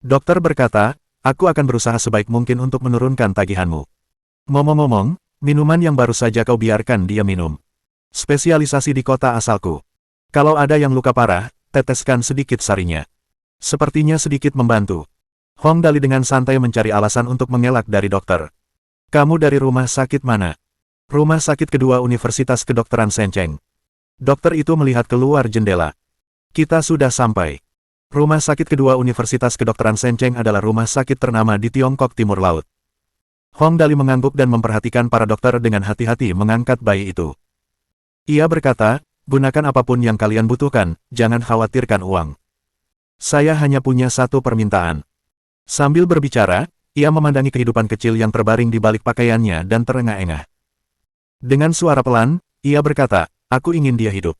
Dokter berkata, aku akan berusaha sebaik mungkin untuk menurunkan tagihanmu. Ngomong-ngomong, minuman yang baru saja kau biarkan dia minum. Spesialisasi di kota asalku. Kalau ada yang luka parah, teteskan sedikit sarinya. Sepertinya sedikit membantu. Hong Dali dengan santai mencari alasan untuk mengelak dari dokter. Kamu dari rumah sakit mana? Rumah sakit kedua Universitas Kedokteran Sencheng. Dokter itu melihat keluar jendela. Kita sudah sampai. Rumah sakit kedua Universitas Kedokteran Sencheng adalah rumah sakit ternama di Tiongkok Timur Laut. Hong Dali mengangguk dan memperhatikan para dokter dengan hati-hati mengangkat bayi itu. Ia berkata, gunakan apapun yang kalian butuhkan, jangan khawatirkan uang. Saya hanya punya satu permintaan. Sambil berbicara, ia memandangi kehidupan kecil yang terbaring di balik pakaiannya dan terengah-engah. Dengan suara pelan, ia berkata, aku ingin dia hidup.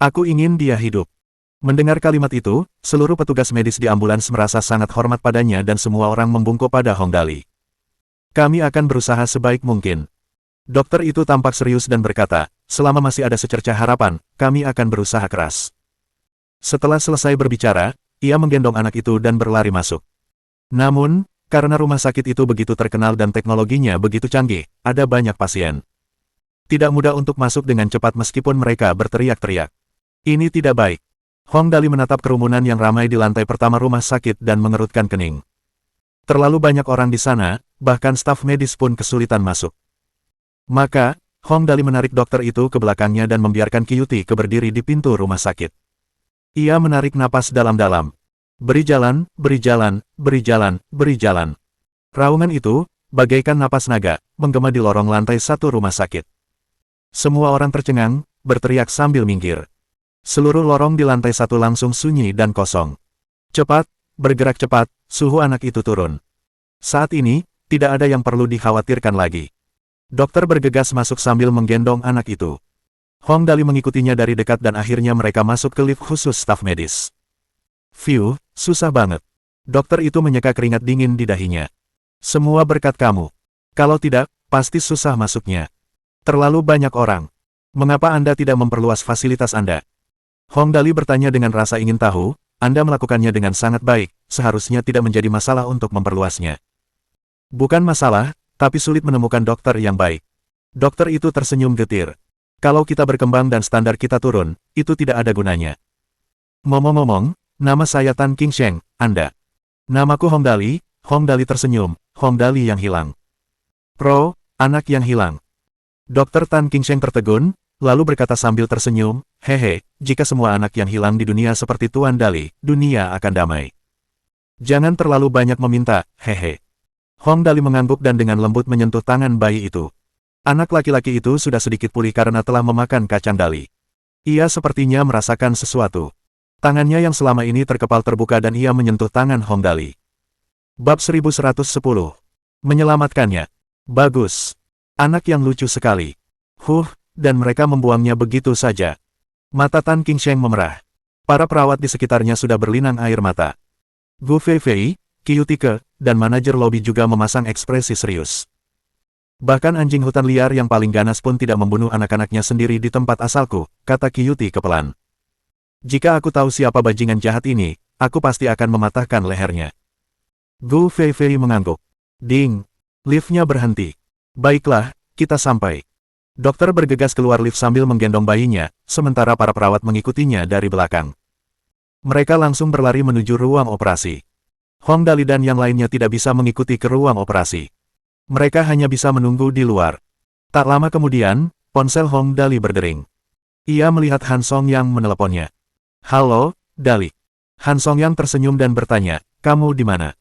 Aku ingin dia hidup. Mendengar kalimat itu, seluruh petugas medis di ambulans merasa sangat hormat padanya dan semua orang membungkuk pada Hong Dali. Kami akan berusaha sebaik mungkin. Dokter itu tampak serius dan berkata, selama masih ada secercah harapan, kami akan berusaha keras. Setelah selesai berbicara, ia menggendong anak itu dan berlari masuk. Namun, karena rumah sakit itu begitu terkenal dan teknologinya begitu canggih, ada banyak pasien. Tidak mudah untuk masuk dengan cepat meskipun mereka berteriak-teriak. Ini tidak baik. Hong Dali menatap kerumunan yang ramai di lantai pertama rumah sakit dan mengerutkan kening. Terlalu banyak orang di sana, bahkan staf medis pun kesulitan masuk. Maka, Hong Dali menarik dokter itu ke belakangnya dan membiarkan Qiyuti berdiri di pintu rumah sakit. Ia menarik napas dalam-dalam. Beri jalan, beri jalan, beri jalan, beri jalan. Raungan itu, bagaikan napas naga, menggema di lorong lantai satu rumah sakit. Semua orang tercengang, berteriak sambil minggir. Seluruh lorong di lantai satu langsung sunyi dan kosong. Cepat, bergerak cepat, suhu anak itu turun. Saat ini, tidak ada yang perlu dikhawatirkan lagi. Dokter bergegas masuk sambil menggendong anak itu. Hong Dali mengikutinya dari dekat dan akhirnya mereka masuk ke lift khusus staf medis. Susah banget. Dokter itu menyeka keringat dingin di dahinya. Semua berkat kamu. Kalau tidak, pasti susah masuknya. Terlalu banyak orang. Mengapa Anda tidak memperluas fasilitas Anda? Hong Dali bertanya dengan rasa ingin tahu, Anda melakukannya dengan sangat baik, seharusnya tidak menjadi masalah untuk memperluasnya. Bukan masalah, tapi sulit menemukan dokter yang baik. Dokter itu tersenyum getir. Kalau kita berkembang dan standar kita turun, itu tidak ada gunanya. Ngomong-ngomong, nama saya Tan Qingsheng, Anda. Namaku Hong Dali. Hong Dali tersenyum, Hong Dali yang hilang. Anak yang hilang. Dokter Tan Qingsheng tertegun, lalu berkata sambil tersenyum, hehe, jika semua anak yang hilang di dunia seperti Tuan Dali, dunia akan damai. Jangan terlalu banyak meminta, hehe. Hong Dali mengangguk dan dengan lembut menyentuh tangan bayi itu. Anak laki-laki itu sudah sedikit pulih karena telah memakan kacang dali. Ia sepertinya merasakan sesuatu. Tangannya yang selama ini terkepal terbuka dan ia menyentuh tangan Hong Dali. Bab 1110. Menyelamatkannya. Bagus. Anak yang lucu sekali. Dan mereka membuangnya begitu saja. Mata Tan Qingsheng memerah. Para perawat di sekitarnya sudah berlinang air mata. Gu Feifei, Qiyuti dan manajer lobi juga memasang ekspresi serius. Bahkan anjing hutan liar yang paling ganas pun tidak membunuh anak-anaknya sendiri di tempat asalku, kata Qiyuti pelan. Jika aku tahu siapa bajingan jahat ini, aku pasti akan mematahkan lehernya. Gu Feifei mengangguk. Ding. Liftnya berhenti. Baiklah, kita sampai. Dokter bergegas keluar lift sambil menggendong bayinya, sementara para perawat mengikutinya dari belakang. Mereka langsung berlari menuju ruang operasi. Hong Dali dan yang lainnya tidak bisa mengikuti ke ruang operasi. Mereka hanya bisa menunggu di luar. Tak lama kemudian, ponsel Hong Dali berdering. Ia melihat Han Song yang meneleponnya. Halo, Dali. Han Song yang tersenyum dan bertanya, kamu di mana?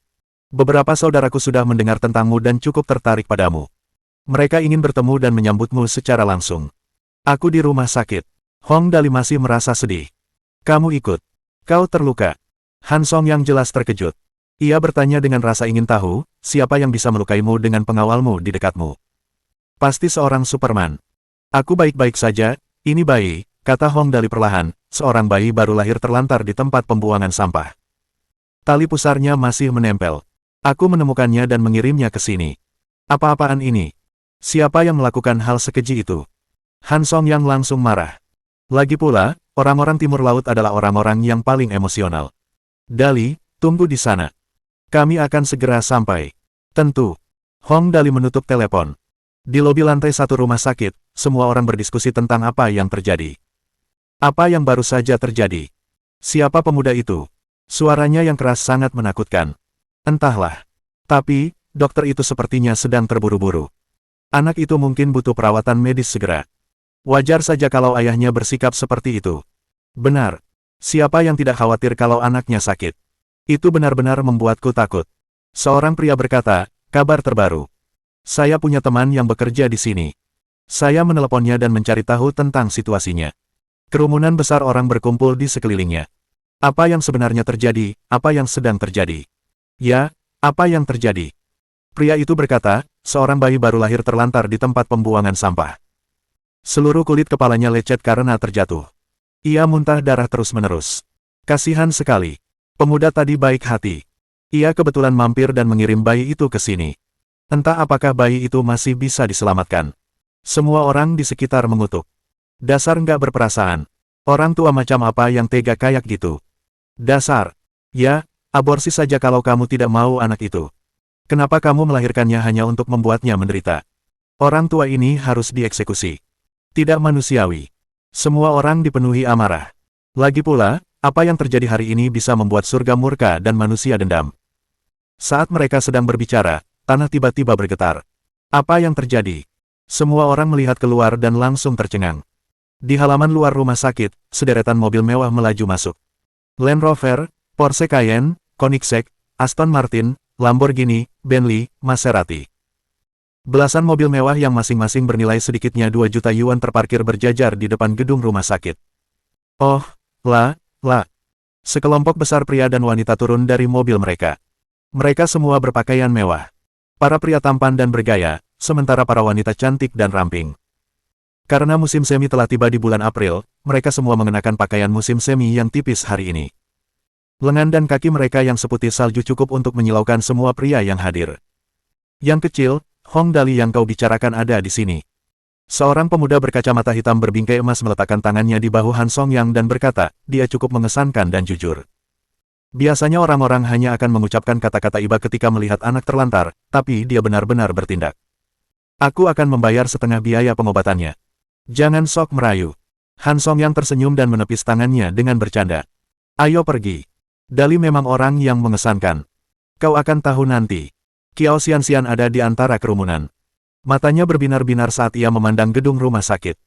Beberapa saudaraku sudah mendengar tentangmu dan cukup tertarik padamu. Mereka ingin bertemu dan menyambutmu secara langsung. Aku di rumah sakit. Hong Dali masih merasa sedih. Kamu ikut. Kau terluka. Han Song yang jelas terkejut. Ia bertanya dengan rasa ingin tahu, siapa yang bisa melukaimu dengan pengawalmu di dekatmu. Pasti seorang Superman. Aku baik-baik saja, ini bayi, kata Hong Dali perlahan, seorang bayi baru lahir terlantar di tempat pembuangan sampah. Tali pusarnya masih menempel. Aku menemukannya dan mengirimnya ke sini. Apa-apaan ini? Siapa yang melakukan hal sekeji itu? Han Song yang langsung marah. Lagi pula, orang-orang Timur Laut adalah orang-orang yang paling emosional. Dali, tunggu di sana. Kami akan segera sampai. Tentu. Hong Dali menutup telepon. Di lobi lantai 1 rumah sakit, semua orang berdiskusi tentang apa yang terjadi. Apa yang baru saja terjadi? Siapa pemuda itu? Suaranya yang keras sangat menakutkan. Entahlah. Tapi, dokter itu sepertinya sedang terburu-buru. Anak itu mungkin butuh perawatan medis segera. Wajar saja kalau ayahnya bersikap seperti itu. Benar. Siapa yang tidak khawatir kalau anaknya sakit? Itu benar-benar membuatku takut. Seorang pria berkata, kabar terbaru. Saya punya teman yang bekerja di sini. Saya meneleponnya dan mencari tahu tentang situasinya. Kerumunan besar orang berkumpul di sekelilingnya. Apa yang sebenarnya terjadi, apa yang sedang terjadi? Ya, apa yang terjadi? Pria itu berkata, seorang bayi baru lahir terlantar di tempat pembuangan sampah. Seluruh kulit kepalanya lecet karena terjatuh. Ia muntah darah terus-menerus. Kasihan sekali. Pemuda tadi baik hati. Ia kebetulan mampir dan mengirim bayi itu ke sini. Entah apakah bayi itu masih bisa diselamatkan. Semua orang di sekitar mengutuk. Dasar nggak berperasaan. Orang tua macam apa yang tega kayak gitu? Dasar. Ya, aborsi saja kalau kamu tidak mau anak itu. Kenapa kamu melahirkannya hanya untuk membuatnya menderita? Orang tua ini harus dieksekusi. Tidak manusiawi. Semua orang dipenuhi amarah. Lagi pula, apa yang terjadi hari ini bisa membuat surga murka dan manusia dendam. Saat mereka sedang berbicara, tanah tiba-tiba bergetar. Apa yang terjadi? Semua orang melihat keluar dan langsung tercengang. Di halaman luar rumah sakit, sederetan mobil mewah melaju masuk. Land Rover, Porsche Cayenne, Koenigsegg, Aston Martin, Lamborghini, Bentley, Maserati. Belasan mobil mewah yang masing-masing bernilai sedikitnya 2 juta yuan terparkir berjajar di depan gedung rumah sakit. Oh, lah. Sekelompok besar pria dan wanita turun dari mobil mereka. Mereka semua berpakaian mewah. Para pria tampan dan bergaya, sementara para wanita cantik dan ramping. Karena musim semi telah tiba di bulan April, mereka semua mengenakan pakaian musim semi yang tipis hari ini. Lengan dan kaki mereka yang seputih salju cukup untuk menyilaukan semua pria yang hadir. Yang kecil, Hong Dali yang kau bicarakan ada di sini. Seorang pemuda berkacamata hitam berbingkai emas meletakkan tangannya di bahu Han Song Yang dan berkata, dia cukup mengesankan dan jujur. Biasanya orang-orang hanya akan mengucapkan kata-kata iba ketika melihat anak terlantar, tapi dia benar-benar bertindak. Aku akan membayar setengah biaya pengobatannya. Jangan sok merayu. Han Song Yang tersenyum dan menepis tangannya dengan bercanda. Ayo pergi. Dali memang orang yang mengesankan. Kau akan tahu nanti. Kiao Xianxian ada di antara kerumunan. Matanya berbinar-binar saat ia memandang gedung rumah sakit.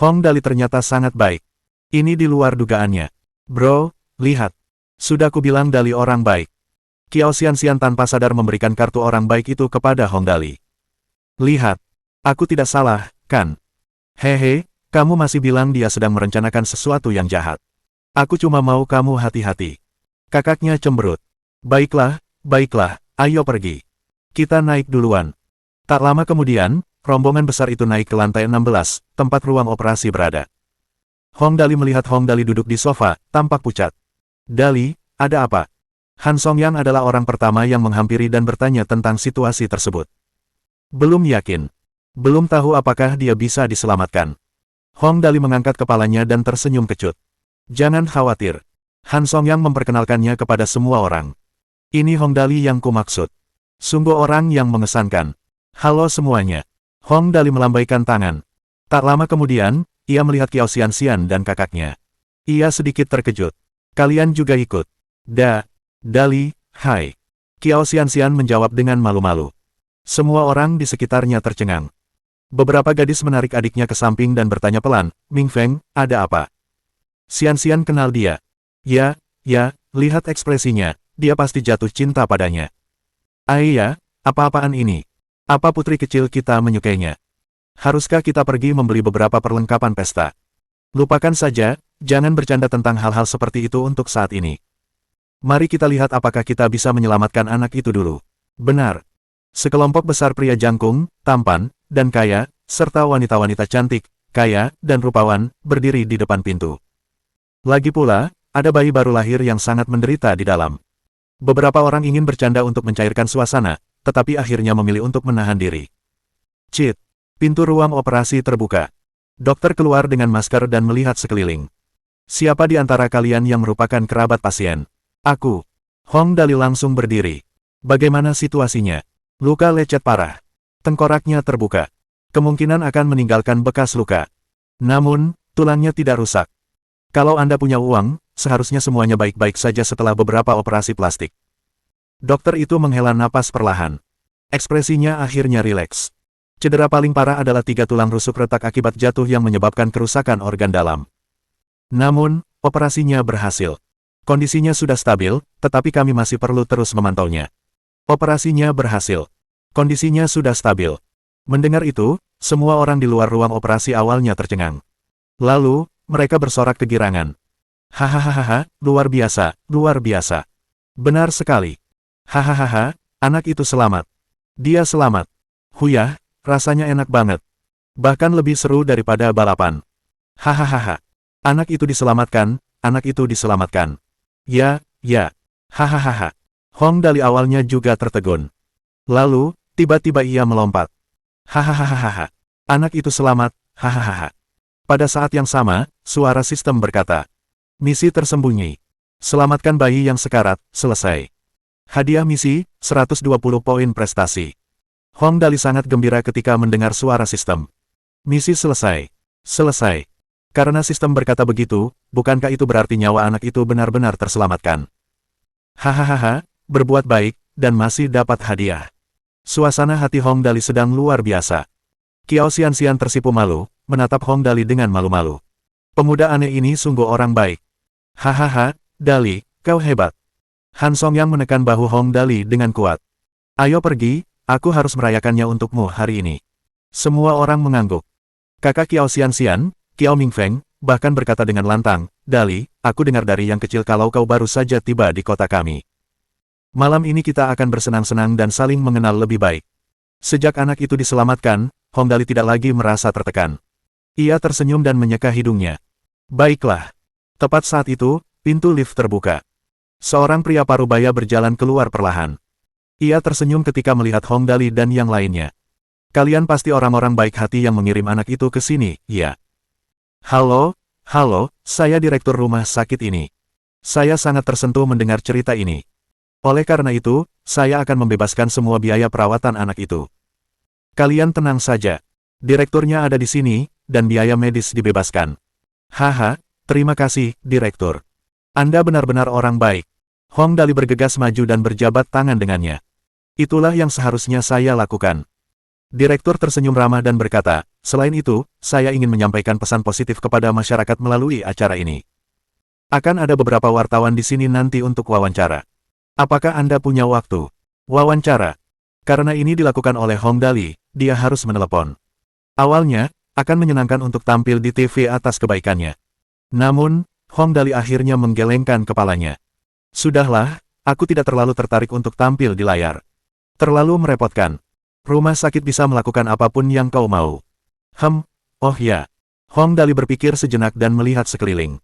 Hong Dali ternyata sangat baik. Ini di luar dugaannya. Bro, lihat. Sudah kubilang Dali orang baik. Kiao Xianxian tanpa sadar memberikan kartu orang baik itu kepada Hong Dali. Lihat. Aku tidak salah, kan? Hehe, kamu masih bilang dia sedang merencanakan sesuatu yang jahat. Aku cuma mau kamu hati-hati. Kakaknya cemberut. Baiklah, ayo pergi. Kita naik duluan. Tak lama kemudian, rombongan besar itu naik ke lantai 16, tempat ruang operasi berada. Hong Dali melihat Hong Dali duduk di sofa, tampak pucat. Dali, ada apa? Han Song Yang adalah orang pertama yang menghampiri dan bertanya tentang situasi tersebut. Belum yakin. Belum tahu apakah dia bisa diselamatkan. Hong Dali mengangkat kepalanya dan tersenyum kecut. Jangan khawatir. Han Song Yang memperkenalkannya kepada semua orang. Ini Hong Dali yang kumaksud. Sungguh orang yang mengesankan. Halo semuanya. Hong Dali melambaikan tangan. Tak lama kemudian, ia melihat Kiao Xianxian dan kakaknya. Ia sedikit terkejut. Kalian juga ikut. Dali, hai. Kiao Xianxian menjawab dengan malu-malu. Semua orang di sekitarnya tercengang. Beberapa gadis menarik adiknya ke samping dan bertanya pelan, Ming Feng, ada apa? Xian kenal dia. Ya, lihat ekspresinya, dia pasti jatuh cinta padanya. Iya, apa-apaan ini? Apa putri kecil kita menyukainya? Haruskah kita pergi membeli beberapa perlengkapan pesta? Lupakan saja, jangan bercanda tentang hal-hal seperti itu untuk saat ini. Mari kita lihat apakah kita bisa menyelamatkan anak itu dulu. Benar. Sekelompok besar pria jangkung, tampan, dan kaya, serta wanita-wanita cantik, kaya, dan rupawan, berdiri di depan pintu. Lagi pula, ada bayi baru lahir yang sangat menderita di dalam. Beberapa orang ingin bercanda untuk mencairkan suasana, tetapi akhirnya memilih untuk menahan diri. Cit! Pintu ruang operasi terbuka. Dokter keluar dengan masker dan melihat sekeliling. Siapa di antara kalian yang merupakan kerabat pasien? Aku. Hong Dali langsung berdiri. Bagaimana situasinya? Luka lecet parah. Tengkoraknya terbuka. Kemungkinan akan meninggalkan bekas luka. Namun, tulangnya tidak rusak. Kalau Anda punya uang, seharusnya semuanya baik-baik saja setelah beberapa operasi plastik. Dokter itu menghela napas perlahan. Ekspresinya akhirnya rileks. Cedera paling parah adalah 3 tulang rusuk retak akibat jatuh yang menyebabkan kerusakan organ dalam. Namun, operasinya berhasil. Kondisinya sudah stabil, tetapi kami masih perlu terus memantaunya. Operasinya berhasil. Kondisinya sudah stabil. Mendengar itu, semua orang di luar ruang operasi awalnya tercengang. Lalu, mereka bersorak kegirangan. Hahaha, luar biasa, luar biasa. Benar sekali. Hahaha, anak itu selamat. Dia selamat. Huyah, rasanya enak banget. Bahkan lebih seru daripada balapan. Hahaha. Anak itu diselamatkan, anak itu diselamatkan. Ya. Hahaha. Hong Dali awalnya juga tertegun. Lalu, tiba-tiba ia melompat. Hahaha. Anak itu selamat, hahaha. Pada saat yang sama, suara sistem berkata, misi tersembunyi. Selamatkan bayi yang sekarat, selesai. Hadiah misi, 120 poin prestasi. Hong Dali sangat gembira ketika mendengar suara sistem. Misi selesai. Selesai. Karena sistem berkata begitu, bukankah itu berarti nyawa anak itu benar-benar terselamatkan? Hahaha, berbuat baik, dan masih dapat hadiah. Suasana hati Hong Dali sedang luar biasa. Kiao Xian tersipu malu, menatap Hong Dali dengan malu-malu. Pemuda aneh ini sungguh orang baik. Hahaha, Dali, kau hebat. Han Songyang menekan bahu Hong Dali dengan kuat. Ayo pergi, aku harus merayakannya untukmu hari ini. Semua orang mengangguk. Kakak Kiao Xian, Kiao Mingfeng, bahkan berkata dengan lantang, Dali, aku dengar dari yang kecil kalau kau baru saja tiba di kota kami. Malam ini kita akan bersenang-senang dan saling mengenal lebih baik. Sejak anak itu diselamatkan, Hong Dali tidak lagi merasa tertekan. Ia tersenyum dan menyeka hidungnya. Baiklah. Tepat saat itu, pintu lift terbuka. Seorang pria parubaya berjalan keluar perlahan. Ia tersenyum ketika melihat Hong Dali dan yang lainnya. Kalian pasti orang-orang baik hati yang mengirim anak itu ke sini, ya? Halo, saya direktur rumah sakit ini. Saya sangat tersentuh mendengar cerita ini. Oleh karena itu, saya akan membebaskan semua biaya perawatan anak itu. Kalian tenang saja. Direkturnya ada di sini, dan biaya medis dibebaskan. Haha, terima kasih, Direktur. Anda benar-benar orang baik. Hong Dali bergegas maju dan berjabat tangan dengannya. Itulah yang seharusnya saya lakukan. Direktur tersenyum ramah dan berkata, selain itu, saya ingin menyampaikan pesan positif kepada masyarakat melalui acara ini. Akan ada beberapa wartawan di sini nanti untuk wawancara. Apakah Anda punya waktu? Wawancara. Karena ini dilakukan oleh Hong Dali, dia harus menelepon. Awalnya, akan menyenangkan untuk tampil di TV atas kebaikannya. Namun, Hong Dali akhirnya menggelengkan kepalanya. Sudahlah, aku tidak terlalu tertarik untuk tampil di layar. Terlalu merepotkan. Rumah sakit bisa melakukan apapun yang kau mau. Oh ya. Hong Dali berpikir sejenak dan melihat sekeliling.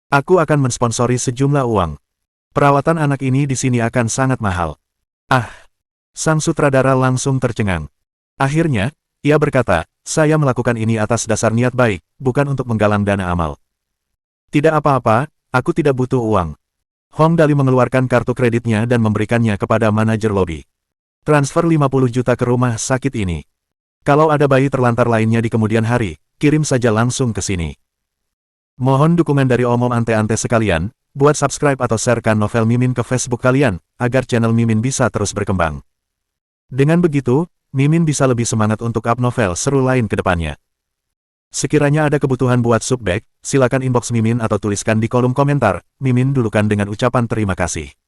Aku akan mensponsori sejumlah uang. Perawatan anak ini di sini akan sangat mahal. Sang sutradara langsung tercengang. Akhirnya, ia berkata, saya melakukan ini atas dasar niat baik, bukan untuk menggalang dana amal. Tidak apa-apa, aku tidak butuh uang. Hong Dali mengeluarkan kartu kreditnya dan memberikannya kepada manajer lobi. Transfer 50 juta ke rumah sakit ini. Kalau ada bayi terlantar lainnya di kemudian hari, kirim saja langsung ke sini. Mohon dukungan dari omom ante-ante sekalian, buat subscribe atau sharekan novel Mimin ke Facebook kalian, agar channel Mimin bisa terus berkembang. Dengan begitu, Mimin bisa lebih semangat untuk up novel seru lain ke depannya. Sekiranya ada kebutuhan buat subback, silakan inbox Mimin atau tuliskan di kolom komentar. Mimin dulukan dengan ucapan terima kasih.